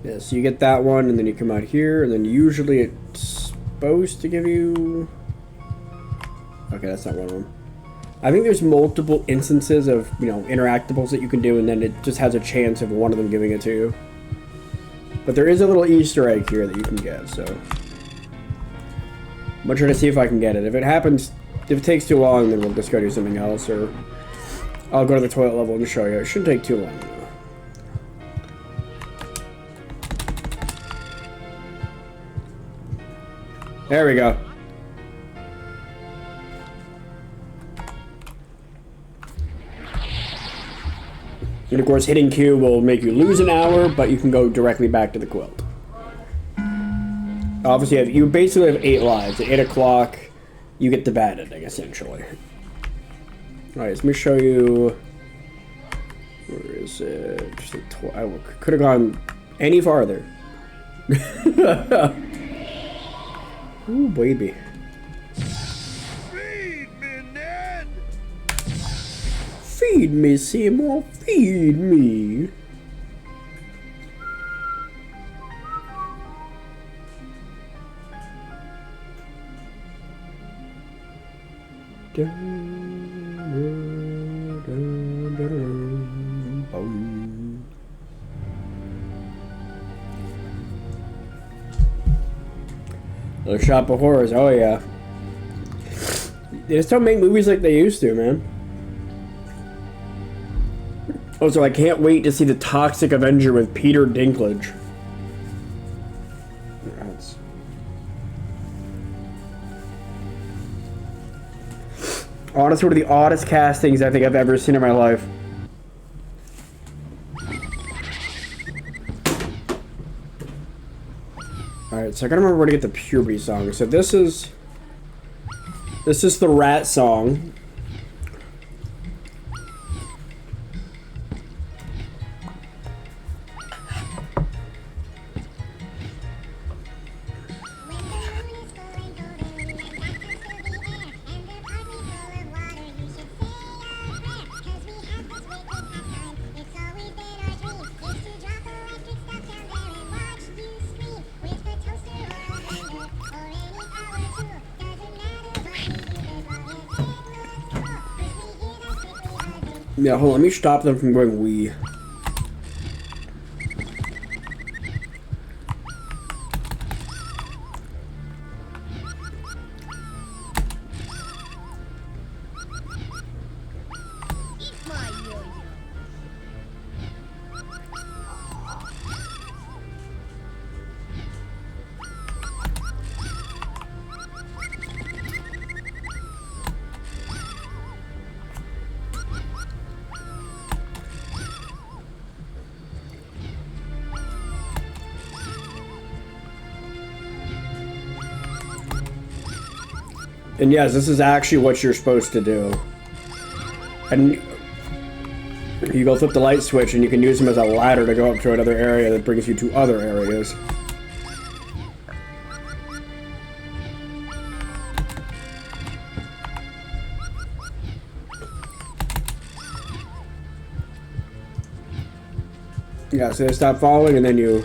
Yeah, so you get that one, and then you come out here, and then usually it's supposed to give you... Okay, that's not one of them. I think there's multiple instances of, interactables that you can do, and then it just has a chance of one of them giving it to you. But there is a little Easter egg here that you can get, so... I'm gonna try to see if I can get it. If it happens, if it takes too long, then we'll just go do something else, or... I'll go to the toilet level and show you. It shouldn't take too long. There we go. And of course, hitting Q will make you lose an hour, but you can go directly back to the quilt. Obviously, you basically have 8 lives. At 8 o'clock, you get the bad ending, essentially. Alright, let me show you... Where is it? I could have gone any farther. Ooh, baby. Feed me, Ned! Feed me, Seymour. Feed me. The Shop of Horrors, oh yeah. They just don't make movies like they used to, man. Also, I can't wait to see the Toxic Avenger with Peter Dinklage. That's... Honestly, one of the oddest castings I think I've ever seen in my life. Alright, so I gotta remember where to get the puberty song. So this is the rat song. Yeah, hold on, let me stop them from going wee. And yes, this is actually what you're supposed to do. And you go flip the light switch and you can use them as a ladder to go up to another area that brings you to other areas. Yeah, so they stop following and then you...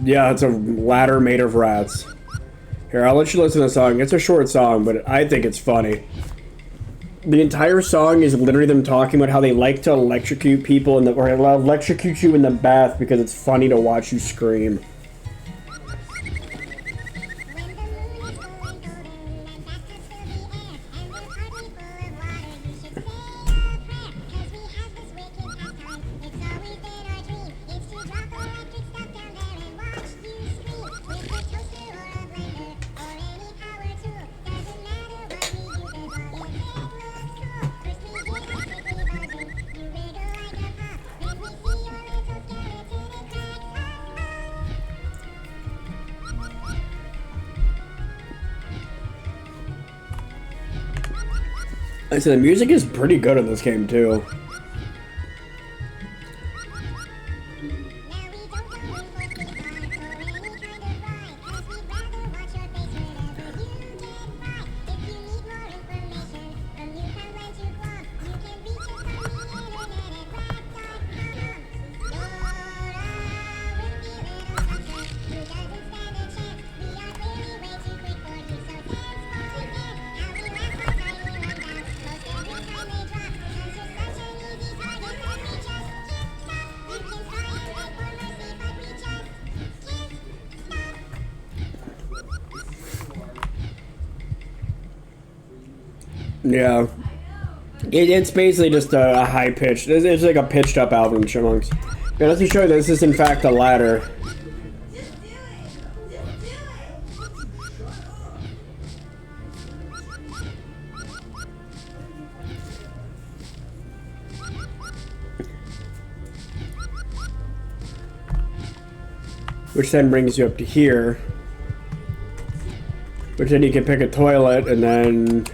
Yeah, it's a ladder made of rats. Here, I'll let you listen to the song. It's a short song, but I think it's funny. The entire song is literally them talking about how they like to electrocute people or electrocute you in the bath because it's funny to watch you scream. I said the music is pretty good in this game too. Yeah. It's basically just a high pitched. It's like a pitched up album, Chipmunks. Yeah, let's show you this is in fact a ladder. Which then brings you up to here. Which then you can pick a toilet and then...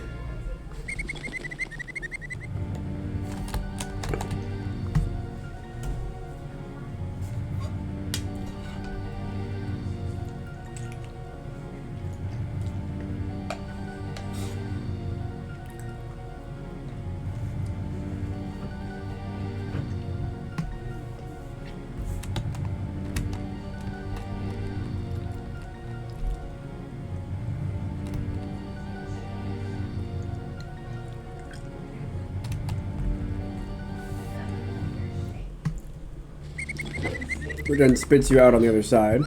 which then spits you out on the other side.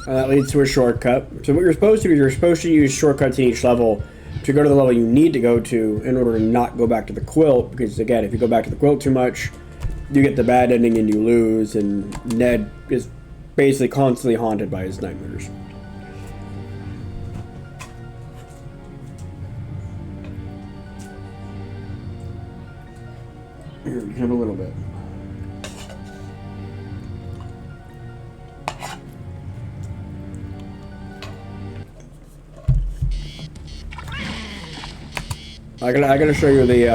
And that leads to a shortcut. So what you're supposed to do is you're supposed to use shortcuts in each level to go to the level you need to go to in order to not go back to the quilt, because again, if you go back to the quilt too much, you get the bad ending and you lose, and Ned is basically constantly haunted by his nightmares. Here, you can have a little bit. I gotta show you the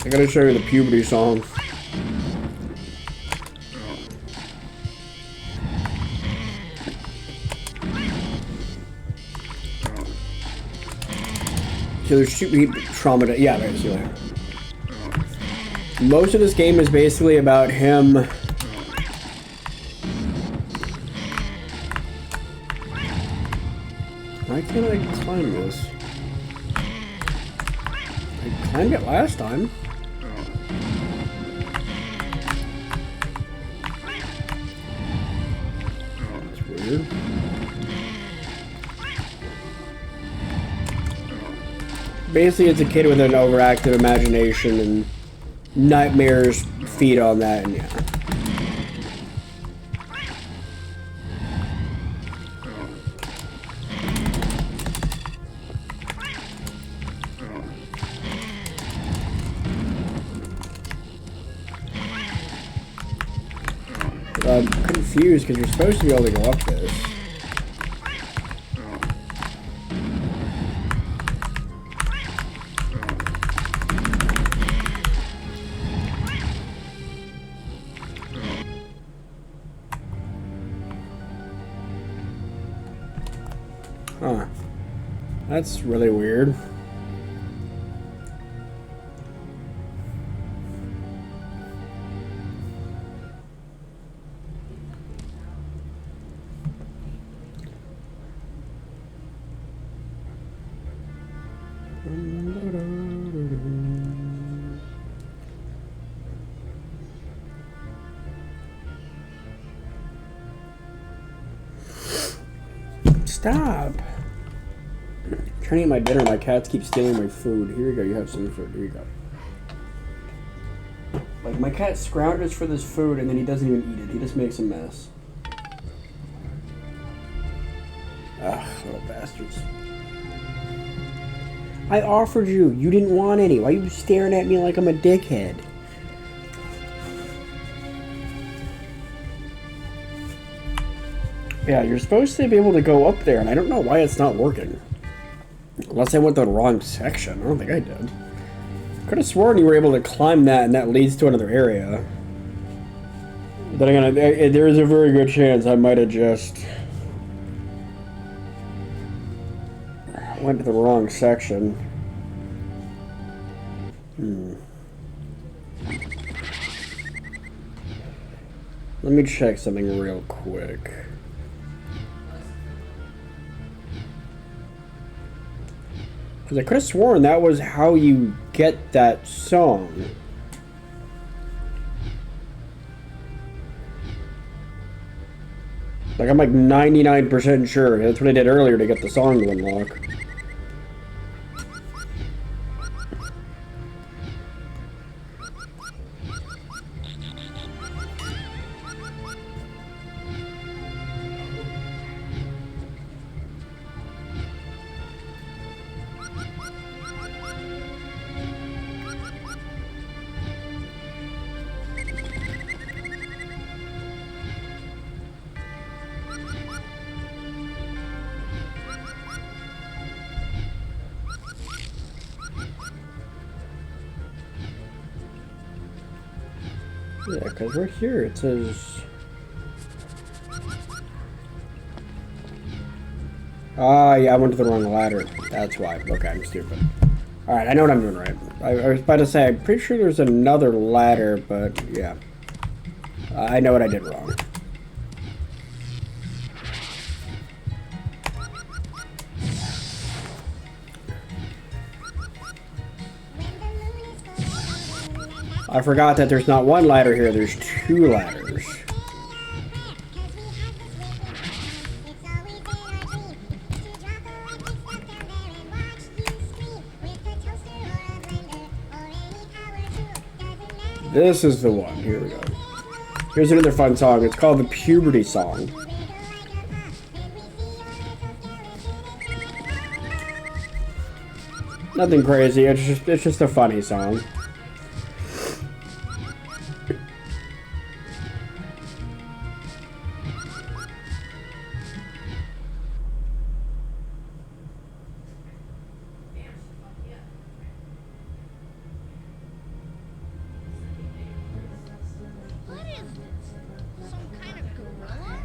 I gotta show you the puberty song. So there's two trauma. Yeah, basically. Most of this game is basically about him. Why can't I climb this? I climbed it last time. That's weird. Basically, it's a kid with an overactive imagination, and nightmares feed on that, and yeah. I'm confused because you're supposed to be able to go up this. Huh. That's really weird. Stop! I'm trying to eat my dinner. My cats keep stealing my food. Here you go. You have some food. Here you go. Like, my cat scrounges for this food and then he doesn't even eat it. He just makes a mess. Ugh, little bastards. I offered you. You didn't want any. Why are you staring at me like I'm a dickhead? Yeah, you're supposed to be able to go up there, and I don't know why it's not working. Unless I went the wrong section. I don't think I did. Could have sworn you were able to climb that, and that leads to another area. Then again, there is a very good chance I might have just went to the wrong section. Let me check something real quick. Because I could have sworn that was how you get that song. Like, I'm like 99% sure. That's what I did earlier to get the song to unlock. Yeah, because right here it says... Ah, yeah, I went to the wrong ladder. That's why. Okay, I'm stupid. Alright, I know what I'm doing right. I was about to say, I'm pretty sure there's another ladder, but yeah. I know what I did wrong. I forgot that there's not one ladder here, there's two ladders. This is the one. Here we go. Here's another fun song. It's called the Puberty Song. Nothing crazy. It's just a funny song. What is this? Some kind of gorilla?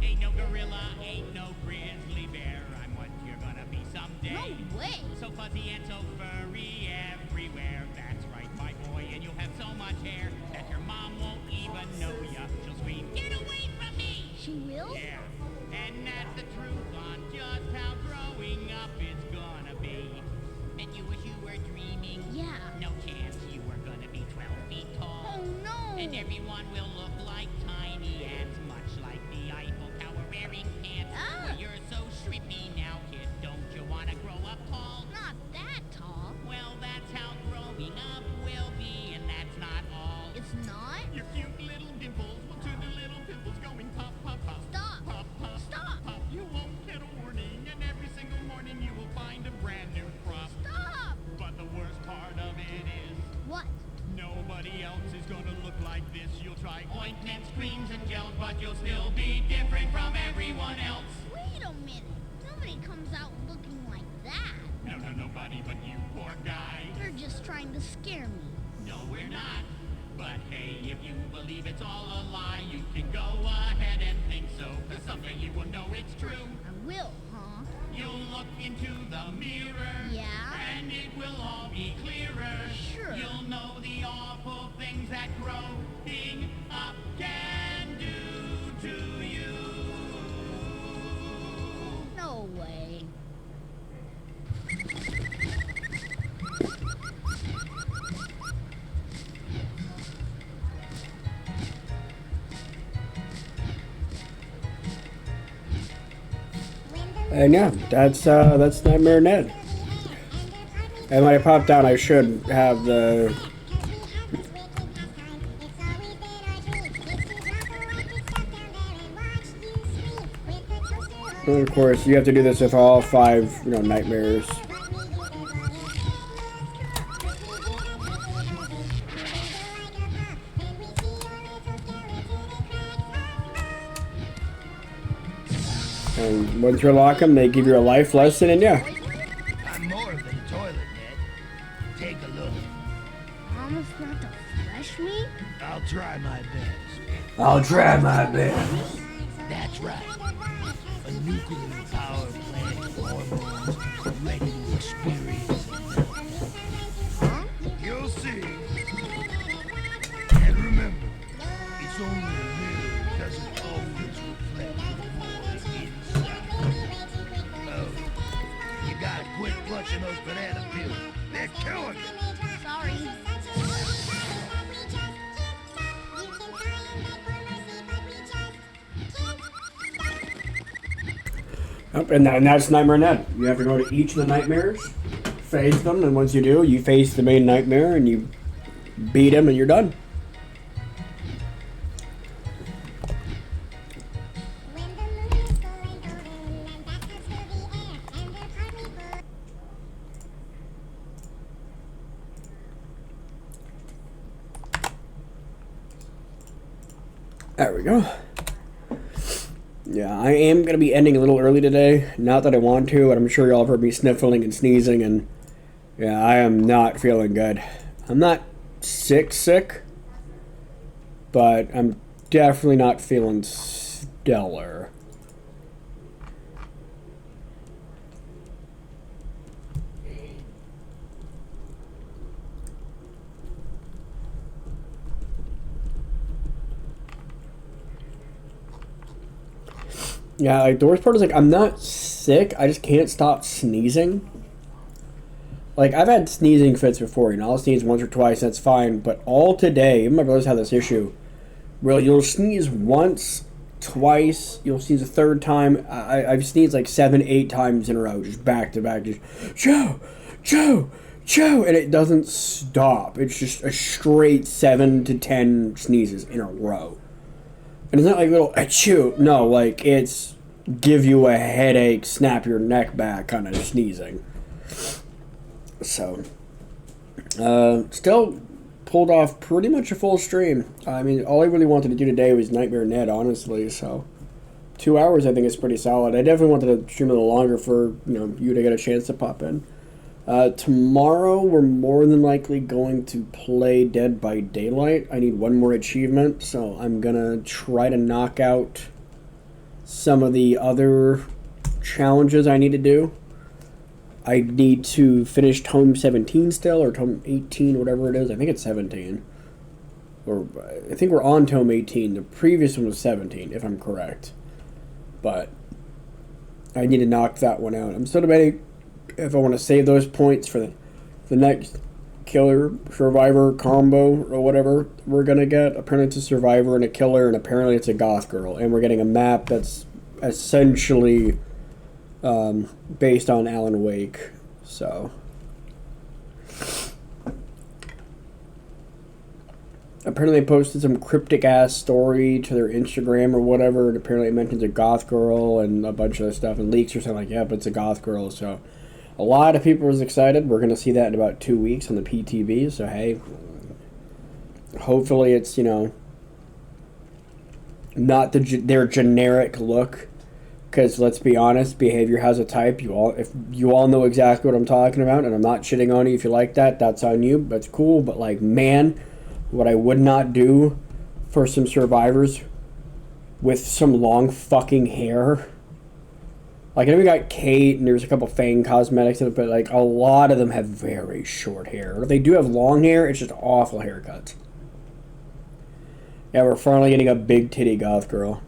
Ain't no gorilla, ain't no grizzly bear. I'm what you're gonna be someday. No way. So fuzzy and so furry everywhere. That's right, my boy, and you'll have so much hair that your mom won't even know ya. She'll scream, "Get away from me!" She will? Yeah, and that's the truth on just how growing up is gonna be. And you wish you were dreaming. Yeah. No chance you were gonna be 12 feet tall. Oh no. And everyone will look like tiny ants, much like the Eiffel Tower wearing pants. Ah. Well, you're so shrimpy now, kid. Don't you wanna grow up tall? Not that tall. Well, that's how growing up will be, and that's not all. It's not? Your cute little dimples will turn to little pimples going pop, pop, pop. Stop. Pop, pop. Stop. Pop. You won't get a warning, and every single morning you will find a brand new crop. Stop. But the worst part of it is, What? nobody else is gonna look like this. You'll try ointments, creams, and gels, but you'll still be different from everyone else. Wait a minute. Nobody comes out looking like that. No, nobody but you, poor guy. You're just trying to scare me. No, we're not. But hey, if you believe it's all a lie, you can go ahead and think so. 'Cause someday you will know it's true. I will, huh? You'll look into the mirror. Yeah? And it will all be clearer. Sure. You'll know the awful things that growing up can do to you. No way. And yeah, that's Nightmare Ned. And when I pop down, I should have the. And of course, you have to do this with all 5, nightmares. And once you unlock them, they give you a life lesson, and yeah. I'm more than a toilet, Ned. Take a look. Promise not to flesh me? I'll try my best. I'll try my best. That's right. A nuclear power plant with hormones ready to experience. Huh? You'll see. And remember, it's only a mirror doesn't always reflect the boy inside. Oh, you gotta quit clutching those banana peels. They're killing you. Sorry. Yep, and that's Nightmare Ned. You have to go to each of the nightmares, face them, and once you do, you face the main nightmare, and you beat him, and you're done. There we go. Yeah, I am going to be ending a little early today. Not that I want to, but I'm sure y'all have heard me sniffling and sneezing, and yeah, I am not feeling good. I'm not sick, but I'm definitely not feeling stellar. Yeah, like, the worst part is, like, I'm not sick, I just can't stop sneezing. Like, I've had sneezing fits before, I'll sneeze once or twice, that's fine, but all today, even my brothers have this issue, where you'll sneeze once, twice, you'll sneeze a third time. I've sneezed, like, 7-8 times in a row, just back to back, just, Joe, and it doesn't stop. It's just a straight 7 to 10 sneezes in a row. And it's not like little achoo. No, like, it's give you a headache, snap your neck back kind of sneezing. So, still pulled off pretty much a full stream. I mean, all I really wanted to do today was Nightmare Ned, honestly, so 2 hours I think is pretty solid. I definitely wanted to stream a little longer for, you to get a chance to pop in. Tomorrow we're more than likely going to play Dead by Daylight. I need one more achievement, so I'm gonna try to knock out some of the other challenges I need to do. I need to finish Tome 17 still, or Tome 18, whatever it is. I think it's 17. Or I think we're on Tome 18. The previous one was 17, if I'm correct. But I need to knock that one out. I'm still debating if I want to save those points for the next killer survivor combo or whatever we're going to get. Apparently it's a survivor and a killer, and apparently it's a goth girl. And we're getting a map that's essentially based on Alan Wake. So apparently they posted some cryptic ass story to their Instagram or whatever, and apparently it mentions a goth girl and a bunch of other stuff and leaks or something like that, but it's a goth girl. So a lot of people was excited. We're going to see that in about 2 weeks on the PTB. So hey, hopefully it's, not their generic look. Because let's be honest, Behavior has a type. If you all know exactly what I'm talking about, and I'm not shitting on you if you like that. That's on you. That's cool. But like, man, what I would not do for some survivors with some long fucking hair. Like, I know we got Kate, and there's a couple Fang cosmetics, but like a lot of them have very short hair. If they do have long hair, it's just awful haircuts. Yeah, we're finally getting a big titty goth girl.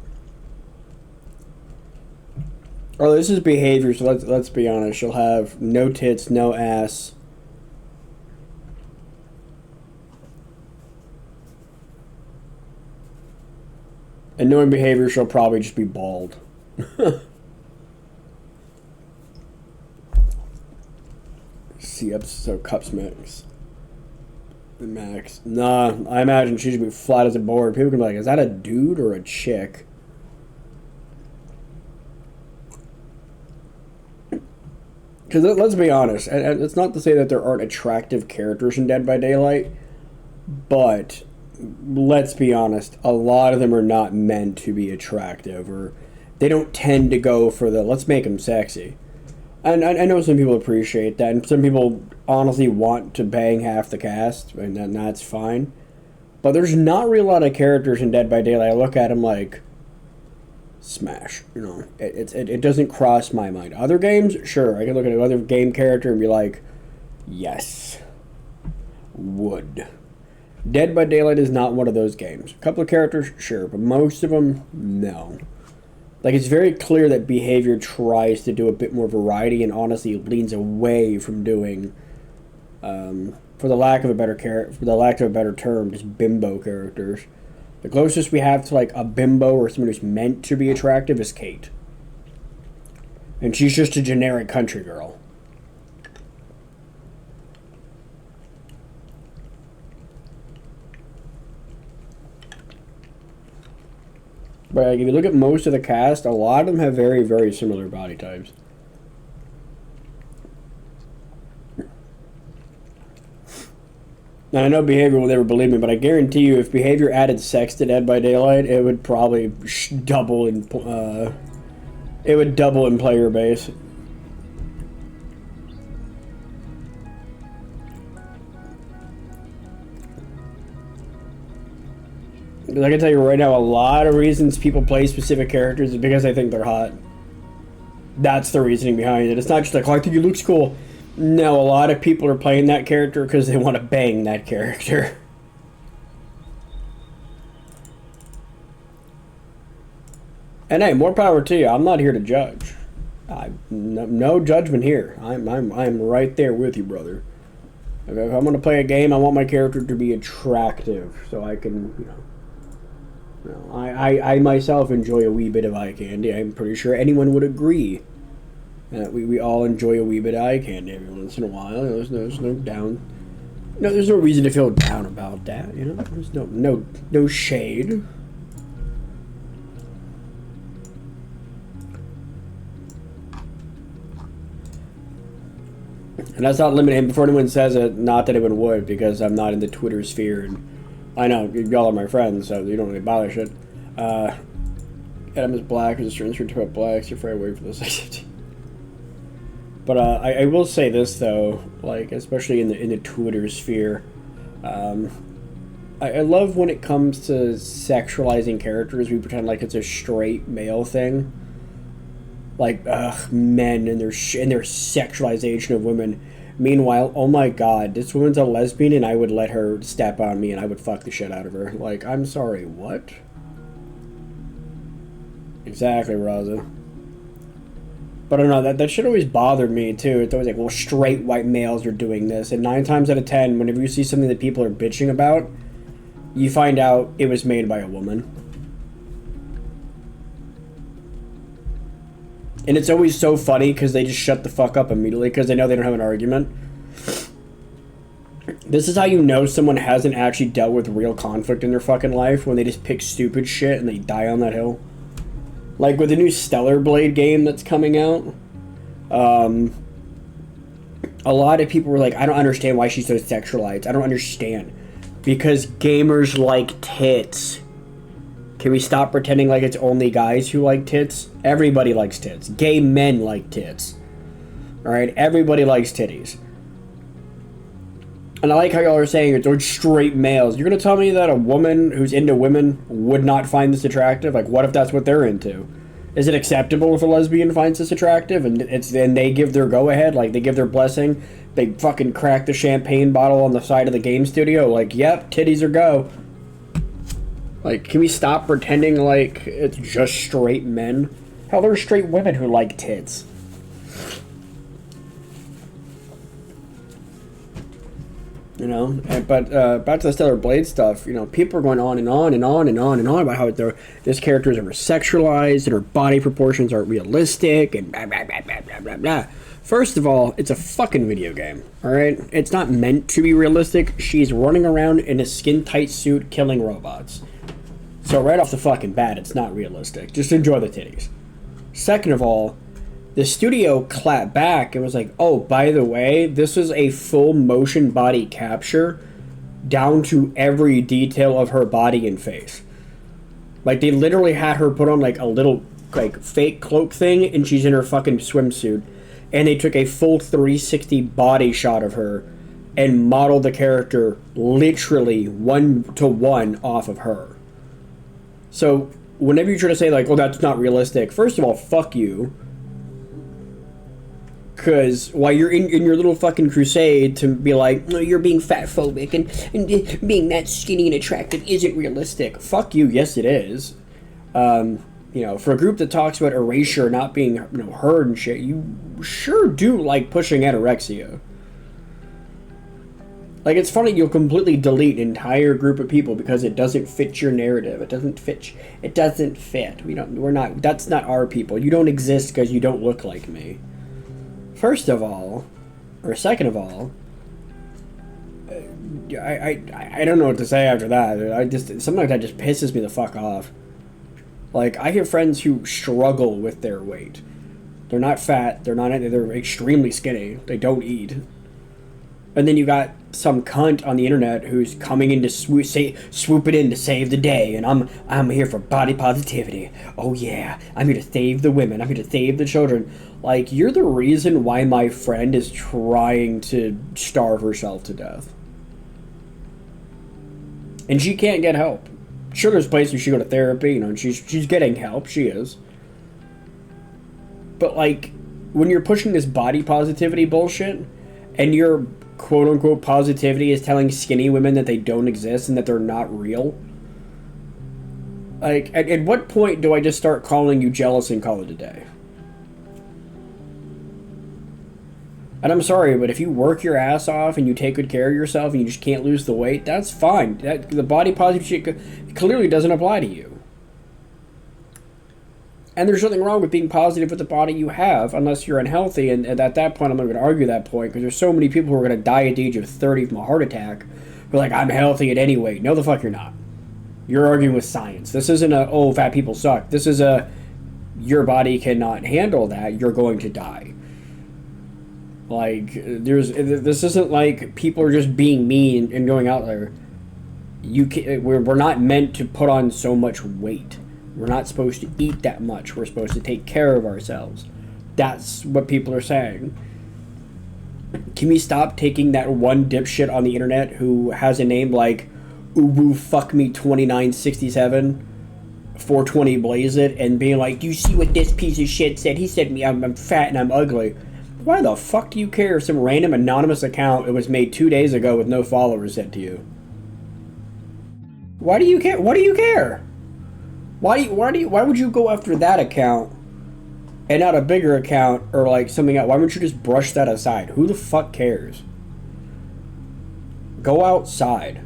Oh, this is Behavior, so let's be honest. She'll have no tits, no ass. And knowing Behavior, she'll probably just be bald. See episode Cups Mix. Max. Nah, I imagine she should be flat as a board. People can be like, is that a dude or a chick? Because let's be honest, and it's not to say that there aren't attractive characters in Dead by Daylight, but let's be honest, a lot of them are not meant to be attractive, or they don't tend to go for the, let's make them sexy. And I know some people appreciate that, and some people honestly want to bang half the cast, and that's fine. But there's not really a lot of characters in Dead by Daylight. I look at them like, smash, it doesn't cross my mind. Other games, sure, I can look at another game character and be like, yes, would. Dead by Daylight is not one of those games. A couple of characters, sure, but most of them, no. Like, it's very clear that Behavior tries to do a bit more variety and honestly leans away from doing, for the lack of a better term, just bimbo characters. The closest we have to like a bimbo or someone who's meant to be attractive is Kate. And she's just a generic country girl. But like, if you look at most of the cast, a lot of them have very, very similar body types. Now, I know Behavior will never believe me, but I guarantee you if Behavior added sex to Dead by Daylight, it would probably double in player base. Because I can tell you right now, a lot of reasons people play specific characters is because they think they're hot. That's the reasoning behind it. It's not just like, oh, I think he looks cool. No, a lot of people are playing that character because they want to bang that character. And hey, more power to you. I'm not here to judge. No judgment here. I'm right there with you, brother. If I'm going to play a game, I want my character to be attractive, so I can, I myself enjoy a wee bit of eye candy. I'm pretty sure anyone would agree. We all enjoy a wee bit of eye candy every once in a while. There's no reason to feel down about that. There's no shade. And that's not limiting before anyone says it, not that anyone would, because I'm not in the Twitter sphere, and I know, y'all are my friends, so you don't really bother shit. Adam is black, is transferred to blacks, you're afraid away for this. But I will say this though, like, especially in the Twitter sphere, I love when it comes to sexualizing characters, we pretend like it's a straight male thing. Like, men and their sexualization of women. Meanwhile, oh my god, this woman's a lesbian and I would let her step on me and I would fuck the shit out of her. Like, I'm sorry, what? Exactly, Raza. But I don't know, that shit always bothered me too. It's always like, well, straight white males are doing this. And 9 times out of 10, whenever you see something that people are bitching about, you find out it was made by a woman. And it's always so funny because they just shut the fuck up immediately because they know they don't have an argument. This is how you know someone hasn't actually dealt with real conflict in their fucking life, when they just pick stupid shit and they die on that hill. Like with the new Stellar Blade game that's coming out, a lot of people were like, I don't understand why she's so sexualized. I don't understand. Because gamers like tits. Can we stop pretending like it's only guys who like tits? Everybody likes tits. Gay men like tits. Alright? Everybody likes titties. And I like how y'all are saying it's straight males. You're gonna tell me that a woman who's into women would not find this attractive? Like, what if that's what they're into? Is it acceptable if a lesbian finds this attractive and they give their go-ahead? Like, they give their blessing? They fucking crack the champagne bottle on the side of the game studio? Like, yep, titties are go. Like, can we stop pretending like it's just straight men? Hell, there are straight women who like tits. You know, but back to the Stellar Blade stuff, you know, people are going on and on and on and on and on about how this character is over-sexualized and her body proportions aren't realistic and blah, blah, blah, blah, blah, blah, blah. First of all, it's a fucking video game, alright? It's not meant to be realistic. She's running around in a skin-tight suit killing robots. So right off the fucking bat, it's not realistic. Just enjoy the titties. Second of all, the studio clapped back and was like, oh, by the way, this is a full motion body capture down to every detail of her body and face. Like, they literally had her put on, like, a little, like, fake cloak thing, and she's in her fucking swimsuit. And they took a full 360 body shot of her and modeled the character literally 1-to-1 off of her. So, whenever you try to say, like, oh, that's not realistic, first of all, fuck you. Because while you're in your little fucking crusade to be like, no, you're being fat-phobic and being that skinny and attractive isn't realistic. Fuck you, yes it is. You know, for a group that talks about erasure not being, you know, heard and shit, you sure do like pushing anorexia. Like, it's funny you'll completely delete an entire group of people because it doesn't fit your narrative. It doesn't fit. It doesn't fit. That's not our people. You don't exist because you don't look like me. First of all, or second of all, I don't know what to say after that. Something like that just pisses me the fuck off. Like, I have friends who struggle with their weight. They're not fat. They're extremely skinny. They don't eat. And then you got some cunt on the internet who's coming in to swooping in to save the day, and I'm here for body positivity. Oh yeah, I'm here to save the women. I'm here to save the children. Like, you're the reason why my friend is trying to starve herself to death. And she can't get help. Sure, there's places where she go to therapy, you know, and she's getting help. She is. But, like, when you're pushing this body positivity bullshit, and your quote-unquote positivity is telling skinny women that they don't exist and that they're not real, like, at what point do I just start calling you jealous and call it a day? And I'm sorry, but if you work your ass off and you take good care of yourself and you just can't lose the weight, that's fine. The body positive shit clearly doesn't apply to you. And there's nothing wrong with being positive with the body you have, unless you're unhealthy, and at that point, I'm not going to argue that point, because there's so many people who are going to die at the age of 30 from a heart attack, who are like, I'm healthy at any weight. No, the fuck you're not. You're arguing with science. This isn't a, oh, fat people suck. This is a, your body cannot handle that, you're going to die. Like, this isn't like people are just being mean and going out there. We're not meant to put on so much weight. We're not supposed to eat that much. We're supposed to take care of ourselves. That's what people are saying. Can we stop taking that one dipshit on the internet who has a name like Ubu Fuck Me 2967 420 Blaze It and being like, you see what this piece of shit said? He said I'm fat and I'm ugly. Why the fuck do you care if some random anonymous account that was made 2 days ago with no followers said to you? Why do you care? What do you care? Why would you go after that account and not a bigger account or like something else? Why wouldn't you just brush that aside? Who the fuck cares? Go outside.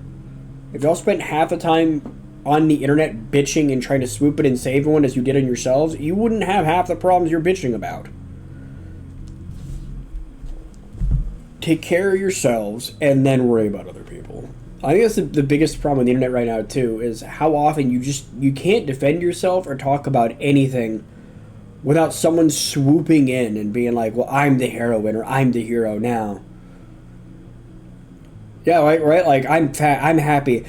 If y'all spent half the time on the internet bitching and trying to swoop it and save one as you did on yourselves, you wouldn't have half the problems you're bitching about. Take care of yourselves and then worry about other people. I think that's the biggest problem on the internet right now too, is how often you can't defend yourself or talk about anything without someone swooping in and being like, well, I'm the heroine or I'm the hero now. Yeah, right? Like, I'm fat, I'm happy,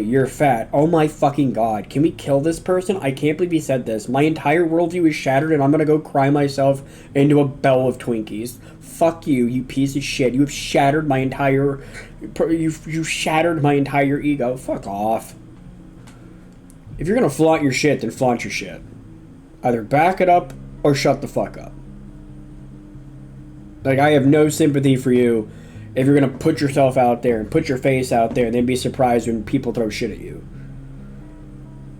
you're fat. Oh my fucking god, can we kill this person? I can't believe he said this. My entire worldview is shattered and I'm gonna go cry myself into a bowl of Twinkies. Fuck you, you piece of shit. You've shattered my entire... You've shattered my entire ego. Fuck off. If you're gonna flaunt your shit, then flaunt your shit. Either back it up or shut the fuck up. Like, I have no sympathy for you if you're gonna put yourself out there and put your face out there and then be surprised when people throw shit at you.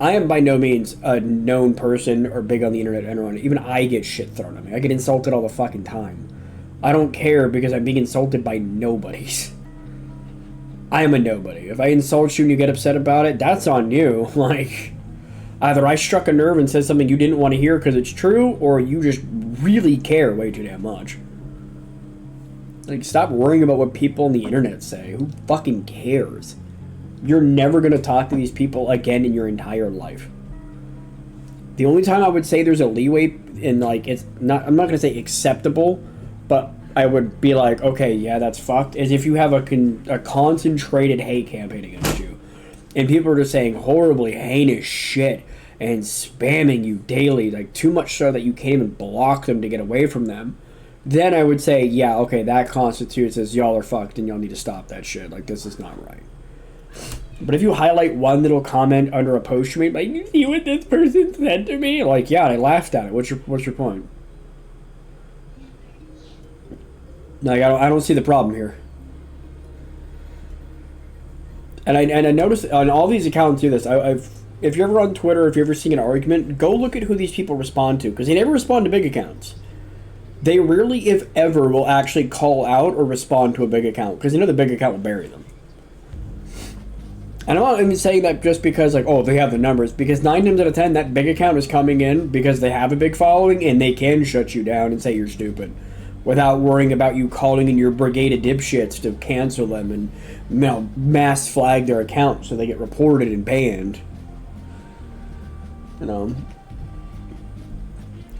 I am by no means a known person or big on the internet. Anyone, even I get shit thrown at me. I get insulted all the fucking time. I don't care because I'm being insulted by nobodies. I am a nobody. If I insult you and you get upset about it, that's on you. Like, either I struck a nerve and said something you didn't want to hear because it's true, or you just really care way too damn much. Like, stop worrying about what people on the internet say. Who fucking cares? You're never going to talk to these people again in your entire life. The only time I would say there's a leeway in, like, it's not, I'm not going to say acceptable, but I would be like, okay, yeah, that's fucked, is if you have a concentrated hate campaign against you. And people are just saying horribly heinous shit and spamming you daily, like too much so that you can't even block them to get away from them. Then I would say, yeah, okay, that constitutes as y'all are fucked and y'all need to stop that shit. Like, this is not right. But if you highlight one little comment under a post you made, like, you see what this person said to me? Like, yeah, I laughed at it. What's your point? Like, I don't see the problem here. And I noticed on all these accounts do this. If you're ever on Twitter, if you're ever seeing an argument, go look at who these people respond to, because they never respond to big accounts. They rarely, if ever, will actually call out or respond to a big account, because they know the big account will bury them. And I'm not even saying that just because, like, oh, they have the numbers, because 9 times out of 10, that big account is coming in because they have a big following, and they can shut you down and say you're stupid, without worrying about you calling in your brigade of dipshits to cancel them and, you know, mass flag their account so they get reported and banned. You know,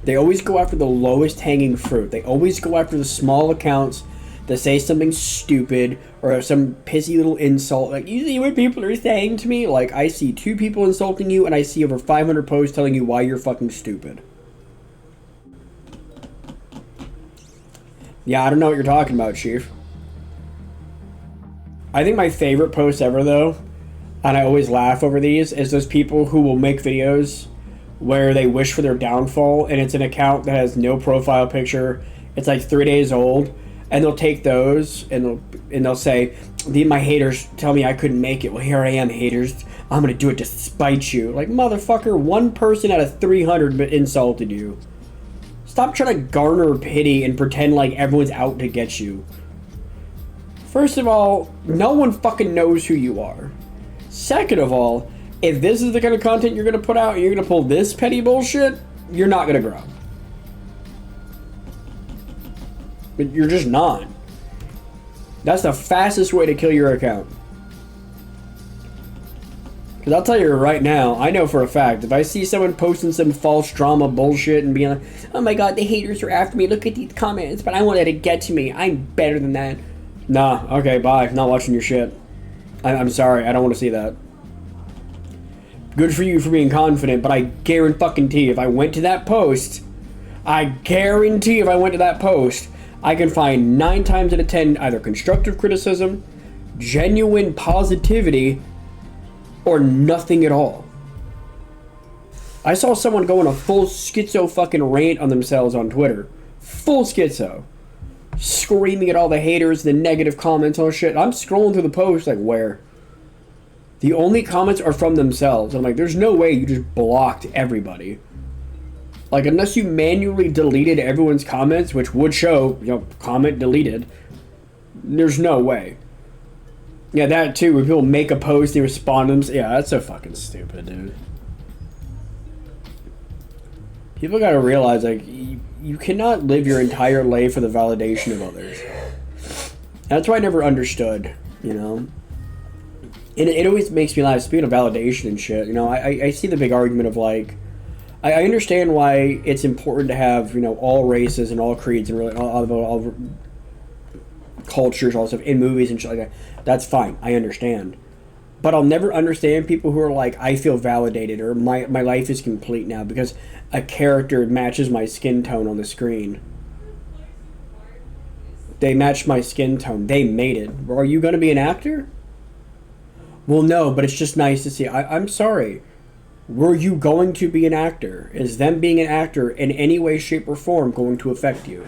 they always go after the lowest hanging fruit. They always go after the small accounts that say something stupid or some pissy little insult. Like, you see what people are saying to me? Like, I see 2 people insulting you and I see over 500 posts telling you why you're fucking stupid. Yeah, I don't know what you're talking about, Chief. I think my favorite post ever, though, and I always laugh over these, is those people who will make videos where they wish for their downfall, and it's an account that has no profile picture. It's like 3 days old, and they'll take those and they'll say, my haters tell me I couldn't make it. Well, here I am, haters. I'm gonna do it to spite you. Like, motherfucker, 1 person out of 300 insulted you. Stop trying to garner pity and pretend like everyone's out to get you. First of all, no one fucking knows who you are. Second of all, if this is the kind of content you're going to put out and you're going to pull this petty bullshit, you're not going to grow. But you're just not. That's the fastest way to kill your account. Because I'll tell you right now, I know for a fact, if I see someone posting some false drama bullshit and being like, oh my god, the haters are after me, look at these comments, but I want it to get to me, I'm better than that. Nah, okay, bye, not watching your shit. I'm sorry, I don't want to see that. Good for you for being confident, but I guarantee if I went to that post, I can find 9 times out of 10 either constructive criticism, genuine positivity, or nothing at all. I saw someone go on a full schizo fucking rant on themselves on Twitter. Full schizo. Screaming at all the haters, the negative comments, all shit. I'm scrolling through the post like, where? The only comments are from themselves. I'm like, there's no way you just blocked everybody. Like, unless you manually deleted everyone's comments, which would show, you know, comment deleted, there's no way. Yeah, that too, where people make a post, they respond to them. Yeah, that's so fucking stupid, dude. People gotta realize, like, you cannot live your entire life for the validation of others. That's why I never understood, you know? And it always makes me laugh, speaking of validation and shit, you know, I see the big argument of, like, I understand why it's important to have, you know, all races and all creeds and really all cultures, all stuff in movies and shit like that. That's fine. I understand. But I'll never understand people who are like, I feel validated or my life is complete now because a character matches my skin tone on the screen. They matched my skin tone. They made it. Are you going to be an actor? Well, no, but it's just nice to see. I'm sorry. Were you going to be an actor? Is them being an actor in any way, shape, or form going to affect you?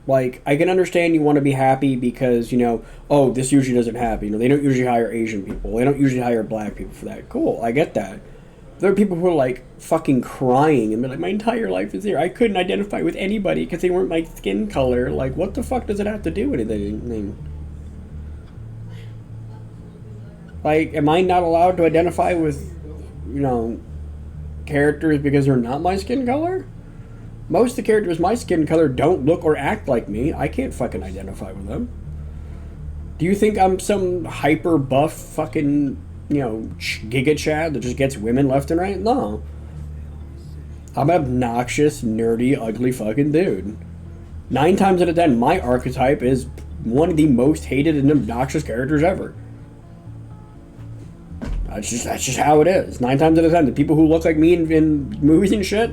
Like, I can understand you want to be happy because, you know, oh, this usually doesn't happen. You know, they don't usually hire Asian people. They don't usually hire black people for that. Cool, I get that. There are people who are, like, fucking crying and be like, my entire life is here. I couldn't identify with anybody because they weren't my skin color. Like, what the fuck does it have to do with anything? Like, am I not allowed to identify with, you know, characters because they're not my skin color? Most of the characters my skin color don't look or act like me. I can't fucking identify with them. Do you think I'm some hyper buff fucking, you know, Giga Chad that just gets women left and right? No. I'm an obnoxious, nerdy, ugly fucking dude. 9 times out of 10, my archetype is one of the most hated and obnoxious characters ever. That's just how it is. 9 times out of 10, the people who look like me in movies and shit,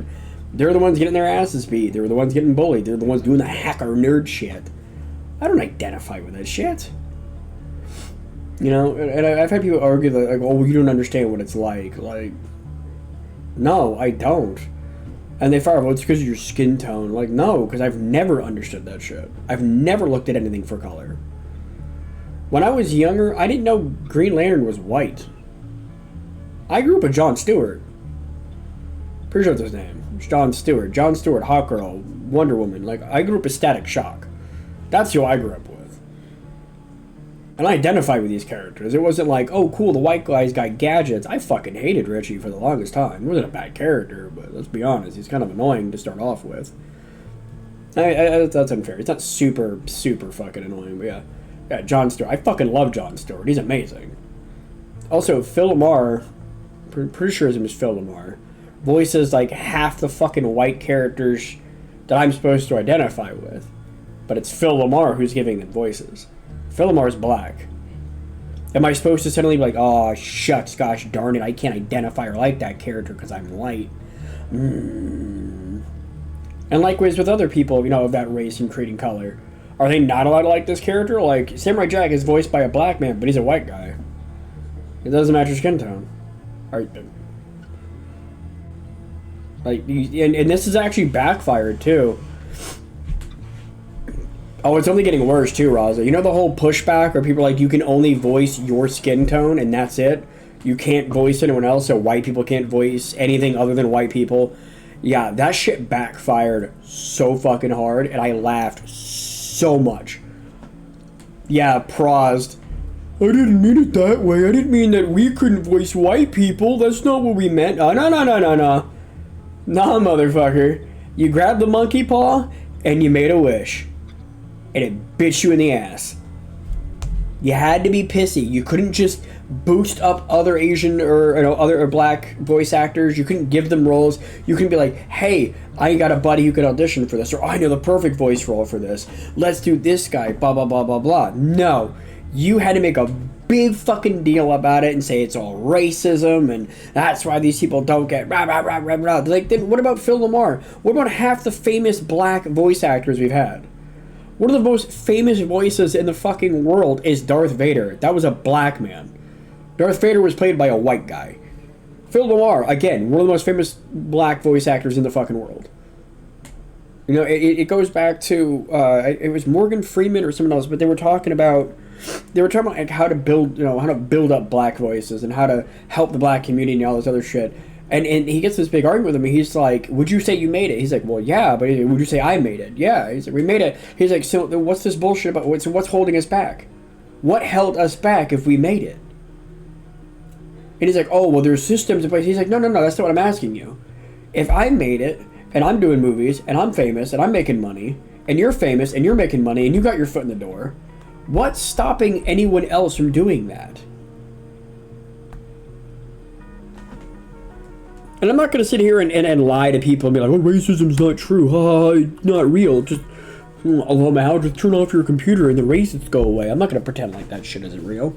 they're the ones getting their asses beat. They're the ones getting bullied. They're the ones doing the hacker nerd shit. I don't identify with that shit. You know, and I've had people argue that, like, oh, you don't understand what it's like. Like, no, I don't. And they fire, well, it's because of your skin tone. Like, no, because I've never understood that shit. I've never looked at anything for color. When I was younger, I didn't know Green Lantern was white. I grew up with Jon Stewart. Pretty sure that's his name. Jon Stewart, Hawkgirl, Wonder Woman. Like, I grew up with Static Shock. That's who I grew up with. And I identify with these characters. It wasn't like, oh, cool, the white guy's got gadgets. I fucking hated Richie for the longest time. He wasn't a bad character, but let's be honest, he's kind of annoying to start off with. That's unfair. He's not super, super fucking annoying, but yeah. Yeah, Jon Stewart. I fucking love Jon Stewart. He's amazing. Also, Phil LaMarr, pretty sure his name is Phil LaMarr, voices like half the fucking white characters that I'm supposed to identify with. But it's Phil LaMarr who's giving them voices. Phil LaMarr's black. Am I supposed to suddenly be like, oh, shucks, gosh darn it, I can't identify or like that character because I'm white? And likewise with other people, you know, of that race and creed and color. Are they not allowed to like this character? Like, Samurai Jack is voiced by a black man, but he's a white guy. It doesn't match your skin tone. Like, and this is actually backfired, too. Oh, it's only getting worse, too, Raza. You know the whole pushback where people are like, you can only voice your skin tone, and that's it? You can't voice anyone else, so white people can't voice anything other than white people? Yeah, that shit backfired so fucking hard, and I laughed so much. Yeah, prosed. I didn't mean it that way. I didn't mean that we couldn't voice white people. That's not what we meant. No. Nah, motherfucker. You grabbed the monkey paw, and you made a wish. And it bit you in the ass. You had to be pissy. You couldn't just boost up other Asian or other or black voice actors. You couldn't give them roles. You couldn't be like, hey, I got a buddy who could audition for this, or I know the perfect voice role for this. Let's do this guy, blah, blah, blah, blah, blah. No. You had to make a big fucking deal about it and say it's all racism and that's why these people don't get rah, rah, rah, rah, rah. Like, then what about Phil LaMarr? What about half the famous black voice actors we've had? One of the most famous voices in the fucking world is Darth Vader. That was a black man. Darth Vader was played by a white guy. Phil LaMarr, again, one of the most famous black voice actors in the fucking world. You know, it goes back to, it was Morgan Freeman or someone else, but they were talking about like how to build, how to build up black voices and how to help the black community and all this other shit. And he gets this big argument with him. He's like, would you say you made it? He's like, well, yeah, but would you say I made it? Yeah. He's like, we made it. He's like, so what's this bullshit about? So what's holding us back? What held us back if we made it? And he's like, oh, well, there's systems in place. He's like, no, that's not what I'm asking you. If I made it, and I'm doing movies, and I'm famous, and I'm making money, and you're famous, and you're making money, and you got your foot in the door, what's stopping anyone else from doing that? And I'm not going to sit here and lie to people and be like, oh, racism's not true. It's not real. Just allow just turn off your computer and the racists go away. I'm not going to pretend like that shit isn't real.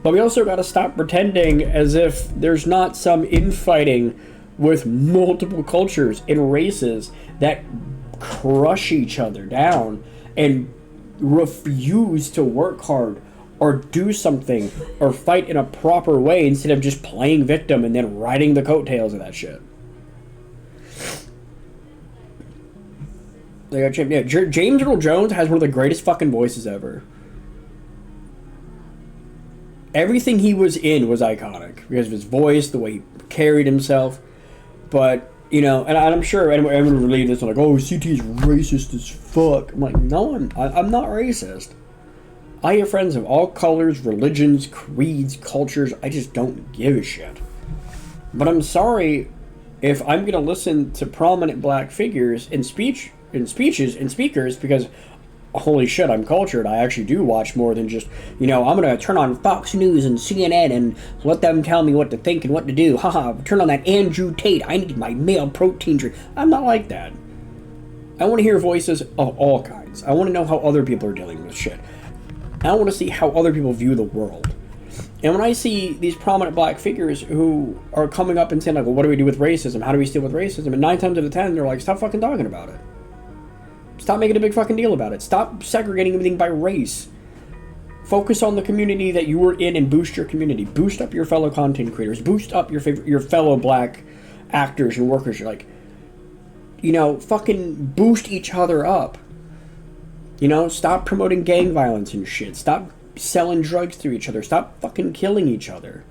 But we also got to stop pretending as if there's not some infighting with multiple cultures and races that crush each other down and refuse to work hard or do something or fight in a proper way instead of just playing victim and then riding the coattails of that shit. James Earl Jones has one of the greatest fucking voices ever. Everything he was in was iconic because of his voice, the way he carried himself. But, and I'm sure everyone would believe this, like, oh, CT's racist as fuck. I'm like, no, I'm not racist. I have friends of all colors, religions, creeds, cultures. I just don't give a shit. But I'm sorry if I'm going to listen to prominent black figures in speeches and speakers because, holy shit, I'm cultured. I actually do watch more than just, I'm going to turn on Fox News and CNN and let them tell me what to think and what to do. Haha, turn on that Andrew Tate. I need my male protein drink. I'm not like that. I want to hear voices of all kinds. I want to know how other people are dealing with shit. I want to see how other people view the world. And when I see these prominent black figures who are coming up and saying, like, well, what do we do with racism? How do we deal with racism? And 9 times out of 10, they're like, stop fucking talking about it. Stop making a big fucking deal about it. Stop segregating everything by race. Focus on the community that you were in and boost your community. Boost up your fellow content creators. Boost up your fellow black actors and workers. You're like, fucking boost each other up. Stop promoting gang violence and shit. Stop selling drugs to each other. Stop fucking killing each other.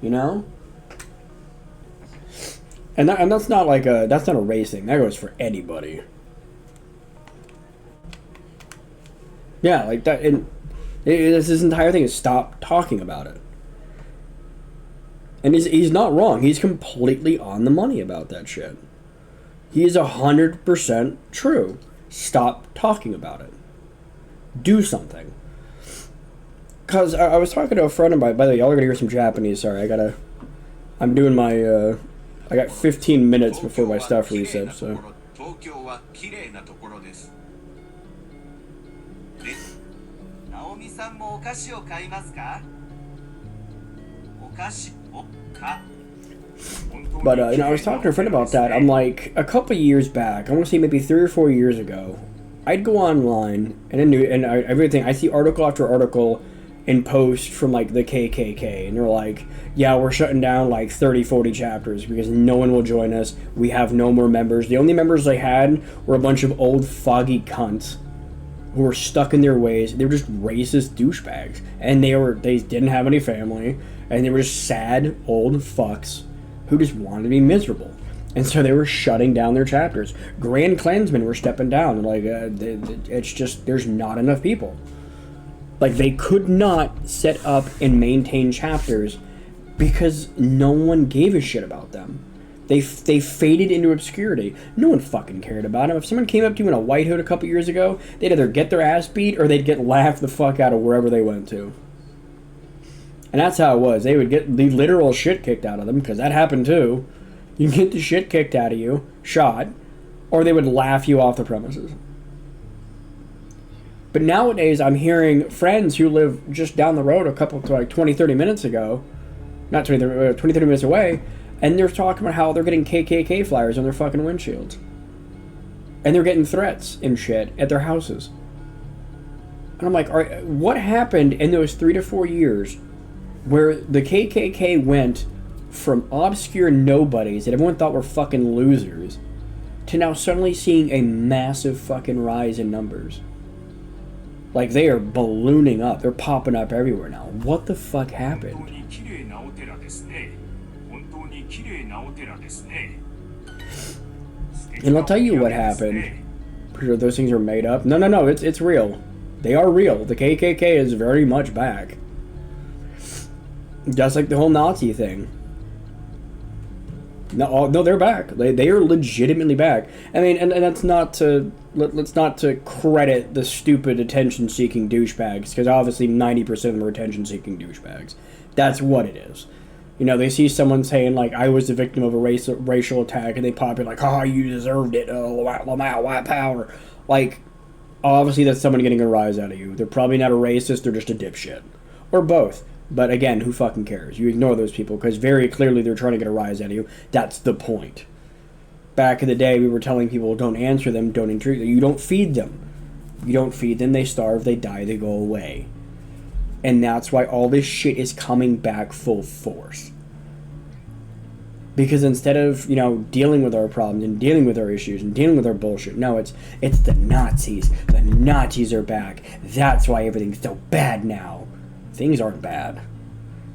And that's not like that's not a race thing. That goes for anybody. Yeah, like that. And this entire thing is stop talking about it. And he's not wrong. He's completely on the money about that shit. He is 100% true. Stop talking about it. Do something. Because I was talking to a friend of mine. By the way, y'all are going to hear some Japanese. Sorry, I'm doing my, I got 15 minutes before my stuff resets, so. But, I was talking to a friend about that. I'm like, a couple years back, I want to say maybe 3 or 4 years ago, I'd go online, and I see article after article and post from, like, the KKK, and they're like, yeah, we're shutting down, like, 30, 40 chapters because no one will join us. We have no more members. The only members they had were a bunch of old, foggy cunts who were stuck in their ways. They were just racist douchebags, and they didn't have any family, and they were just sad, old fucks who just wanted to be miserable. And so they were shutting down their chapters. Grand Klansmen were stepping down. Like, it's just, there's not enough people. Like, they could not set up and maintain chapters because no one gave a shit about them. They faded into obscurity. No one fucking cared about them. If someone came up to you in a white hood a couple years ago, they'd either get their ass beat or they'd get laughed the fuck out of wherever they went to. And that's how it was. They would get the literal shit kicked out of them, because that happened too. You get the shit kicked out of you, shot, or they would laugh you off the premises. But nowadays, I'm hearing friends who live just down the road a couple, like 20, 30 minutes ago, not 20, 30 minutes away, and they're talking about how they're getting KKK flyers on their fucking windshields. And they're getting threats and shit at their houses. And I'm like, what happened in those 3 to 4 years where the KKK went from obscure nobodies that everyone thought were fucking losers to now suddenly seeing a massive fucking rise in numbers? Like, they are ballooning up. They're popping up everywhere now. What the fuck happened? And I'll tell you what happened. Pretty sure those things are made up. No, it's real. They are real. The KKK is very much back. Just like the whole Nazi thing. No, they're back. They are legitimately back. I mean, and that's not to... Let's not to credit the stupid attention-seeking douchebags, because obviously 90% of them are attention-seeking douchebags. That's what it is. You know, they see someone saying, like, I was the victim of a racial attack, and they pop in like, you deserved it, white power. Like, obviously that's someone getting a rise out of you. They're probably not a racist, they're just a dipshit. Or both. But again, who fucking cares? You ignore those people, because very clearly they're trying to get a rise out of you. That's the point. Back in the day, we were telling people, don't answer them, don't entreat them. You don't feed them. You don't feed them, they starve, they die, they go away. And that's why all this shit is coming back full force. Because instead of, you know, dealing with our problems and dealing with our issues and dealing with our bullshit, no, it's the Nazis. The Nazis are back. That's why everything's so bad now. Things aren't bad.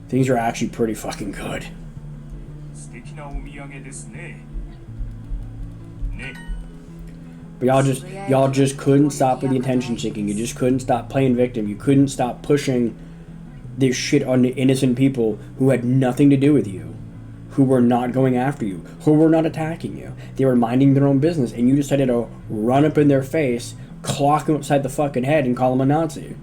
Things are actually pretty fucking good. But y'all just couldn't stop with the attention seeking. You just couldn't stop playing victim. You couldn't stop pushing this shit on the innocent people who had nothing to do with you, who were not going after you, who were not attacking you. They were minding their own business, and you decided to run up in their face, clock them upside the fucking head, and call them a Nazi.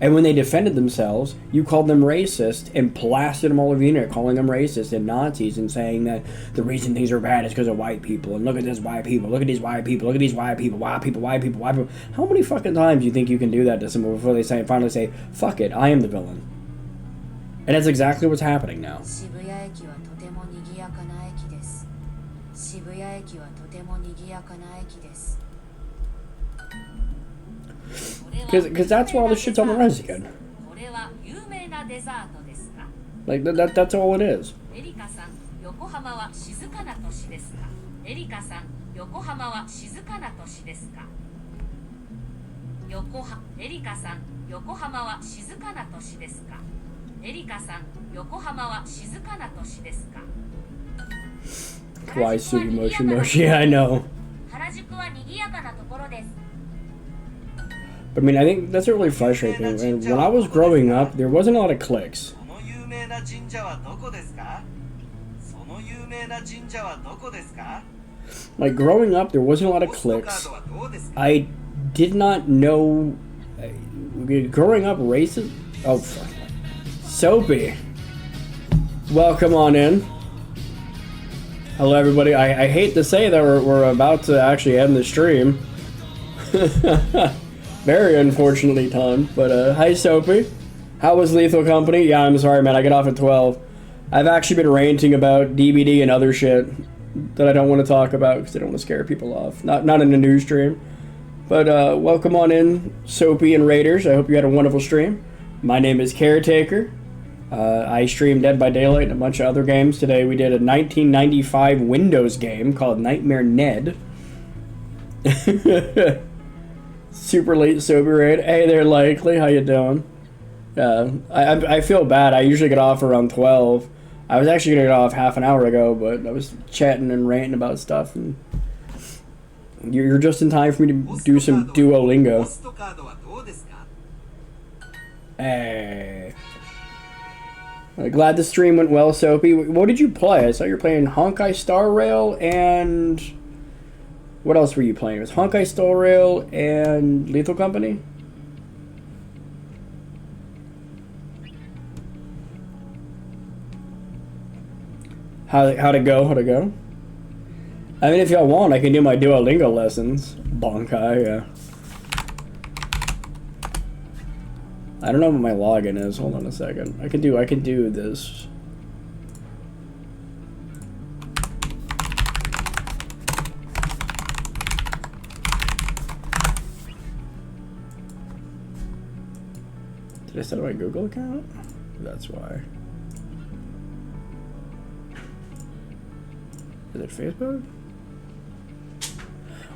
And when they defended themselves, you called them racist and blasted them all over the internet, calling them racist and Nazis and saying that the reason things are bad is because of white people. And look at this white people, look at these white people, look at these white people, white people, white people, white people. How many fucking times do you think you can do that to someone before they finally say, fuck it, I am the villain? And that's exactly what's happening now. Because that's why all this shit's on the rise again. Like, that's all it is. Kawaii Sugi Moshi, I know. But I mean, I think that's really frustrating. And when I was growing up, there wasn't a lot of cliques. Like, growing up, there wasn't a lot of cliques. I did not know... Growing up, racist... Oh, fuck. Soapy. Welcome on in. Hello, everybody. I hate to say that we're about to actually end the stream. Very unfortunately timed, but hi Soapy. How was Lethal Company? Yeah, I'm sorry man, I get off at 12. I've actually been ranting about DBD and other shit that I don't want to talk about because I don't want to scare people off. Not in a news stream. But welcome on in, Soapy and Raiders. I hope you had a wonderful stream. My name is Caretaker. I streamed Dead by Daylight and a bunch of other games. Today we did a 1995 Windows game called Nightmare Ned. Super late sober raid. Hey there, Likely. How you doing? I feel bad. I usually get off around 12. I was actually gonna get off half an hour ago, but I was chatting and ranting about stuff, and you're just in time for me to do some Duolingo. Hey. Glad the stream went well, Soapy. What did you play? I saw you were playing Honkai Star Rail and... What else were you playing? It was Honkai Star Rail and Lethal Company? How'd it go? I mean, if y'all want, I can do my Duolingo lessons. Bonkai, yeah. I don't know what my login is. Hold on a second. I can do this. Did I set up my Google account? That's why. Is it Facebook?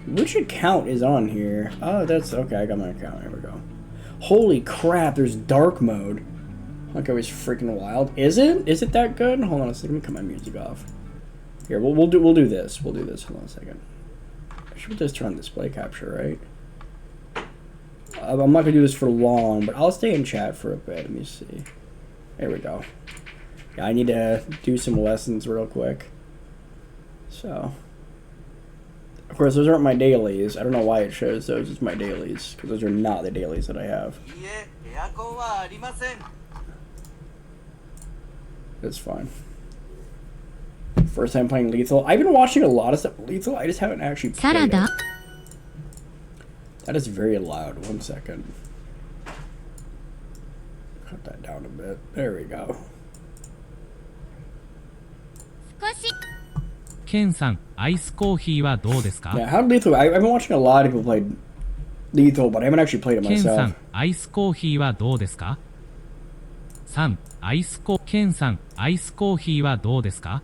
Which account is on here? Oh, that's okay. I got my account. Here we go. Holy crap! There's dark mode. Like I was freaking wild. Is it? Is it that good? Hold on a second. Let me cut my music off. Here, we'll do this. We'll do this. Hold on a second. I should just turn on display capture, right? I'm not gonna do this for long, but I'll stay in chat for a bit. Let me see. There we go. Yeah, I need to do some lessons real quick. So, of course, those aren't my dailies. I don't know why it shows those as my dailies, because those are not the dailies that I have. It's fine. First time playing Lethal. I've been watching a lot of stuff Lethal. I just haven't actually played it. That is very loud. 1 second. Cut that down a bit. There we go. Ken-san, ice coffee wa dou desu ka? Yeah, how Lethal? I've been watching a lot of people play Lethal, but I haven't actually played it myself. Ken-san, ice coffee wa dou desu ka? San, Ken-san, ice coffee wa dou desu ka?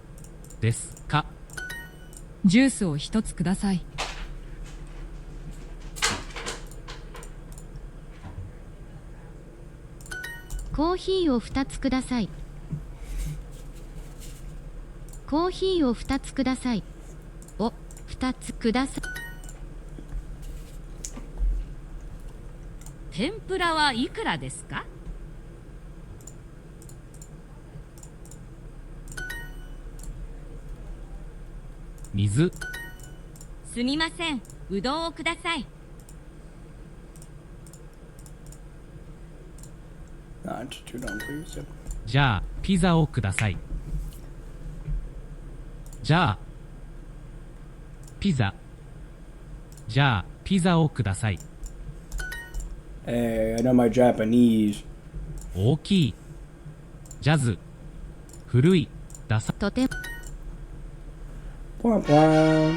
Desu ka? ジュースを一つください。コーヒーを2つください。コーヒーを2つください。お、2つください。天ぷらはいくらですか？水。すみません、うどんをください。じゃあ、ピザをください。じゃあ、ピザ。じゃあ、ピザをください。Hey, I know my Japanese. 大きい。ジャズ。古い。ダサ。とても。Blah, blah.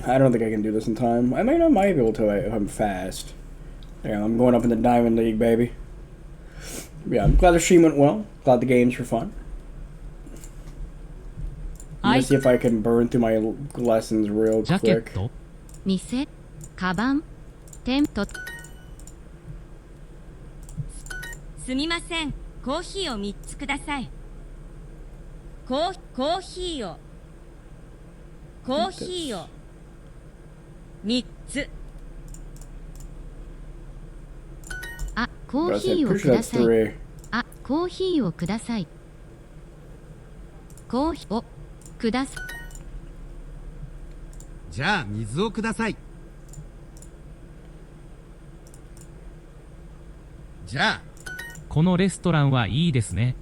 I don't think I can do this in time. I might be able to if I'm fast. Yeah, I'm going up in the Diamond League, baby. Yeah, I'm glad the stream went well. Glad the games were fun. I'm gonna see if I can burn through my lessons real quick. 店、カバン、店と。すみません、コーヒーを3つください。コーヒーを3つ。あ、コーヒーをください。あ、コーヒーをください。コーヒーをください。じゃあ水をください。じゃあこのレストランはいいですね。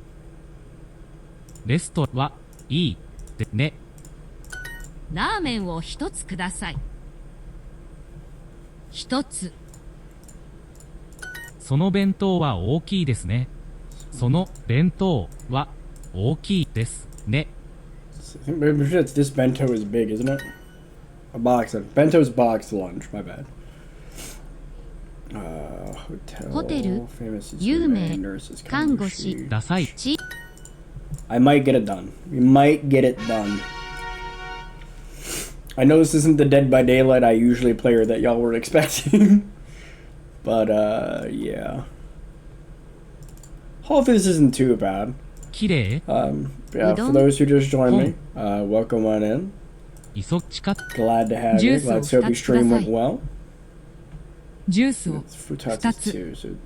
レストはいいでね。ラーメンを1つください。1つ。その弁当は大きいですね。その弁当は大きいですね。I'm sure this bento is big, isn't it? A box of bento's box lunch. My bad. Hotel. ホテル、 famous 有名、 nurses, 看護師、ダサい。I might get it done. We might get it done. I know this isn't the Dead by Daylight I usually play or that y'all were expecting. But, yeah. Hopefully this isn't too bad. 綺麗。Yeah, for those who just joined me, welcome on in. Glad to have you. Glad Soapy's stream went well. ジュースを2つ。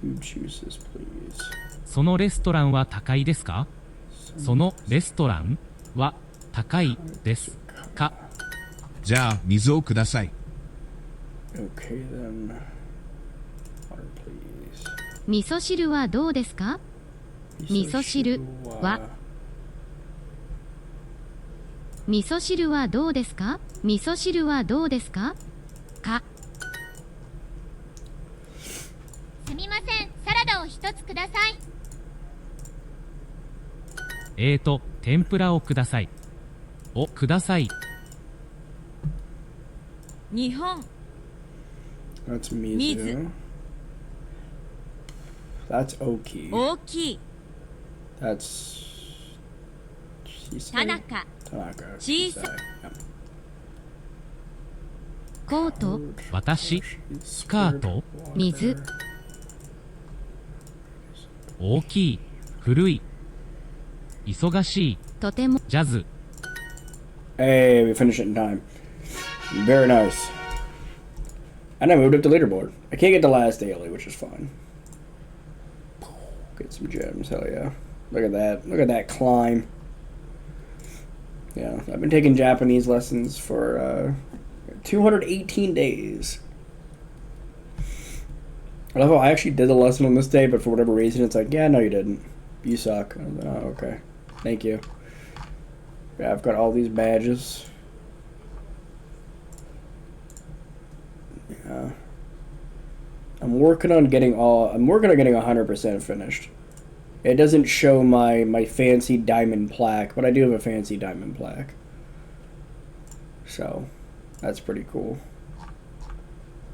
2 juices, please. そのレストランは高いですか？そのレストランは高いですか？じゃあ、水をください。Okay then. Water, please. 味噌汁はどうですか？味噌汁は味噌汁はどうですか？味噌汁はどうですか？か。すみません、サラダを一つください。天ぷらをください。お、ください。日本 That's 水 Mizu. That's Oki. 大きい That's Shisei? 田中 Tanaka. 小さ Shisei. Yep. コート私、スカート、水大きい、古い、忙しい、とてもジャズ。 Hey, we finished it in time. Very nice. And I moved up the leaderboard. I can't get the last daily, which is fine. Get some gems, hell yeah. Look at that. Look at that climb. Yeah, I've been taking Japanese lessons for 218 days. I love how I actually did the lesson on this day, but for whatever reason, it's like, yeah, no, you didn't. You suck. I was like, oh, okay. Thank you. Yeah, I've got all these badges. Yeah. I'm working on getting 100% finished. It doesn't show my fancy diamond plaque, but I do have a fancy diamond plaque. So, that's pretty cool.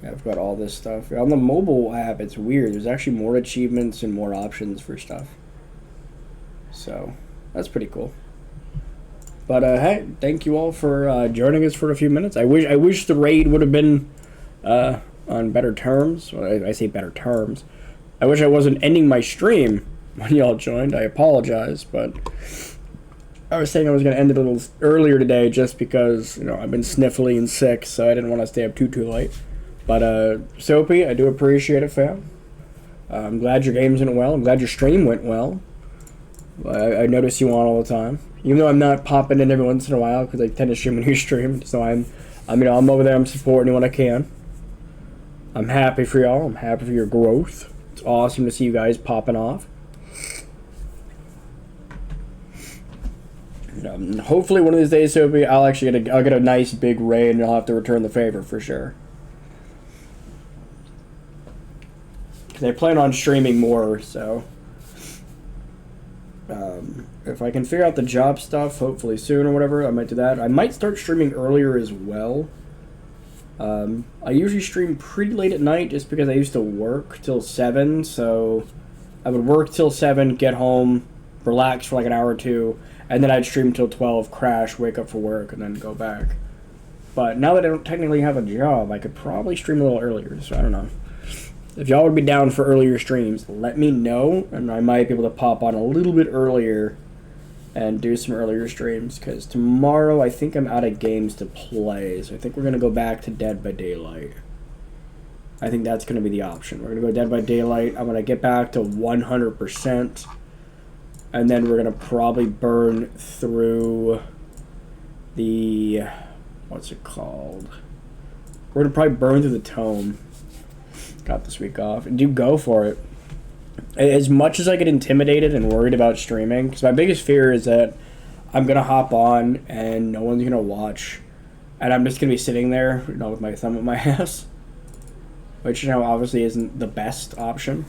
Yeah, I've got all this stuff. On the mobile app, it's weird. There's actually more achievements and more options for stuff. So, that's pretty cool. But hey, thank you all for joining us for a few minutes. I wish the raid would have been on better terms. Well, I say better terms. I wish I wasn't ending my stream when y'all joined. I apologize, but I was saying I was going to end it a little earlier today just because, you know, I've been sniffly and sick, so I didn't want to stay up too late. But Soapy, I do appreciate it, fam. I'm glad your games went well. I'm glad your stream went well. I notice you on all the time. Even though I'm not popping in every once in a while because I tend to stream when you stream, so I'm over there. I'm supporting you when I can. I'm happy for y'all. I'm happy for your growth. It's awesome to see you guys popping off. Hopefully one of these days, Soapy, I'll get a nice big raid and I'll have to return the favor for sure. Because I plan on streaming more, so. If I can figure out the job stuff, hopefully soon or whatever, I might do that. I might start streaming earlier as well. I usually stream pretty late at night just because I used to work till 7, so I would work till 7, get home, relax for like an hour or two, and then I'd stream till 12, crash, wake up for work, and then go back. But now that I don't technically have a job, I could probably stream a little earlier, so I don't know. If y'all would be down for earlier streams, let me know, and I might be able to pop on a little bit earlier and do some earlier streams, because tomorrow I think I'm out of games to play, so I think we're going to go back to Dead by Daylight. I think that's going to be the option. We're going to go Dead by Daylight, I'm going to get back to 100%, and then we're going to probably burn through the, what's it called? We're going to probably burn through the tome. Got this week off, and do go for it. As much as I get intimidated and worried about streaming, because my biggest fear is that I'm gonna hop on and no one's gonna watch, and I'm just gonna be sitting there, you know, with my thumb up my ass, which, you know, obviously isn't the best option.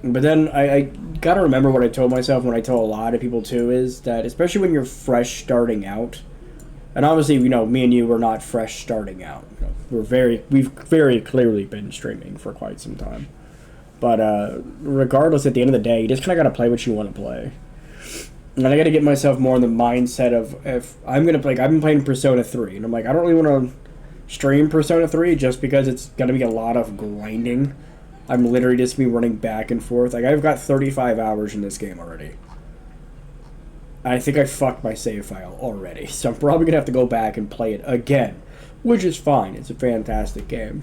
But then I gotta remember what I told myself, when I tell a lot of people too, is that especially when you're fresh starting out, and obviously, you know, me and you were not fresh starting out. You know, we've very clearly been streaming for quite some time. But regardless, at the end of the day, you just kind of got to play what you want to play. And I got to get myself more in the mindset of, if I'm going to play, I've been playing Persona 3, and I'm like, I don't really want to stream Persona 3 just because it's going to be a lot of grinding. I'm literally just be running back and forth. Like, I've got 35 hours in this game already. I think I fucked my save file already, so I'm probably going to have to go back and play it again, which is fine. It's a fantastic game.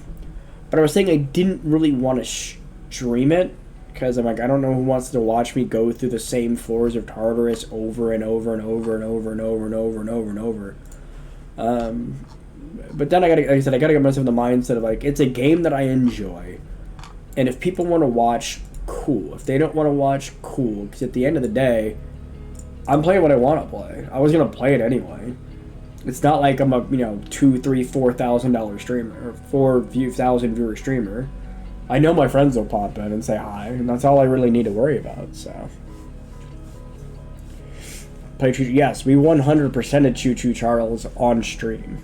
But I was saying I didn't really want to stream it because I'm like, I don't know who wants to watch me go through the same floors of Tartarus over and over and over and over and over and over and over and over. But then I gotta get myself in the mindset of like, it's a game that I enjoy, and if people want to watch, cool. If they don't want to watch, cool. Because at the end of the day, I'm playing what I want to play. I was gonna play it anyway. It's not like I'm a $2,000, $3,000, $4,000 streamer or 4,000 viewer streamer. I know my friends will pop in and say hi, and that's all I really need to worry about. So, play Choo. Yes, we 100%ed Choo Choo Charles on stream.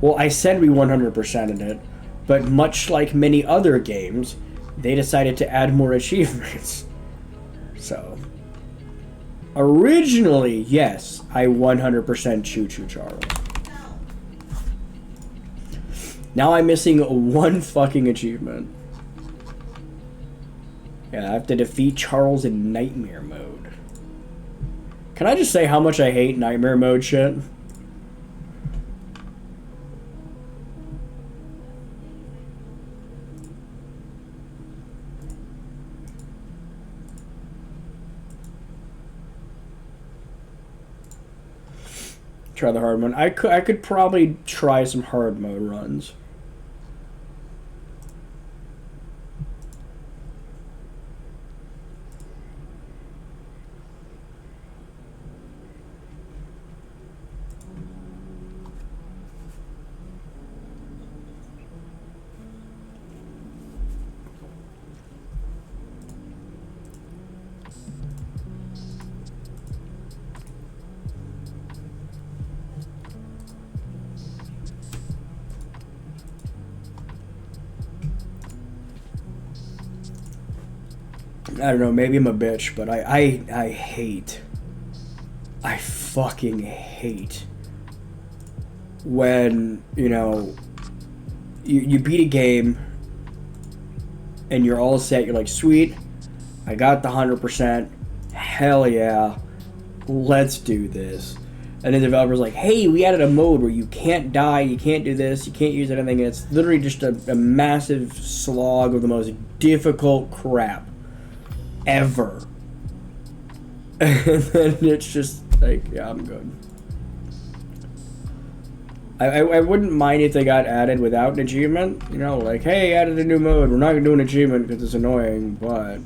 Well, I said we 100%ed it, but much like many other games, they decided to add more achievements. So, originally, yes, I 100% Choo Choo Charles. Now I'm missing one fucking achievement. Yeah, I have to defeat Charles in Nightmare Mode. Can I just say how much I hate Nightmare Mode shit? Try the hard mode. I could probably try some hard mode runs. I don't know, maybe I'm a bitch, but I fucking hate when, you beat a game and you're all set, you're like, sweet, I got the 100%, hell yeah, let's do this. And the developer's like, hey, we added a mode where you can't die, you can't do this, you can't use anything, and it's literally just a massive slog of the most difficult crap ever. And then it's just like, yeah, I'm good. I wouldn't mind if they got added without an achievement. Like, hey, added a new mode. We're not going to do an achievement because it's annoying, but...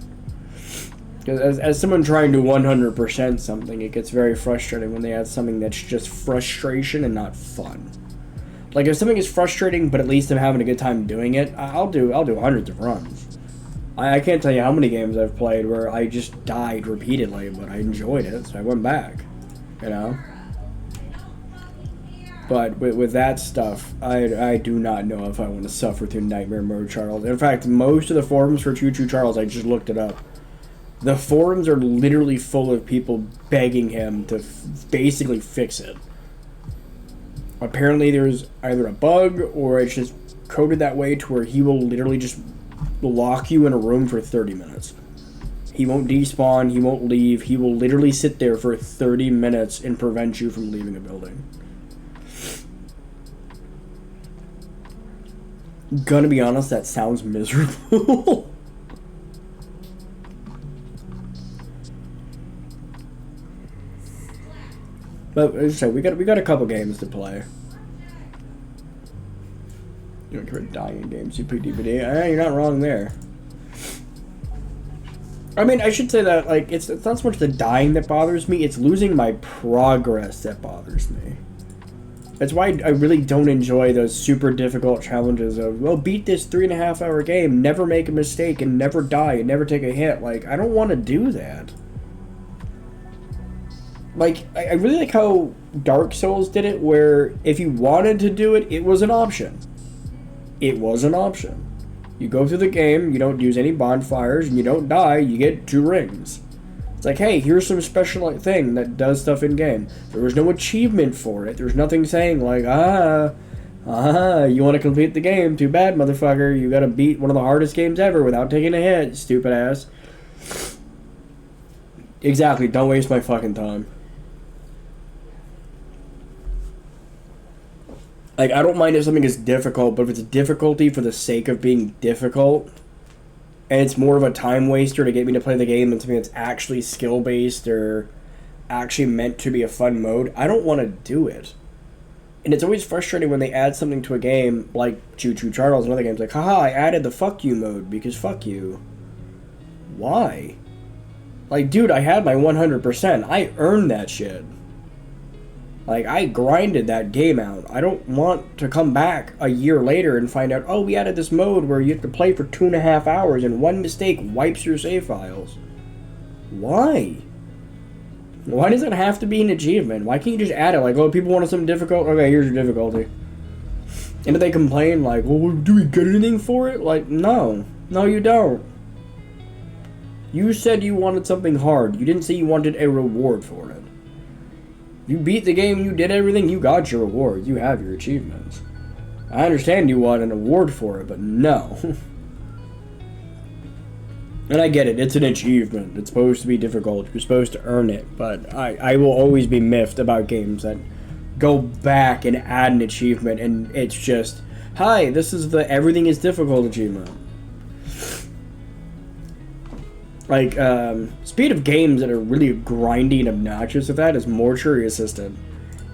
As someone trying to 100% something, it gets very frustrating when they add something that's just frustration and not fun. Like, if something is frustrating, but at least I'm having a good time doing it, I'll do hundreds of runs. I can't tell you how many games I've played where I just died repeatedly, but I enjoyed it, so I went back, But with that stuff, I do not know if I want to suffer through Nightmare Mode Charles. In fact, most of the forums for Choo Choo Charles, I just looked it up. The forums are literally full of people begging him to basically fix it. Apparently there's either a bug or it's just coded that way to where he will literally just lock you in a room for 30 minutes. He won't despawn, he won't leave, he will literally sit there for 30 minutes and prevent you from leaving a building. Gonna be honest, that sounds miserable. But as I said, we got a couple games to play. You don't care about dying in games, you PDBD. You're not wrong there. I mean, I should say that, like, it's not so much the dying that bothers me, it's losing my progress that bothers me. That's why I really don't enjoy those super difficult challenges of, well, beat this 3.5 hour game, never make a mistake, and never die, and never take a hit. Like, I don't want to do that. Like, I really like how Dark Souls did it, where if you wanted to do it, it was an option. It was an option. You go through the game, you don't use any bonfires, and you don't die, you get 2 rings. It's like, hey, here's some special thing that does stuff in-game. There was no achievement for it. There's nothing saying, like, you want to complete the game. Too bad, motherfucker. You gotta beat one of the hardest games ever without taking a hit, stupid ass. Exactly, don't waste my fucking time. Like, I don't mind if something is difficult, but if it's difficulty for the sake of being difficult, and it's more of a time waster to get me to play the game than something that's actually skill based or actually meant to be a fun mode, I don't want to do it. And it's always frustrating when they add something to a game like Choo Choo Charles and other games, like, haha, I added the fuck you mode because fuck you. Why? Like, dude, I had my 100%. I earned that shit. Like, I grinded that game out. I don't want to come back a year later and find out, oh, we added this mode where you have to play for 2.5 hours and one mistake wipes your save files. Why? Why does it have to be an achievement? Why can't you just add it? Like, oh, people wanted something difficult? Okay, here's your difficulty. And if they complain, like, well, do we get anything for it? Like, no. No, you don't. You said you wanted something hard. You didn't say you wanted a reward for it. You beat the game, you did everything, you got your reward. You have your achievements. I understand you want an award for it, but no. And I get it, it's an achievement. It's supposed to be difficult. You're supposed to earn it. But I will always be miffed about games that go back and add an achievement and it's just, hi, this is the everything is difficult achievement. Like, speed of games that are really grindy and obnoxious with that is Mortuary Assistant.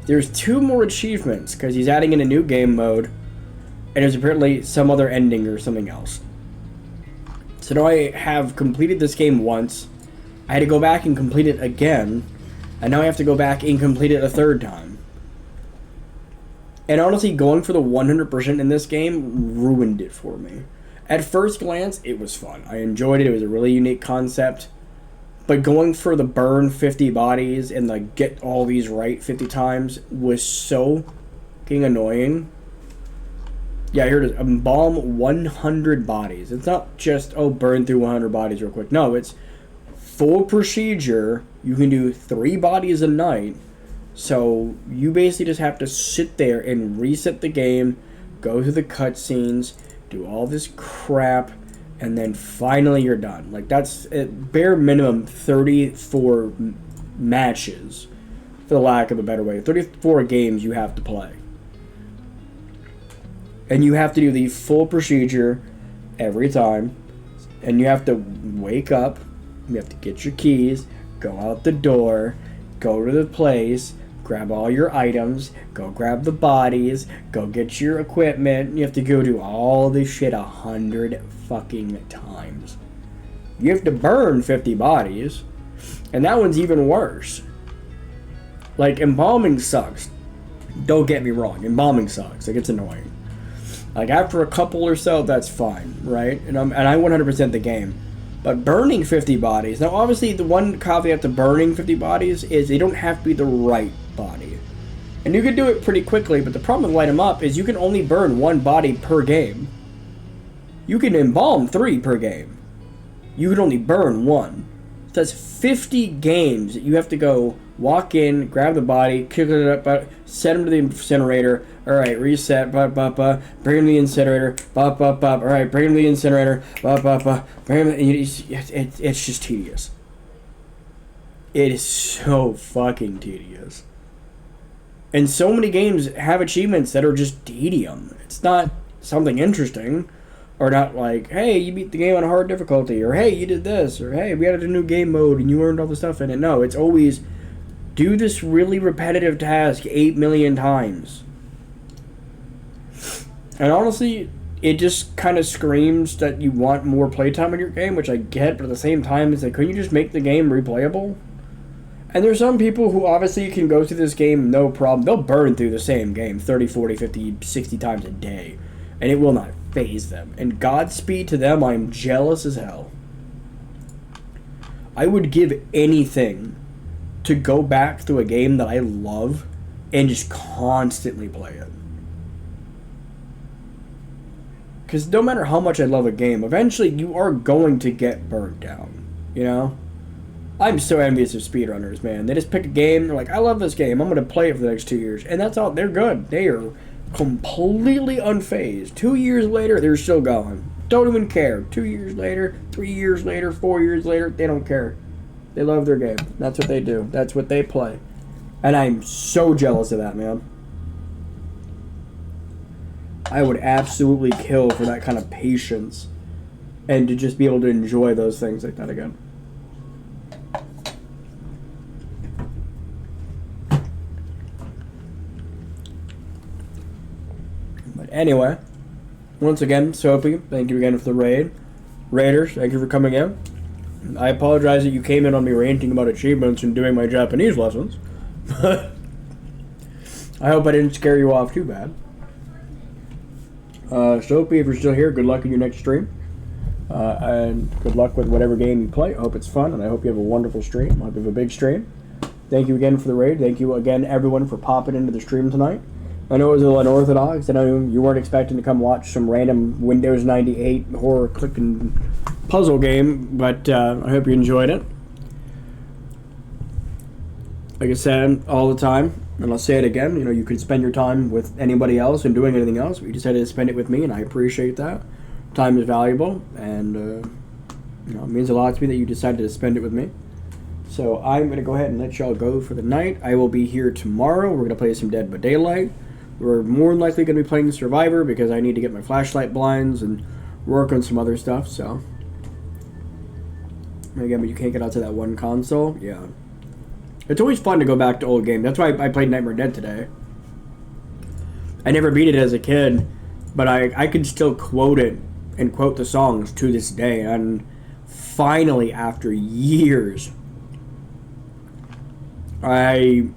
There's 2 more achievements because he's adding in a new game mode and there's apparently some other ending or something else. So now I have completed this game once. I had to go back and complete it again. And now I have to go back and complete it a 3rd time. And honestly, going for the 100% in this game ruined it for me. At first glance, it was fun. I enjoyed it. It was a really unique concept. But going for the burn 50 bodies and like get all these right 50 times was so fucking annoying. Yeah, here it is. Embalm 100 bodies. It's not just, oh, burn through 100 bodies real quick. No, it's full procedure. You can do 3 bodies a night. So you basically just have to sit there and reset the game, go through the cutscenes, do all this crap, and then finally you're done. Like, that's at bare minimum 34 matches, for the lack of a better way. 34 games you have to play. And you have to do the full procedure every time. And you have to wake up. You have to get your keys. Go out the door. Go to the place. Grab all your items. Go grab the bodies. Go get your equipment. You have to go do all this shit 100 fucking times. You have to burn 50 bodies. And that one's even worse. Like, embalming sucks. Don't get me wrong. Embalming sucks. Like, it's annoying. Like, after a couple or so, that's fine, right? And I 100% the game. But burning 50 bodies... Now, obviously, the one caveat to burning 50 bodies is they don't have to be the right body. And you can do it pretty quickly, but the problem with Light 'em Up is you can only burn 1 body per game. You can embalm 3 per game. You can only burn 1. So that's 50 games that you have to go, walk in, grab the body, kick it up, set them to the incinerator. Alright, reset, bring him to the incinerator, alright, bring him to the incinerator, bring him to, it's just tedious. It is so fucking tedious. And so many games have achievements that are just tedium. It's not something interesting, or not like, hey, you beat the game on a hard difficulty, or hey, you did this, or hey, we added a new game mode and you earned all the stuff in it. No, it's always, do this really repetitive task 8 million times. And honestly, it just kind of screams that you want more playtime in your game, which I get, but at the same time, it's like, couldn't you just make the game replayable? And there's some people who obviously can go through this game no problem. They'll burn through the same game 30, 40, 50, 60 times a day, and it will not faze them. And Godspeed to them, I'm jealous as hell. I would give anything to go back through a game that I love and just constantly play it. Because no matter how much I love a game, eventually you are going to get burnt down, you know? I'm so envious of speedrunners, man. They just pick a game, they're like, I love this game, I'm going to play it for the next 2 years. And that's all, they're good. They are completely unfazed. 2 years later, they're still going. Don't even care. 2 years later, 3 years later, 4 years later, they don't care. They love their game. That's what they do. That's what they play. And I'm so jealous of that, man. I would absolutely kill for that kind of patience and to just be able to enjoy those things like that again. But anyway, once again, Sophie, thank you again for the raid. Raiders, thank you for coming in. I apologize that you came in on me ranting about achievements and doing my Japanese lessons. I hope I didn't scare you off too bad. Sophie, if you're still here, good luck in your next stream. And good luck with whatever game you play. I hope it's fun, and I hope you have a wonderful stream. I hope you have a big stream. Thank you again for the raid. Thank you again, everyone, for popping into the stream tonight. I know it was a little unorthodox. I know you weren't expecting to come watch some random Windows 98 horror clicking puzzle game, but I hope you enjoyed it. Like I said all the time, and I'll say it again, you know, you can spend your time with anybody else and doing anything else, but you decided to spend it with me, and I appreciate that. Time is valuable, and you know, it means a lot to me that you decided to spend it with me. So I'm going to go ahead and let y'all go for the night. I will be here tomorrow. We're going to play some Dead by Daylight. We're more than likely going to be playing Survivor because I need to get my flashlight blinds and work on some other stuff, so. Again, but you can't get out to that one console. Yeah. It's always fun to go back to old games. That's why I played Nightmare Dead today. I never beat it as a kid, but I could still quote it and quote the songs to this day. And finally, after years, I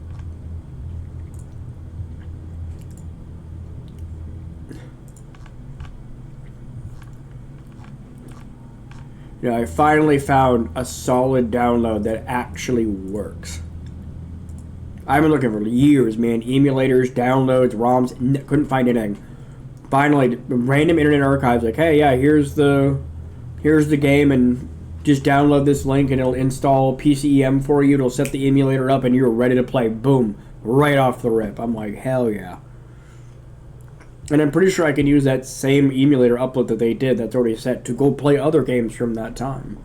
finally found a solid download that actually works. I've been looking for years, man. Emulators, downloads, ROMs, couldn't find anything. Finally, random Internet Archives, like, hey, yeah, here's the game, and just download this link, and it'll install PCEM for you. It'll set the emulator up, and you're ready to play. Boom, right off the rip. I'm like, hell yeah. And I'm pretty sure I can use that same emulator upload that they did that's already set to go play other games from that time.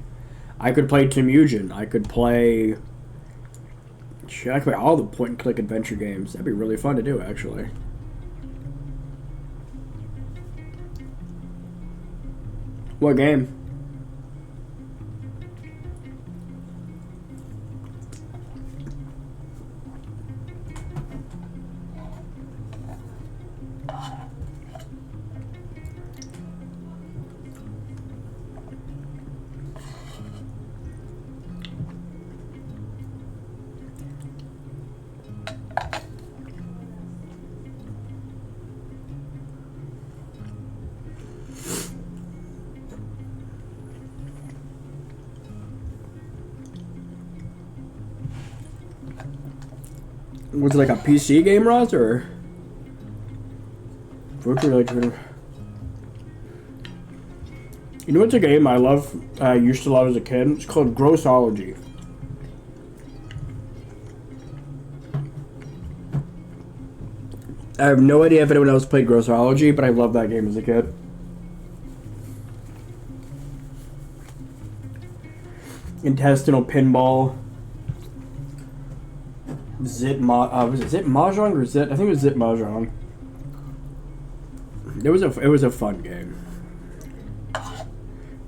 I could play Temujin. I could play... Shit, I could play all the point-and-click adventure games. That'd be really fun to do, actually. What game? Was it like a PC game, Ross, or? You know what's a game I love? I used to love as a kid. It's called Grossology. I have no idea if anyone else played Grossology, but I loved that game as a kid. Intestinal pinball. Was it Mahjong or Zit? I think it was Zit Mahjong. It was a fun game.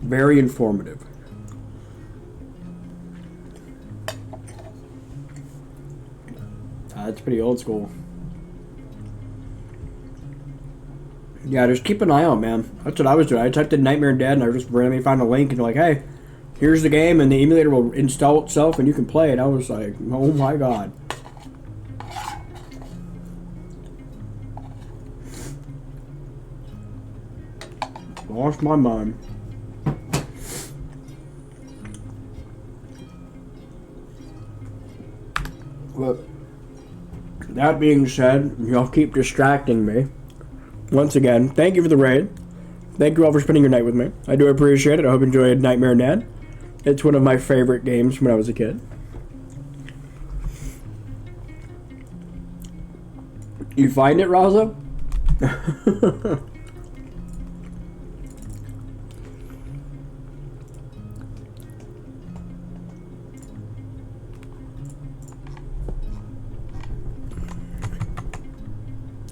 Very informative. It's pretty old school. Yeah, just keep an eye out, man. That's what I was doing. I typed in Nightmare Dead and I just randomly found a link and like, hey, here's the game, and the emulator will install itself and you can play it. I was like, oh my god. Lost my mind. But that being said, y'all keep distracting me. Once again, thank you for the raid. Thank you all for spending your night with me. I do appreciate it. I hope you enjoyed Nightmare Dead. It's one of my favorite games when I was a kid. You find it, Raza?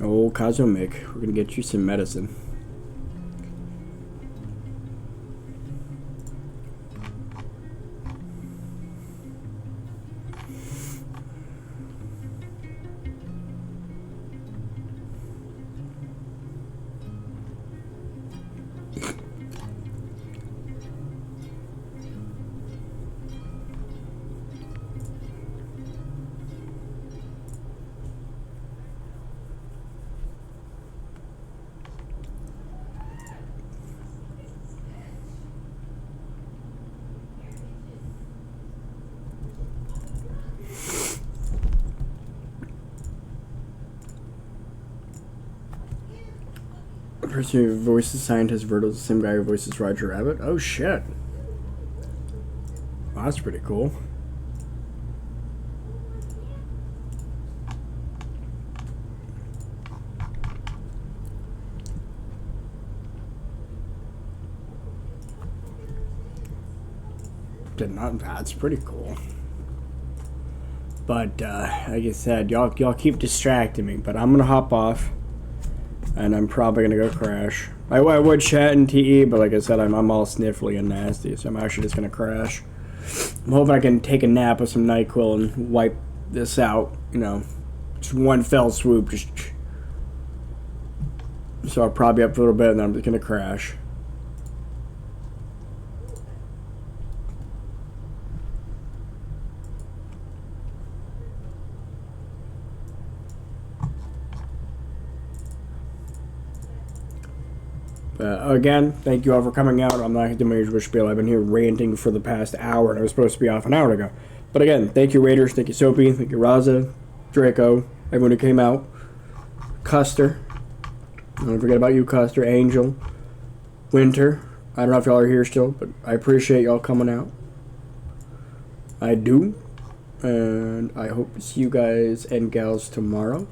Oh, Kazumic, we're gonna get you some medicine. person who voices scientist Vertil is the same guy who voices Roger Rabbit. Oh shit. Wow, that's pretty cool. Did not. That's pretty cool. But like I said, y'all keep distracting me. But I'm gonna hop off, and I'm probably gonna go crash. I would chat in TE, but like I said, I'm all sniffly and nasty, so I'm actually just gonna crash. I'm hoping I can take a nap with some NyQuil and wipe this out. You know, just one fell swoop. Just so I'll probably be up for a little bit, and then I'm just gonna crash. Again, thank you all for coming out. I'm not going to do my usual spiel. I've been here ranting for the past hour, and I was supposed to be off an hour ago. But again, thank you, Raiders. Thank you, Soapy. Thank you, Raza, Draco, everyone who came out. Custer. Don't forget about you, Custer. Angel. Winter. I don't know if y'all are here still, but I appreciate y'all coming out. I do. And I hope to see you guys and gals tomorrow.